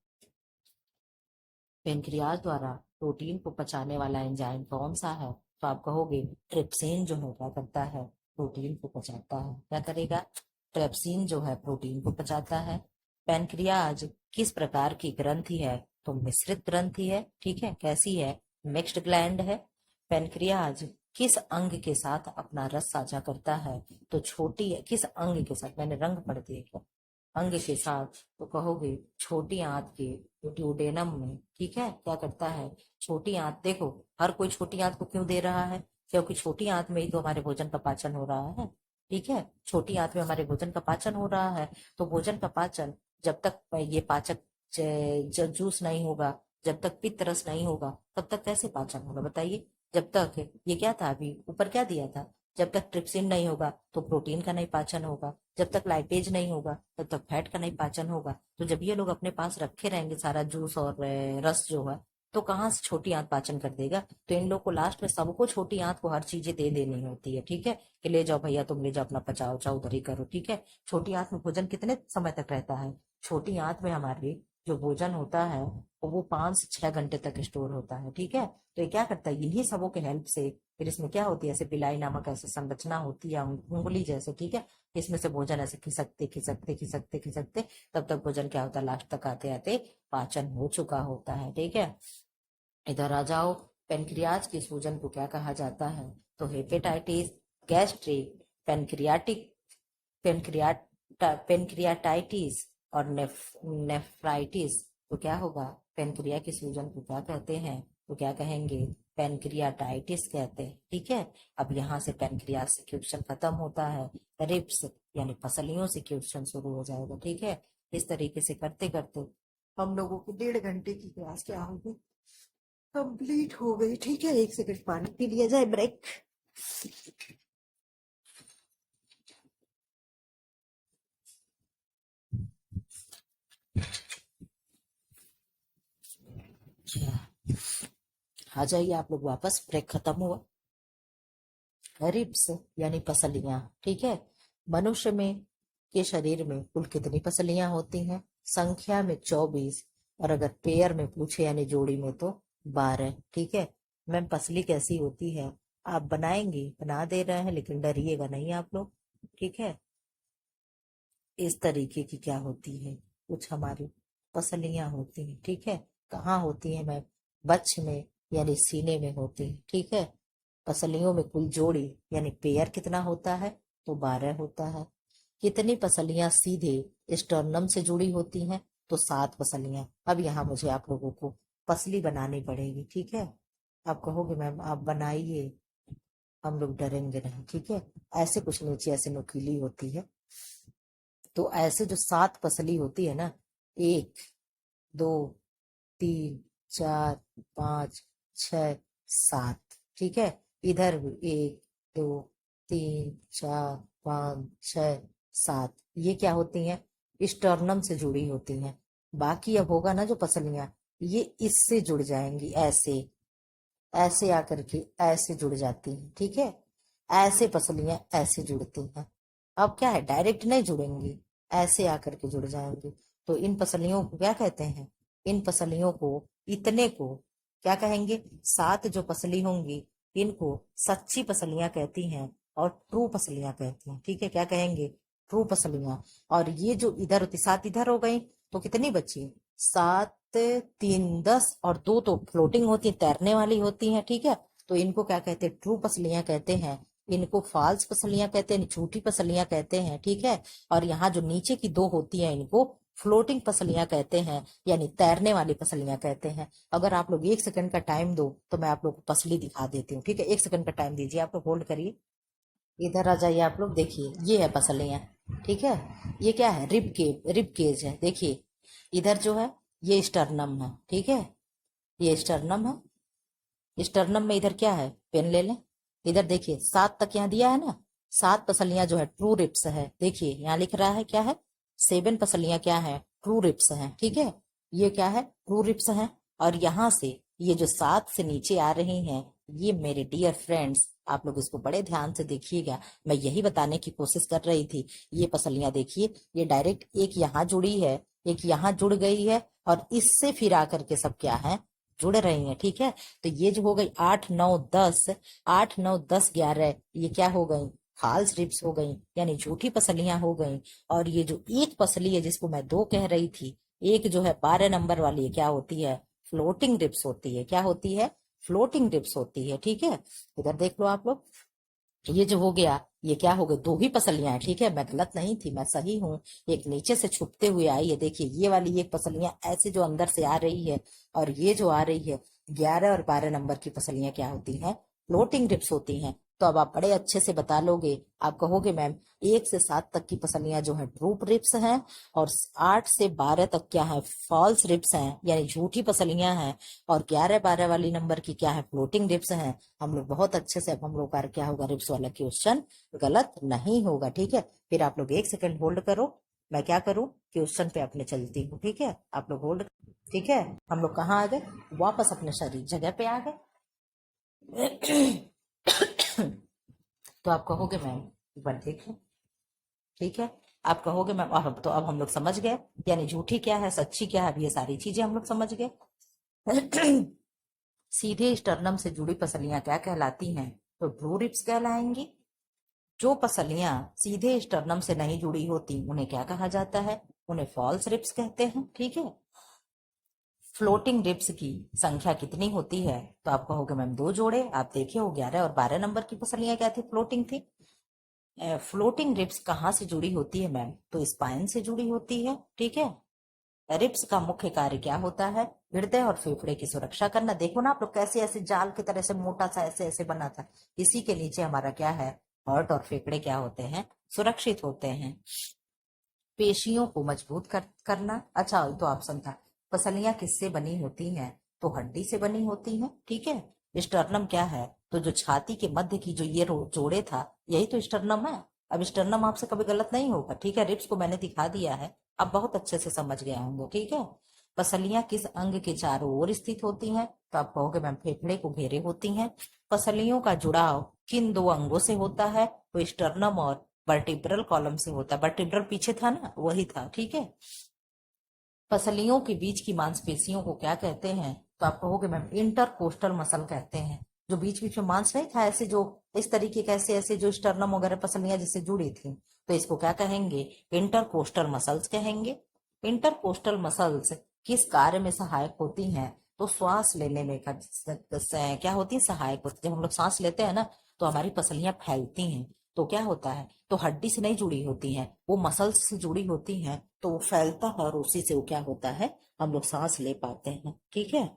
पेनक्रियाज द्वारा प्रोटीन को पचाने वाला एंजाइम कौन सा है? तो आप कहोगे ट्रिप्सिन जो है क्या करता है, प्रोटीन को पचाता है। क्या करेगा, ट्रिप्सिन जो है प्रोटीन को पचाता है। पेनक्रियाज किस प्रकार की ग्रंथि है? तो मिश्रित ग्रंथि है। ठीक है। कैसी है, मिक्स्ड ग्लैंड है। पेनक्रियाज किस अंग के साथ अपना रस साझा करता है? तो छोटी, किस अंग के साथ, मैंने रंग पढ़ दिए क्या, अंग के साथ। तो कहोगे छोटी आंत के ड्यूडेनम में। ठीक है। क्या करता है, छोटी आंत, देखो हर कोई छोटी आंत को क्यों दे रहा है, क्योंकि छोटी आंत में ही तो हमारे भोजन का पाचन हो रहा है। ठीक है। छोटी आंत में हमारे भोजन का पाचन हो रहा है, तो भोजन का पाचन, जब तक ये पाचक जूस नहीं होगा, जब तक पित्त रस नहीं होगा, तब तक कैसे पाचन होगा बताइए। जब तक ये क्या था, अभी ऊपर क्या दिया था, जब तक ट्रिप्सिन नहीं होगा तो प्रोटीन का नहीं पाचन होगा, जब तक लाइपेज नहीं होगा तब तक फैट का नहीं पाचन होगा। तो जब ये लोग अपने पास रखे रहेंगे सारा जूस और रस जो है, तो कहाँ से छोटी आंत पाचन कर देगा। तो इन लोग को लास्ट में सबको छोटी आंत को हर चीजें दे देनी होती है। ठीक है। कि ले जाओ भैया, तुम ले जाओ, अपना पचाओ, चाओ उधर ही करो। ठीक है। छोटी आंत में भोजन कितने समय तक रहता है, छोटी आंत में हमारे जो भोजन होता है वो 5 से 6 घंटे तक स्टोर होता है। ठीक है। तो ये क्या करता है, इन्हीं सबों के हेल्प से, फिर इसमें क्या होती है, ऐसे पिलाई नामक ऐसे संरचना होती है, उंगली जैसे। ठीक है। इसमें से भोजन ऐसे खिसकते खिसकते खिसकते खिसकते तब तक भोजन क्या होता है, लास्ट तक आते आते पाचन हो चुका होता है। ठीक है। इधर आ जाओ, पेनक्रियाज की सूजन को क्या कहा जाता है? तो हेपेटाइटिस, गैस्ट्रिक, पेनक्रियाटिक, पेनक्रियाटाइटिस और नेफ्राइटिस। तो क्या होगा, पेनक्रिया की सूजन को क्या कहते हैं? तो क्या कहेंगे, पेनक्रियाटाइटिस कहते हैं। ठीक है। अब यहाँ से पेनक्रियास से क्वेश्चन खत्म होता है, रिब्स यानी पसलियों से क्वेश्चन शुरू हो जाएगा। ठीक है। इस तरीके से करते करते हम लोगों की 1.5 घंटे की क्लास क्या होगी, कंप्लीट हो गई। ठीक है। 1 सेकंड पानी पी लिया जाए, ब्रेक। आ जाइए आप लोग वापस, ब्रेक खत्म हुआ। रिब्स यानी पसलियां। ठीक है। मनुष्य में के शरीर में कुल कितनी पसलियां होती हैं? संख्या में 24, और अगर पेयर में पूछे यानी जोड़ी में तो 12। ठीक है। मैम पसली कैसी होती है, आप बनाएंगी, बना दे रहे हैं, लेकिन डरिएगा नहीं आप लोग। ठीक है। इस तरीके की क्या होती है, कुछ हमारी पसलियां होती हैं। ठीक है। कहाँ होती है मैम, वक्ष में यानी सीने में होती है। ठीक है। पसलियों में कुल जोड़ी यानी पेयर कितना होता है? तो 12 होता है। कितनी पसलियां सीधे स्टर्नम से जुड़ी होती हैं? तो 7 पसलियां। अब यहाँ मुझे आप लोगों को पसली बनानी पड़ेगी। ठीक है। आप कहोगे मैम आप बनाइए, हम लोग डरेंगे नहीं, ठीक है। ऐसे कुछ नीचे ऐसे नुकीली होती है। तो ऐसे जो 7 पसली होती है ना, 1 2 3 4 5 6 7, ठीक है। इधर भी 1 2 3 4 5 6 7, ये क्या होती हैं, स्टर्नम से जुड़ी होती हैं। बाकी अब होगा ना जो पसलियां, ये इससे जुड़ जाएंगी, ऐसे ऐसे आकर के ऐसे जुड़ जाती हैं, ठीक है। ऐसे पसलियां ऐसे जुड़ती हैं। अब क्या है, डायरेक्ट नहीं जुड़ेंगी, ऐसे आकर के जुड़ जाएंगी। तो इन पसलियों को क्या कहते हैं, इन पसलियों को, इतने को क्या कहेंगे, 7 जो पसली होंगी इनको सच्ची पसलियां कहती हैं और ट्रू पसलियां कहती हैं, ठीक है। क्या कहेंगे, ट्रू पसलियां। और ये जो इधर होती, 7 इधर हो गई, तो कितनी बची, 7 3 10, और 2 तो फ्लोटिंग होती है, तैरने वाली होती हैं, ठीक है। तो इनको क्या कहते हैं, ट्रू पसलियां कहते हैं। इनको फॉल्स पसलियां कहते हैं, झूठी पसलियां कहते हैं, ठीक है। और यहाँ जो नीचे की 2 होती हैं इनको फ्लोटिंग पसलियां कहते हैं, यानी तैरने वाली पसलियां कहते हैं। अगर आप लोग 1 सेकंड का टाइम दो तो मैं आप लोग को पसली दिखा देती हूँ, ठीक है। 1 सेकंड का टाइम दीजिए, आप लोग होल्ड करिए। इधर आ जाइए आप लोग, देखिए ये है पसलियां, ठीक है। ये क्या है, रिब केज है, देखिए। इधर जो है ये स्टर्नम है, ठीक है। ये स्टर्नम है। स्टर्नम में इधर क्या है, पेन ले लें। इधर देखिए 7 तक यहाँ दिया है ना, 7 पसलियां जो है ट्रू रिप्स है, देखिए यहाँ लिख रहा है क्या है, 7 पसलियां क्या है, ट्रू रिप्स हैं, ठीक है। ये क्या है, ट्रू रिप्स हैं। और यहाँ से ये जो 7 से नीचे आ रही हैं, ये मेरे डियर फ्रेंड्स, आप लोग इसको बड़े ध्यान से देखिएगा। मैं यही बताने की कोशिश कर रही थी। ये पसलियां देखिए, ये डायरेक्ट एक यहाँ जुड़ी है, एक यहाँ जुड़ गई है, और इससे फिर आकर के सब क्या है, जुड़ रही हैं, ठीक है। तो ये जो हो गई 8 9 10, 8 9 10 11, ये क्या हो गई, फॉल्स रिप्स हो गई, यानी झूठी पसलियां हो गई। और ये जो एक पसली है जिसको मैं 2 कह रही थी, एक जो है 12 नंबर वाली है, क्या होती है, फ्लोटिंग रिप्स होती है। क्या होती है, फ्लोटिंग रिप्स होती है, ठीक है। इधर देख लो आप लोग, ये जो हो गया, ये क्या हो गए, 2 ही पसलियां हैं, ठीक है। मैं गलत नहीं थी, मैं सही हूँ। एक नीचे से छुपते हुए आई है, देखिए ये वाली एक पसलियां ऐसे जो अंदर से आ रही है, और ये जो आ रही है 11 और 12 नंबर की पसलियां क्या होती हैं, फ्लोटिंग डिप्स होती हैं। तो अब आप बड़े अच्छे से बता लोगे, आप कहोगे मैम 1 से 7 तक की पसलियां जो है ट्रू रिप्स हैं, और 8 से 12 तक क्या है, फॉल्स रिप्स हैं, यानी झूठी पसलियां हैं। और 11 12 वाली नंबर की क्या है, फ्लोटिंग रिप्स हैं। हम लोग बहुत अच्छे से, अब हम लोग का क्या होगा, रिप्स वाला क्वेश्चन गलत नहीं होगा, ठीक है। फिर आप लोग 1 सेकंड होल्ड करो, मैं क्या करूं, क्वेश्चन पे अपने चलती हूँ, ठीक है। आप लोग होल्ड, ठीक है। हम लोग कहाँ आ गए, वापस अपने शरीर जगह पे आ गए। तो आप कहोगे मैम एक बार देख लो, ठीक है। आप कहोगे मैम, और अब तो अब हम लोग समझ गए, यानी झूठी क्या है, सच्ची क्या है, अब ये सारी चीजें हम लोग समझ गए। सीधे स्टर्नम से जुड़ी पसलियां क्या कहलाती हैं, तो ब्रू रिप्स कहलाएंगी। जो पसलियां सीधे स्टर्नम से नहीं जुड़ी होती उन्हें क्या कहा जाता है, उन्हें फॉल्स रिप्स कहते हैं, ठीक है। फ्लोटिंग रिप्स की संख्या कितनी होती है, तो आप कहोगे मैम 2 जोड़े। आप देखे हो 11 और 12 नंबर की पसलियां क्या थी, फ्लोटिंग थी। फ्लोटिंग रिप्स कहाँ से जुड़ी होती है मैम, तो स्पाइन से जुड़ी होती है, ठीक है। रिप्स का मुख्य कार्य क्या होता है, हृदय और फेफड़े की सुरक्षा करना। देखो ना आप लोग कैसे ऐसे जाल की तरह से मोटा सा ऐसे ऐसे बना था, इसी के नीचे हमारा क्या है, हार्ट और फेफड़े क्या होते हैं, सुरक्षित होते हैं। पेशियों को मजबूत करना। अच्छा तो ऑप्शन था, पसलियां किससे बनी होती हैं, तो हड्डी से बनी होती हैं, ठीक है। स्टर्नम क्या है, तो जो छाती के मध्य की जो ये जोड़े था, यही तो स्टर्नम है। अब स्टर्नम आपसे कभी गलत नहीं होगा, ठीक है। रिप्स को मैंने दिखा दिया है, अब बहुत अच्छे से समझ गए होंगे, ठीक है। पसलियां किस अंग के चारों ओर स्थित होती हैं, तो आप कहोगे मैम फेफड़े को घेरे होती हैं। पसलियों का जुड़ाव किन 2 अंगों से होता है, तो स्टर्नम और वर्टिब्रल कॉलम से होता है। वर्टिब्रल पीछे था ना, वही था, ठीक है। पसलियों के बीच की मांसपेशियों को क्या कहते हैं, तो आप कहोगे मैम इंटरकोस्टल मसल कहते हैं। जो बीच बीच में मांस नहीं था ऐसे, जो इस तरीके कैसे ऐसे जो स्टर्नम वगैरह पसलियां जिससे जुड़ी थी, तो इसको क्या कहेंगे, इंटरकोस्टल मसल्स कहेंगे। इंटरकोस्टल मसल्स किस कार्य में सहायक होती हैं, तो श्वास लेने में क्या होती है, सहायक होती है। जब हम लोग सांस लेते हैं ना, तो हमारी पसलियां फैलती हैं, तो क्या होता है, तो हड्डी से नहीं जुड़ी होती हैं, वो मसल्स से जुड़ी होती हैं, तो वो फैलता है, और उसी से वो क्या होता है, हम लोग सांस ले पाते हैं, ठीक है।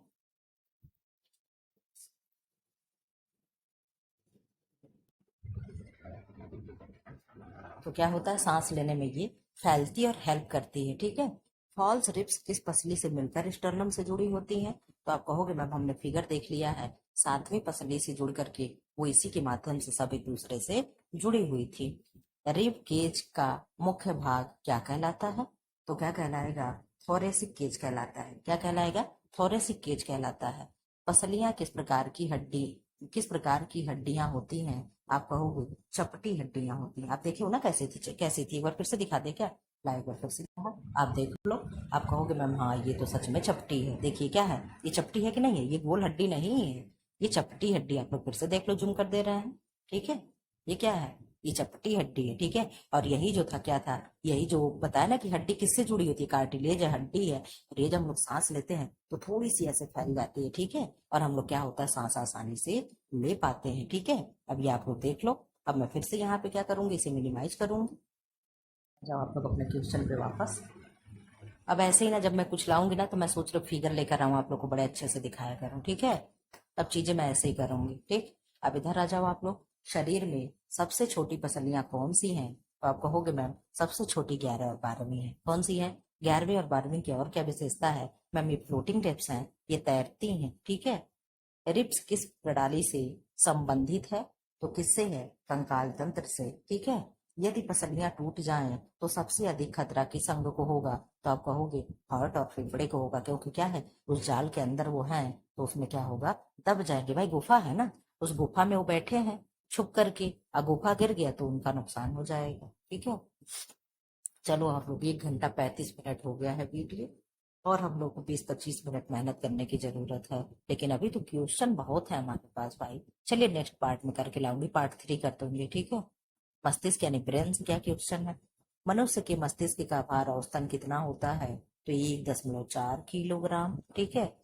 तो क्या होता है, सांस लेने में ये फैलती और हेल्प करती है। ठीक है। फॉल्स रिब्स किस पसली से मिलकर स्टर्नम से जुड़ी होती हैं? तो आप कहोगे मैम हमने फिगर देख लिया है, सातवीं पसली से जुड़ करके वो इसी के माध्यम से सब एक दूसरे से जुड़ी हुई थी। रिब केज का मुख्य भाग क्या कहलाता है? तो क्या कहलाएगा? थोरेसिक केज कहलाता है। क्या कहलाएगा? थोरेसिक केज कहलाता है। पसलियां किस प्रकार की हड्डियां होती हैं? आप कहोगे चपटी हड्डियां होती हैं। आप देखे हो ना कैसी थी, एक बार फिर से दिखा दे क्या? लाइव बार फिर से दिखा, आप देख लो। आप कहोगे मैम हाँ ये तो सच में चपटी है। देखिए क्या है, ये चपटी है कि नहीं है? ये गोल हड्डी नहीं है, ये चपटी हड्डी। आप लोग फिर से देख लो, जूम कर दे रहे हैं। ठीक है, ये क्या है? ये चपटी हड्डी है। ठीक है। और यही जो था, क्या था, यही जो बताया ना कि हड्डी किससे जुड़ी होती है, कार्टिलेज है, हड्डी है। और ये जब हम लोग सांस लेते हैं तो थोड़ी सी ऐसे फैल जाती है। ठीक है। और हम लोग क्या होता है, सांस आसानी से ले पाते हैं। ठीक है। अब ये आप लोग देख लो। अब मैं फिर से यहाँ पे क्या करूंगी, इसे मिनिमाइज करूंगी। जब आप लोग अपने क्वेश्चन पे वापस, अब ऐसे ही ना जब मैं कुछ लाऊंगी ना तो मैं सोच रहा हूँ फिगर लेकर आऊँ, आप लोग को बड़े अच्छे से दिखाया करूँ। ठीक है। तब चीजें मैं ऐसे ही करूंगी। ठीक। अब इधर आ जाओ आप लोग। शरीर में सबसे छोटी पसलियां कौन सी हैं? तो आप कहोगे मैम सबसे छोटी 11 और 12वीं है। कौन सी है? 11वीं और 12वीं की और क्या विशेषता है? मैम ये फ्लोटिंग टिप्स हैं, ये तैरती हैं। ठीक है। रिब्स किस प्रणाली से संबंधित है? तो किससे है? कंकाल तंत्र से। ठीक है। यदि पसलियां टूट जाएं तो सबसे अधिक खतरा किस अंग को होगा? तो आप कहोगे हार्ट और फेफड़े को होगा, क्योंकि क्या है, उस जाल के अंदर वो है तो उसमें क्या होगा, दब जाएंगे। भाई गुफा है ना, उस गुफा में वो बैठे हैं छुप करके, और गुफा गिर गया तो उनका नुकसान हो जाएगा। ठीक है। चलो आप लोग, 1 घंटा 35 मिनट हो गया है वीडियो, और हम लोग को 20-25 मिनट मेहनत करने की जरूरत है। लेकिन अभी तो क्वेश्चन बहुत है हमारे पास भाई। चलिए नेक्स्ट पार्ट में करके लाऊंगी, पार्ट 3 कर दूंगी। ठीक है। मस्तिष्क यानी ब्रेन से क्या क्वेश्चन है? मनुष्य के मस्तिष्क का भार औसतन कितना होता है? तो 1.4 किलोग्राम। ठीक है।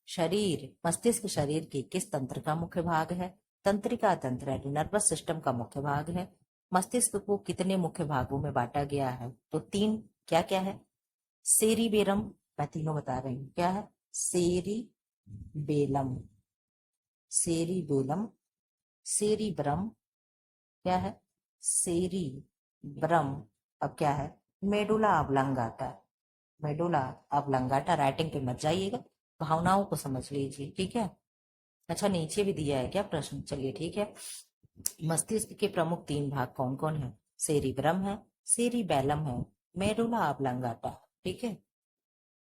शरीर, मस्तिष्क शरीर के किस तंत्र का मुख्य भाग है? तंत्रिका तंत्र है, नर्वस सिस्टम का मुख्य भाग है। मस्तिष्क को कितने मुख्य भागों में बांटा गया है? तो 3। क्या क्या है? सेरिबेरम, मैं तीनों बता रही हूँ। क्या है? सेरिबेलम, सेरिबेलम, सेरिब्रम, क्या है? सेरिब्रम। अब क्या है? Medulla oblongata, medulla oblongata. Writing पे मत जाइएगा, भावनाओं को समझ लीजिए। ठीक है। अच्छा नीचे भी दिया है क्या प्रश्न? चलिए ठीक है। मस्तिष्क के प्रमुख 3 भाग कौन कौन है? सेरिब्रम है, सेरिबैलम है, मेडुला ऑब्लंगाटा। ठीक है।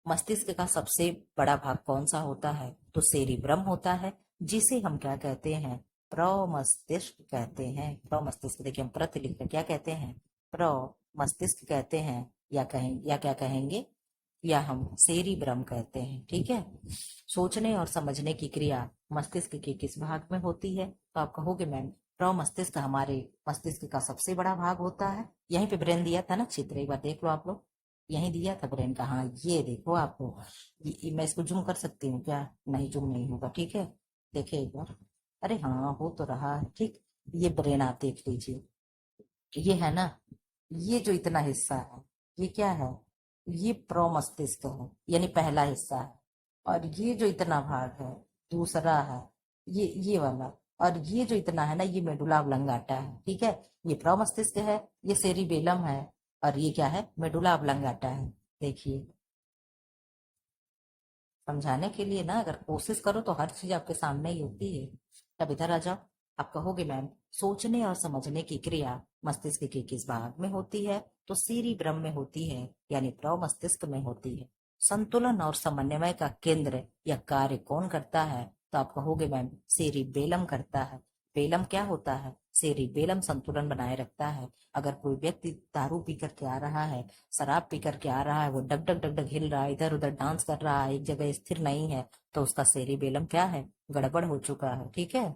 मस्तिष्क का सबसे बड़ा भाग कौन सा होता है? तो सेरिब्रम होता है, जिसे हम क्या कहते हैं? प्रमस्तिष्क कहते हैं। प्रमस्तिष्क, देखिए हम प्रत लिख कर क्या कहते हैं? प्रमस्तिष्क कहते हैं, या क्या कहेंगे, या हम सेरिब्रम कहते हैं। ठीक है। सोचने और समझने की क्रिया मस्तिष्क के किस भाग में होती है? तो आप कहोगे मैम प्रमस्तिष्क हमारे मस्तिष्क का सबसे बड़ा भाग होता है। यहीं पे ब्रेन दिया था ना चित्र, एक बार देख लो आप लोग, यहीं दिया था ब्रेन का। हाँ ये देखो आपको, मैं इसको जूम कर सकती हूँ क्या? नहीं, जूम नहीं होगा। ठीक है। देखिए एक बार, अरे हाँ हो तो रहा है। ठीक। ये ब्रेन आप देख लीजिए, ये है ना, ये जो इतना हिस्सा है ये क्या है? ये प्रोमस्तिष्क है, यानी पहला हिस्सा है। और ये जो इतना भाग है दूसरा है, ये वाला। और ये जो इतना है ना, ये मेडुला ऑब्लंगाटा है। ठीक है। ये प्रोमस्तिष्क है, ये सेरिबेलम है, और ये क्या है? मेडुला ऑब्लंगाटा है। देखिए, समझाने के लिए ना अगर कोशिश करो तो हर चीज आपके सामने ही होती है। अब इधर आ जाओ। आप कहोगे मैम सोचने और समझने की क्रिया मस्तिष्क के किस भाग में होती है? तो सीरीब्रम में होती है, यानी प्रमस्तिष्क में होती है। संतुलन और समन्वय का केंद्र या कार्य कौन करता है? तो आप कहोगे मैम सेरिबेलम करता है। बेलम क्या होता है? सेरिबेलम संतुलन बनाए रखता है। अगर कोई व्यक्ति दारू पी करके आ रहा है, शराब पी करके आ रहा है, वो डग डग डग डग हिल रहा है, इधर उधर डांस कर रहा है, एक जगह स्थिर नहीं है, तो उसका सेरिबेलम क्या है? गड़बड़ हो चुका है। ठीक है।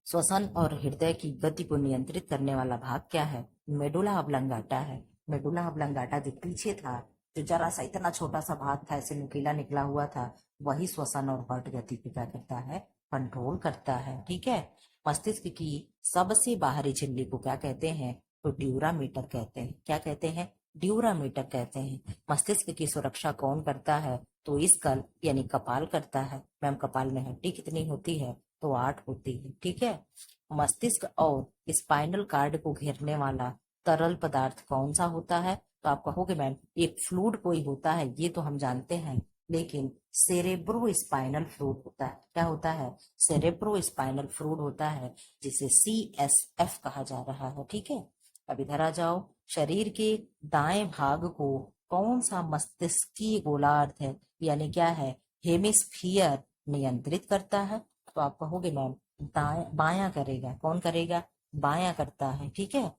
श्वसन और हृदय की गति को नियंत्रित करने वाला भाग क्या है? मेडुला ऑब्लंगाटा है। मेडुला ऑब्लंगाटा जो पीछे था, जो जरा सा इतना छोटा सा भाग था, ऐसे नुकीला निकला हुआ था, वही श्वसन और हार्ट गति को क्या करता है? कंट्रोल करता है। ठीक है। मस्तिष्क की सबसे बाहरी झिल्ली को क्या कहते हैं? तो ड्यूरामीटर कहते हैं। क्या कहते हैं? ड्यूरामीटर कहते हैं। मस्तिष्क की सुरक्षा कौन करता है? तो स्कल यानी कपाल करता है। मैम कपाल में हड्डी कितनी होती है? तो 8 होती है। ठीक है। मस्तिष्क और स्पाइनल कार्ड को घेरने वाला तरल पदार्थ कौन सा होता है? तो आप कहोगे मैम एक फ्लूइड कोई होता है, ये तो हम जानते हैं, लेकिन सेरेब्रो स्पाइनल फ्लूइड होता है। क्या होता है? सेरेब्रो स्पाइनल फ्लूइड होता है, जिसे CSF कहा जा रहा है। ठीक है, अब इधर आ जाओ। शरीर के दाएं भाग को कौन सा मस्तिष्कीय गोलार्ध है, यानी क्या है, हेमिस्फीयर, नियंत्रित करता है? तो आप कहोगे मैम दाएं, बायां करेगा। कौन करेगा? बायां करता है। ठीक है,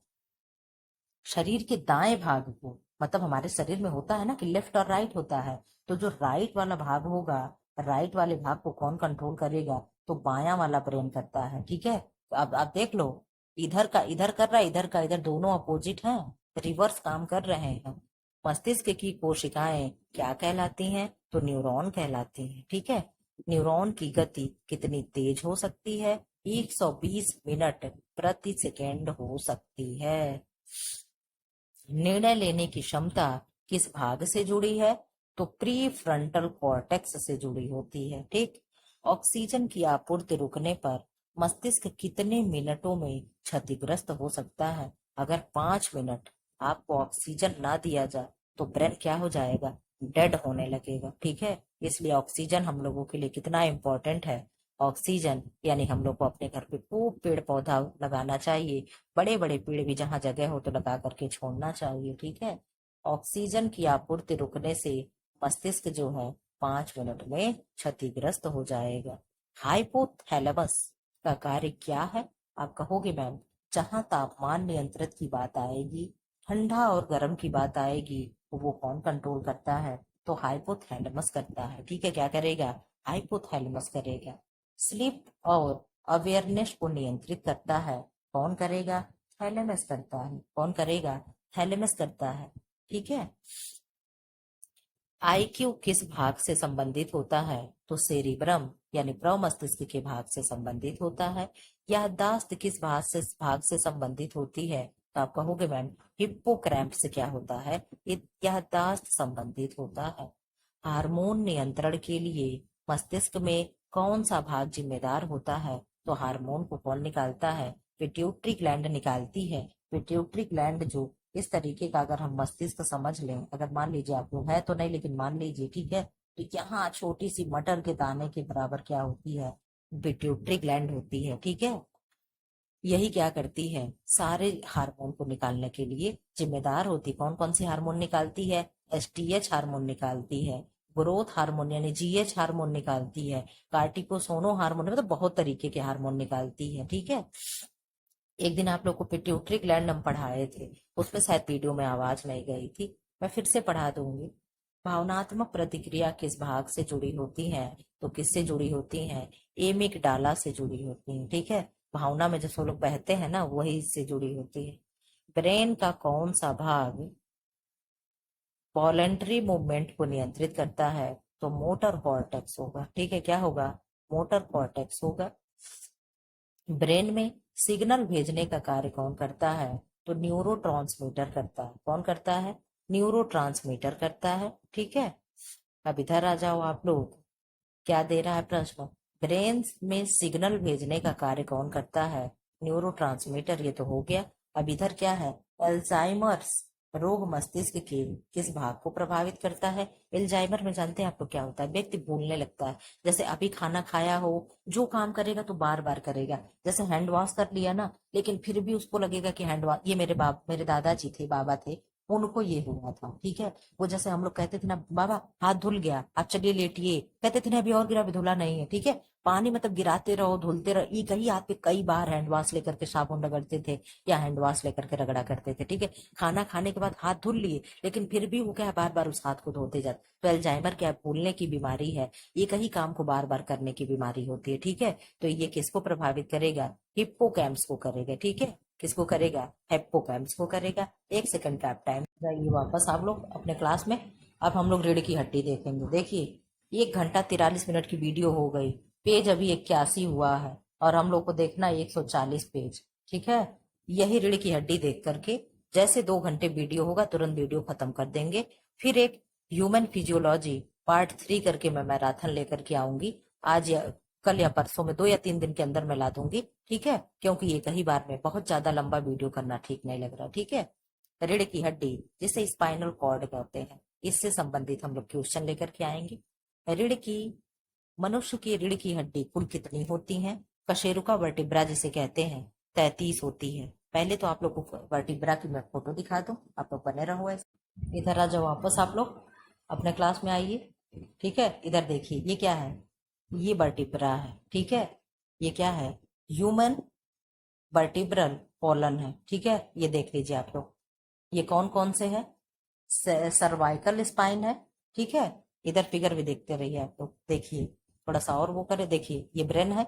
शरीर के दाएं भाग को, मतलब हमारे शरीर में होता है ना कि लेफ्ट और राइट होता है, तो जो राइट वाला भाग होगा, राइट वाले भाग को कौन कंट्रोल करेगा? तो बायां वाला ब्रेन करता है। ठीक है, तो अब आप देख लो, इधर का इधर कर रहा है, इधर का इधर, दोनों अपोजिट हैं, रिवर्स काम कर रहे हैं। मस्तिष्क की कोशिकाएं क्या कहलाती हैं? तो न्यूरॉन कहलाती हैं। ठीक है, न्यूरॉन की गति कितनी तेज हो सकती है? 120 मिनट प्रति सेकेंड हो सकती है। निर्णय लेने की क्षमता किस भाग से जुड़ी है? तो प्री फ्रंटल कॉर्टेक्स से जुड़ी होती है। ठीक, ऑक्सीजन की आपूर्ति रुकने पर मस्तिष्क कितने मिनटों में क्षतिग्रस्त हो सकता है? अगर 5 मिनट आपको ऑक्सीजन ना दिया जाए तो ब्रेन क्या हो जाएगा? डेड होने लगेगा। ठीक है, इसलिए ऑक्सीजन हम लोगों के लिए कितना इम्पोर्टेंट है। ऑक्सीजन यानी हम लोग को अपने घर पे खूब पेड़ पौधा लगाना चाहिए, बड़े बड़े पेड़ भी जहां जगह हो तो लगा करके छोड़ना चाहिए। ठीक है, ऑक्सीजन की आपूर्ति रुकने से मस्तिष्क जो है 5 मिनट में क्षतिग्रस्त हो जाएगा। हाइपोथैलेमस का कार्य क्या है? आप कहोगे मैम जहां तापमान नियंत्रित की बात आएगी, ठंडा और गर्म की बात आएगी, तो वो कौन कंट्रोल करता है? तो हाइपोथैलेमस करता है। ठीक है, क्या करेगा? हाइपोथैलेमस करेगा। स्लीप और अवेयरनेस को नियंत्रित करता है, कौन करेगा? थैलेमस करता है। कौन करेगा? थैलेमस करता है। ठीक है, IQ किस भाग से संबंधित होता है? तो सेरिब्रम यानी प्रमस्तिष्क के भाग से संबंधित होता है। याददाश्त किस भाग से संबंधित होती है? तो आप कहोगे मैम हिप्पोकैम्पस से क्या होता है? याददाश्त संबंधित होता है। हार्मोन नियंत्रण के लिए मस्तिष्क में कौन सा भाग जिम्मेदार होता है? तो हार्मोन को कौन निकालता है? पिट्यूटरी ग्लैंड निकालती है। पिट्यूटरी ग्लैंड जो इस तरीके का, अगर हम मस्तिष्क समझ लें, अगर मान लीजिए आप लोग है तो नहीं लेकिन मान लीजिए, ठीक है, तो यहाँ छोटी सी मटर के दाने के बराबर क्या होती है? पिट्यूटरी ग्लैंड होती है। ठीक है, यही क्या करती है? सारे हार्मोन को निकालने के लिए जिम्मेदार होती। कौन कौन सी हार्मोन निकालती है? STH हार्मोन निकालती है, ग्रोथ हार्मोन यानी GH हार्मोन निकालती है, कार्टिकोसोनो हार्मोन, मतलब बहुत तरीके के हार्मोन निकालती है। ठीक है, एक दिन आप लोग को पिट्यूटरी ग्लैंड हम पढ़ाए थे, उसमें शायद वीडियो में आवाज नहीं गई थी, मैं फिर से पढ़ा दूंगी। भावनात्मक प्रतिक्रिया किस भाग से जुड़ी होती है? तो किससे जुड़ी होती है? एमिगडाला से जुड़ी होती है। ठीक है, भावना में जैसे वो लोग बहते हैं ना, वही से जुड़ी होती है। ब्रेन का कौन सा भाग वॉलेंटरी मूवमेंट को नियंत्रित करता है? तो मोटर कॉर्टेक्स होगा। ठीक है, क्या होगा? मोटर कॉर्टेक्स होगा। ब्रेन में सिग्नल भेजने का कार्य कौन करता है? तो न्यूरो करता है। कौन करता है? न्यूरो करता है। ठीक है, अब इधर आ जाओ आप लोग, क्या दे रहा है प्रश्न? ब्रेन में सिग्नल भेजने का कार्य कौन करता है? न्यूरो, ये तो हो गया। अब इधर क्या है? अल्जाइमर्स रोग मस्तिष्क के किस भाग को प्रभावित करता है? एल्जाइमर में जानते हैं आप लोग क्या होता है? व्यक्ति भूलने लगता है। जैसे अभी खाना खाया हो, जो काम करेगा तो बार बार करेगा। जैसे हैंड वॉश कर लिया ना, लेकिन फिर भी उसको लगेगा कि हैंड वॉश, ये मेरे दादाजी थे, बाबा थे, उनको ये हुआ था। ठीक है, वो जैसे हम लोग कहते थे ना, बाबा हाथ धुल गया, आप चलिए लेटिए, कहते थे ना अभी और गिरा, अभी धुला नहीं है। ठीक है, पानी मतलब गिराते रहो, धुलते रहो, एक ही हाथ पे कई बार हैंड वॉश लेकर के साबुन रगड़ते थे या हैंड वॉश लेकर के रगड़ा करते थे। ठीक है, खाना खाने के बाद हाथ धुल लिए, लेकिन फिर भी वो क्या है, बार बार उस हाथ को धोते जाते। तो अल्जाइमर क्या है? भूलने की बीमारी है, एक ही काम को बार बार करने की बीमारी होती है। ठीक है, तो ये किसको प्रभावित करेगा? हिप्पोकैम्पस को करेगा। ठीक है, किसको करेगा? हिप्पोकैम्पस को करेगा। 1 सेकंड का आप टाइम जाइए वापस आप लोग अपने क्लास में। अब हम लोग रीढ़ की हड्डी देखेंगे। देखिए, 1 घंटा 43 मिनट की वीडियो हो गई, पेज अभी 81 हुआ है, और हम लोग को देखना है 140 पेज। ठीक है, यही रीढ़ की हड्डी देख करके जैसे 2 घंटे वीडियो होगा तुरंत वीडियो खत्म कर देंगे। फिर एक ह्यूमन फिजियोलॉजी पार्ट 3 करके मैं मैराथन लेकर के आऊंगी। आज कल या परसों में, 2 या 3 दिन के अंदर मैं ला दूंगी, ठीक है, क्योंकि ये कई बार में बहुत ज्यादा लंबा वीडियो करना ठीक नहीं लग रहा, ठीक है। रीढ़ की हड्डी जिसे स्पाइनल कॉर्ड कहते हैं, इससे संबंधित हम लोग क्वेश्चन लेकर के आएंगे। रीढ़ की मनुष्य की रीढ़ की हड्डी कुल कितनी होती है? कशेरुका वर्टिब्रा जिसे कहते हैं 33 होती है। पहले तो आप लोग को वर्टिब्रा की मैं फोटो दिखा दूं, आप लोग बने रहो ऐसे। इधर आ जाओ वापस, आप लोग अपने क्लास में आइए, ठीक है। इधर देखिए ये क्या है, ये वर्टिब्रा है, ठीक है। ये क्या है, ह्यूमन वर्टिब्रल कॉलन है, ठीक है। ये देख लीजिए आप लोग, ये कौन कौन से है, सर्वाइकल स्पाइन है, ठीक है। इधर फिगर भी देखते रहिए आप लोग, देखिए थोड़ा सा और वो करे, देखिए ये ब्रेन है,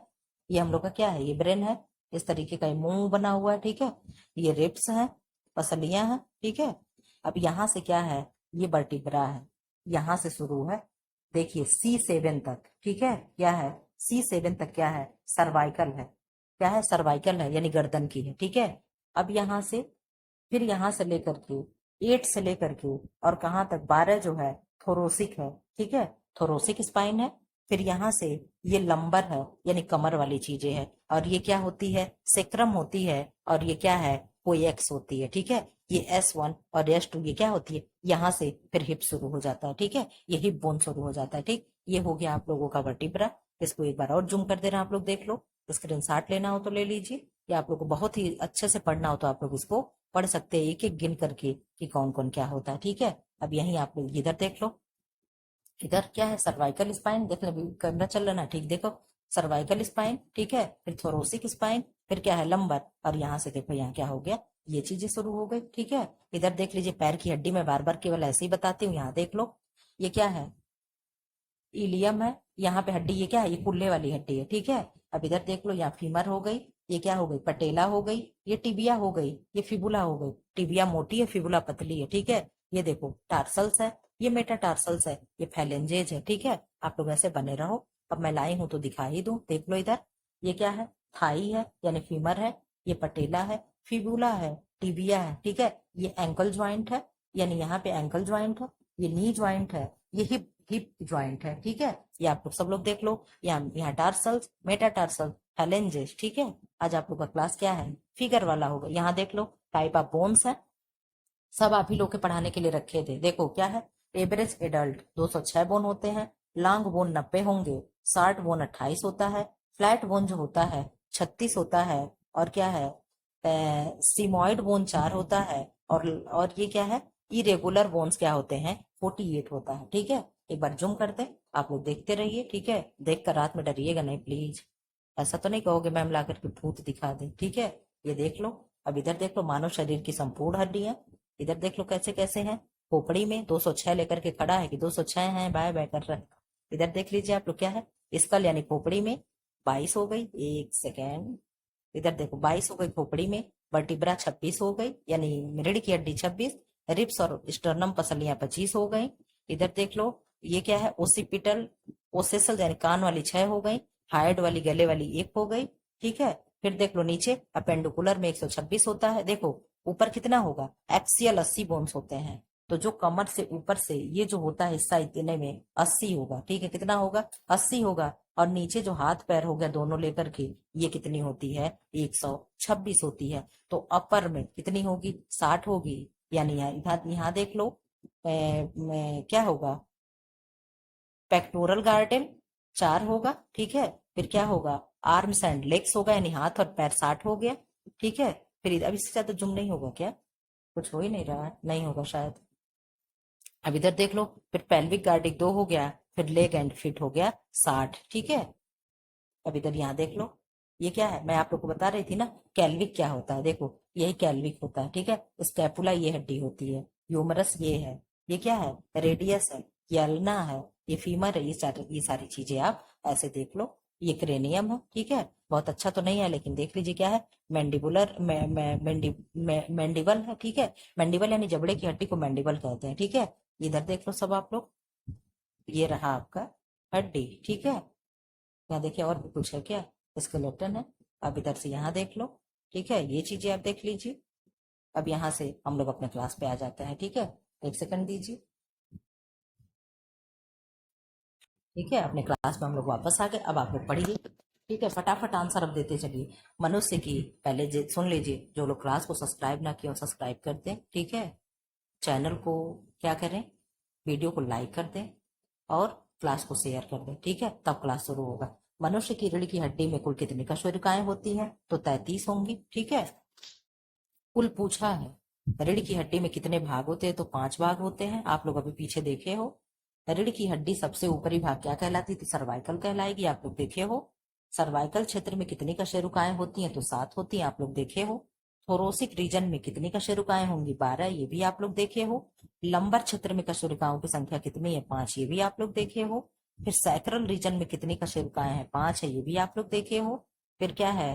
ये हम लोग का क्या है, ये ब्रेन है, इस तरीके का मुंह बना हुआ है, ठीक है। ये रिब्स है, पसलियां हैं, ठीक है। अब यहाँ से क्या है, ये वर्टिब्रा है, यहाँ से शुरू है, देखिए C7 तक, ठीक है। क्या है, C7 तक क्या है, सर्वाइकल है, क्या है, सर्वाइकल है, यानी गर्दन की है, ठीक है। अब यहाँ से, फिर यहाँ से लेकर के 8 से लेकर के और कहाँ तक 12 जो है थोरोसिक है, ठीक है, थोरोसिक स्पाइन है। फिर यहाँ से ये लंबर है, यानी कमर वाली चीजें है, और ये क्या होती है, सेक्रम होती है, और ये क्या है, कोएक्स होती है, ठीक है। ये S1 और S2 ये क्या होती है, यहाँ से फिर हिप शुरू हो जाता है, ठीक है, ये हिप बोन शुरू हो जाता है, ठीक। ये हो गया आप लोगों का वर्टिब्रा। इसको एक बार और जूम कर देना, आप लोग देख लो, स्क्रीनशॉट लेना हो तो ले लीजिए, या आप लोग को बहुत ही अच्छे से पढ़ना हो तो आप लोग इसको पढ़ सकते हैं एक एक गिन करके कि कौन कौन क्या होता है, ठीक है। अब यही आप लोग इधर देख लो, इधर क्या है, सर्वाइकल स्पाइन, देख लो कैमरा चल रहा ना, ठीक, देखो सर्वाइकल स्पाइन, ठीक है, फिर थोरोसिक स्पाइन, फिर क्या है, लंबर, और यहाँ से देखो यहाँ क्या हो गया, ये चीजें शुरू हो गई, ठीक है। इधर देख लीजिए पैर की हड्डी, में बार बार केवल ऐसे ही बताती हूँ, यहाँ देख लो, ये क्या है, इलियम है, यहाँ पे हड्डी, ये क्या है, ये कुल्ले वाली हड्डी है, ठीक है। अब इधर देख लो, यहाँ फीमर हो गई, ये क्या हो गई, पटेला हो गई, ये टिबिया हो गई, ये फिबुला हो गई, टिबिया मोटी है, फिबुला पतली है, ठीक है। ये देखो टार्सल्स है, ये मेटाटार्सल्स है, ये फैलेंजेज है, ठीक है। आप लोग ऐसे बने रहो। अब मैं लाई हूं तो दिखा ही दूं, देख लो इधर, ये क्या है, थाई है, यानी फीमर है, ये पटेला है, फिबुला है, टिबिया है, ठीक है। ये एंकल ज्वाइंट है, यानी यहाँ पे एंकल ज्वाइंट है, ये नी ज्वाइंट है, ये हिप हिप ज्वाइंट है, ठीक है। ये आप लोग सब लोग देख लो, यहाँ टार्सल्स, मेटाटार्सल, फैलेंजेस, ठीक है। आज आप लोग का क्लास क्या है, फिगर वाला होगा। यहाँ देख लो टाइप ऑफ बोन्स है, सब आप ही लोग के पढ़ाने के लिए रखे थे। देखो क्या है, एवरेज एडल्ट 206 बोन होते हैं, लॉन्ग बोन 90 होंगे, शॉर्ट बोन 28 होता है, फ्लैट बोन जो होता है 36 होता है, और क्या है, सीमोइड बोन 4 होता है, और ये क्या है, इरेगुलर बोन्स क्या होते हैं, 48 होता है, ठीक है। एक बार जूम करते, आप लोग देखते रहिए, ठीक है। देख कर रात में डरिएगा नहीं प्लीज, ऐसा तो नहीं कहोगे मैम ला करके भूत दिखा दे, ठीक है। ये देख लो, अब इधर देख लो, मानव शरीर की संपूर्ण हड्डियां, इधर देख लो कैसे कैसे हैं। खोपड़ी में 206 लेकर के खड़ा है कि 206 है, बाय बाय कर रहा है। इधर देख लीजिए आप लोग क्या है, स्कल यानी खोपड़ी में 22 हो गई, एक सेकेंड, इधर देखो 22 हो गई खोपड़ी में, वर्टिब्रा 26 हो गई, यानी रीढ़ की हड्डी 26, रिब्स और स्टर्नम पसलियां 25 हो गई। इधर देख लो, ये क्या है, ओसिपिटल ओसेसल यानी कान वाली 6 हो गई, हाइड वाली गले वाली 1 हो गई, ठीक है। फिर देख लो नीचे अपेंडिकुलर में 126 होता है, देखो ऊपर कितना होगा, एक्सियल 80 बोन्स होते हैं, तो जो कमर से ऊपर से ये जो होता है हिस्सा इतने में 80 होगा, ठीक है, कितना होगा, 80 होगा। और नीचे जो हाथ पैर हो गया दोनों लेकर के, ये कितनी होती है, 126 होती है। तो अपर में कितनी होगी, 60 होगी, यानी यहाँ देख लो, क्या होगा, पेक्टोरल गार्डन 4 होगा, ठीक है। फिर क्या होगा, आर्म्स एंड लेग्स होगा, यानी हाथ और पैर 60 हो गया, ठीक है। फिर अब इससे ज्यादा जुम नहीं होगा क्या, कुछ हो ही नहीं रहा है, नहीं होगा शायद। अब इधर देख लो, फिर पेल्विक गार्डिक 2 हो गया, फिर लेग एंड फिट हो गया 60, ठीक है। अब इधर यहाँ देख लो, ये क्या है, मैं आप लोग को बता रही थी ना कैल्विक क्या होता है, देखो यही कैल्विक होता है, ठीक है। स्कैपुला ये हड्डी होती है, ह्यूमरस ये है, ये क्या है, रेडियस है, ये अल्ना है, ये फीमर है, ये सारी चीजें आप ऐसे देख लो। ये क्रेनियम है, ठीक है, बहुत अच्छा तो नहीं है लेकिन देख लीजिए क्या है, मैंडिबुलर मैंडिबल है, ठीक है। मैंडिबल यानी जबड़े की हड्डी को मैंडिबल कहते हैं, ठीक है। इधर देख लो सब आप लोग, ये रहा आपका हड्डी, ठीक है। यहाँ देखिए और भी कुछ है क्या, स्केलेटन है। अब इधर से यहाँ देख लो, ठीक है, ये चीजें आप देख लीजिए। अब यहाँ से हम लोग अपने क्लास पे आ जाते हैं, ठीक है, एक सेकंड दीजिए। ठीक है, अपने क्लास में हम लोग वापस आ गए। अब आप लोग पढ़िए, ठीक है, फटाफट आंसर अब देते चलिए। मनुष्य की, पहले सुन लीजिए, जो लोग क्लास को सब्सक्राइब ना किए सब्सक्राइब कर दें, ठीक है। चैनल को क्या करें, वीडियो को लाइक कर दें और क्लास को शेयर कर दें, ठीक है, तब क्लास शुरू होगा। मनुष्य की रीढ़ की हड्डी में कुल कितनी कशेरुकाएं होती हैं? तो 33 होंगी, ठीक है। कुल पूछा है रीढ़ की हड्डी में कितने भाग होते हैं? तो 5 भाग होते हैं। आप लोग अभी पीछे देखे हो। रीढ़ की हड्डी सबसे ऊपरी भाग क्या कहलाती थी? सर्वाइकल कहलाएगी, आप लोग देखे हो। सर्वाइकल क्षेत्र में कितनी कशेरुकाएं होती हैं? तो 7 होती हैं, आप लोग देखे हो। थोरोसिक रीजन में कितनी कशेरुकाएं होंगी? 12, ये भी आप लोग देखे हो। लंबर क्षेत्र में कशेरुकाओं की संख्या कितनी है? 5, ये भी आप लोग देखे हो। फिर सैक्रल रीजन में कितनी कशेरुकाएं हैं? 5 है, ये भी आप लोग देखे हो। फिर क्या है,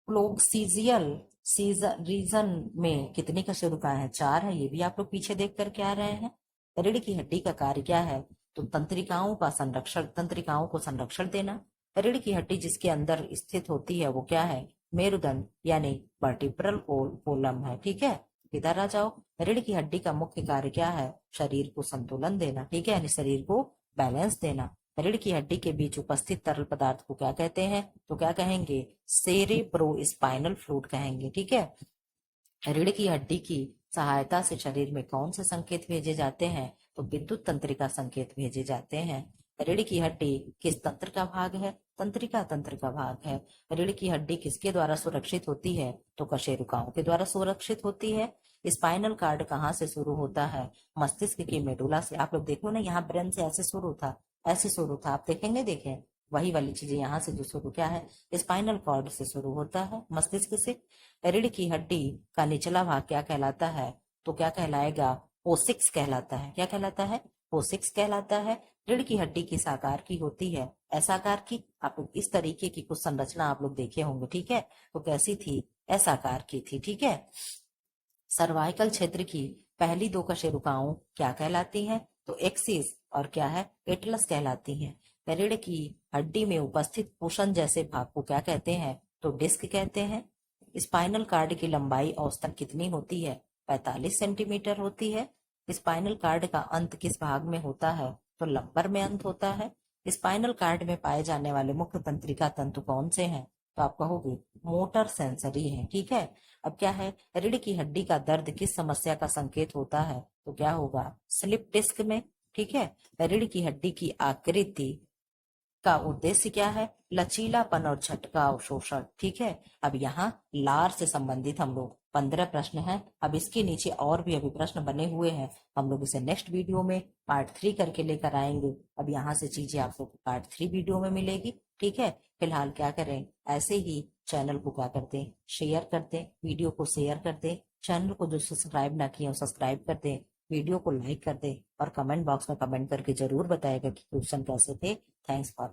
प्लोक्सीजियल रीजन में कितनी कशेरुकाएं हैं? 4 है, ये भी आप लोग पीछे देख करके आ रहे हैं। रीढ़ की हड्डी का कार्य क्या है? तो तंत्रिकाओं का संरक्षण, तंत्रिकाओं को संरक्षण देना। रीढ़ की हड्डी जिसके अंदर स्थित होती है वो क्या है? मेरुदंड यानी वर्टिब्रल कोलम है, ठीक है। इधर आ जाओ। रीढ़ की हड्डी का मुख्य कार्य क्या है? शरीर को संतुलन देना, ठीक है, यानी शरीर को बैलेंस देना। रीढ़ की हड्डी के बीच उपस्थित तरल पदार्थ को क्या कहते हैं? तो क्या कहेंगे? सेरेब्रो स्पाइनल फ्लूइड कहेंगे, ठीक है। रीढ़ की हड्डी की सहायता से शरीर में कौन से संकेत भेजे जाते हैं? तो विद्युत तंत्रिका संकेत भेजे जाते हैं। रीढ़ की हड्डी किस तंत्र का भाग है? तंत्रिका तंत्र का भाग है। रीढ़ की हड्डी किसके द्वारा सुरक्षित होती है? तो कशेरुकाओं के द्वारा सुरक्षित होती है। स्पाइनल कार्ड कहाँ से शुरू होता है? मस्तिष्क की मेडुला से। आप लोग देखो ना, यहाँ ब्रेन से ऐसे शुरू था, ऐसे शुरू था, आप देखेंगे, देखें वही वाली चीजें यहाँ से जो शुरू क्या है, स्पाइनल कॉर्ड से शुरू होता है, मस्तिष्क से। रीढ़ की हड्डी का निचला भाग क्या कहलाता है? तो क्या कहलाएगा? कोसिक्स कहलाता है। क्या कहलाता है? कोसिक्स कहलाता है। रीढ़ की हड्डी किस आकार की होती है? ऐसा आकार की। आप लोग इस तरीके की कुछ संरचना आप लोग देखे होंगे, ठीक है। तो कैसी थी? ऐसा आकार की थी, ठीक है। सर्वाइकल क्षेत्र की पहली 2 कशेरुकाओं क्या कहलाती हैं? तो एक्सिस और क्या है? एटलस कहलाती हैं। रीढ़ की हड्डी में उपस्थित कुशन जैसे भाग को क्या कहते हैं? तो डिस्क कहते हैं। स्पाइनल कार्ड की लंबाई औसतन कितनी होती है? 45 सेंटीमीटर होती है। स्पाइनल कार्ड का अंत किस भाग में होता है? तो लंबर में अंत होता है। स्पाइनल कार्ड में पाए जाने वाले मुख्य तंत्रिका तंतु कौन से हैं? तो आप कहोगे मोटर सेंसरी है, ठीक है। अब क्या है, रीढ़ की हड्डी का दर्द किस समस्या का संकेत होता है? तो क्या होगा? स्लिप डिस्क में, ठीक है। रीढ़ की हड्डी की आकृति का उद्देश्य क्या है? लचीलापन और झटका अवशोषण, ठीक है। अब यहाँ लार से संबंधित हम लोग 15 प्रश्न हैं। अब इसके नीचे और भी अभी प्रश्न बने हुए हैं, हम लोग इसे नेक्स्ट वीडियो में पार्ट 3 करके लेकर आएंगे। अब यहाँ से चीजें आपको पार्ट 3 वीडियो में मिलेगी, ठीक है। फिलहाल क्या करें, ऐसे ही चैनल को क्या करते हैं, शेयर करते हैं, वीडियो को शेयर करते हैं, चैनल को जो सब्सक्राइब ना किए सब्सक्राइब करते हैं, वीडियो को लाइक कर दे और कमेंट बॉक्स में कमेंट करके जरूर बताएगा कि क्वेश्चन कैसे थे। Thanks for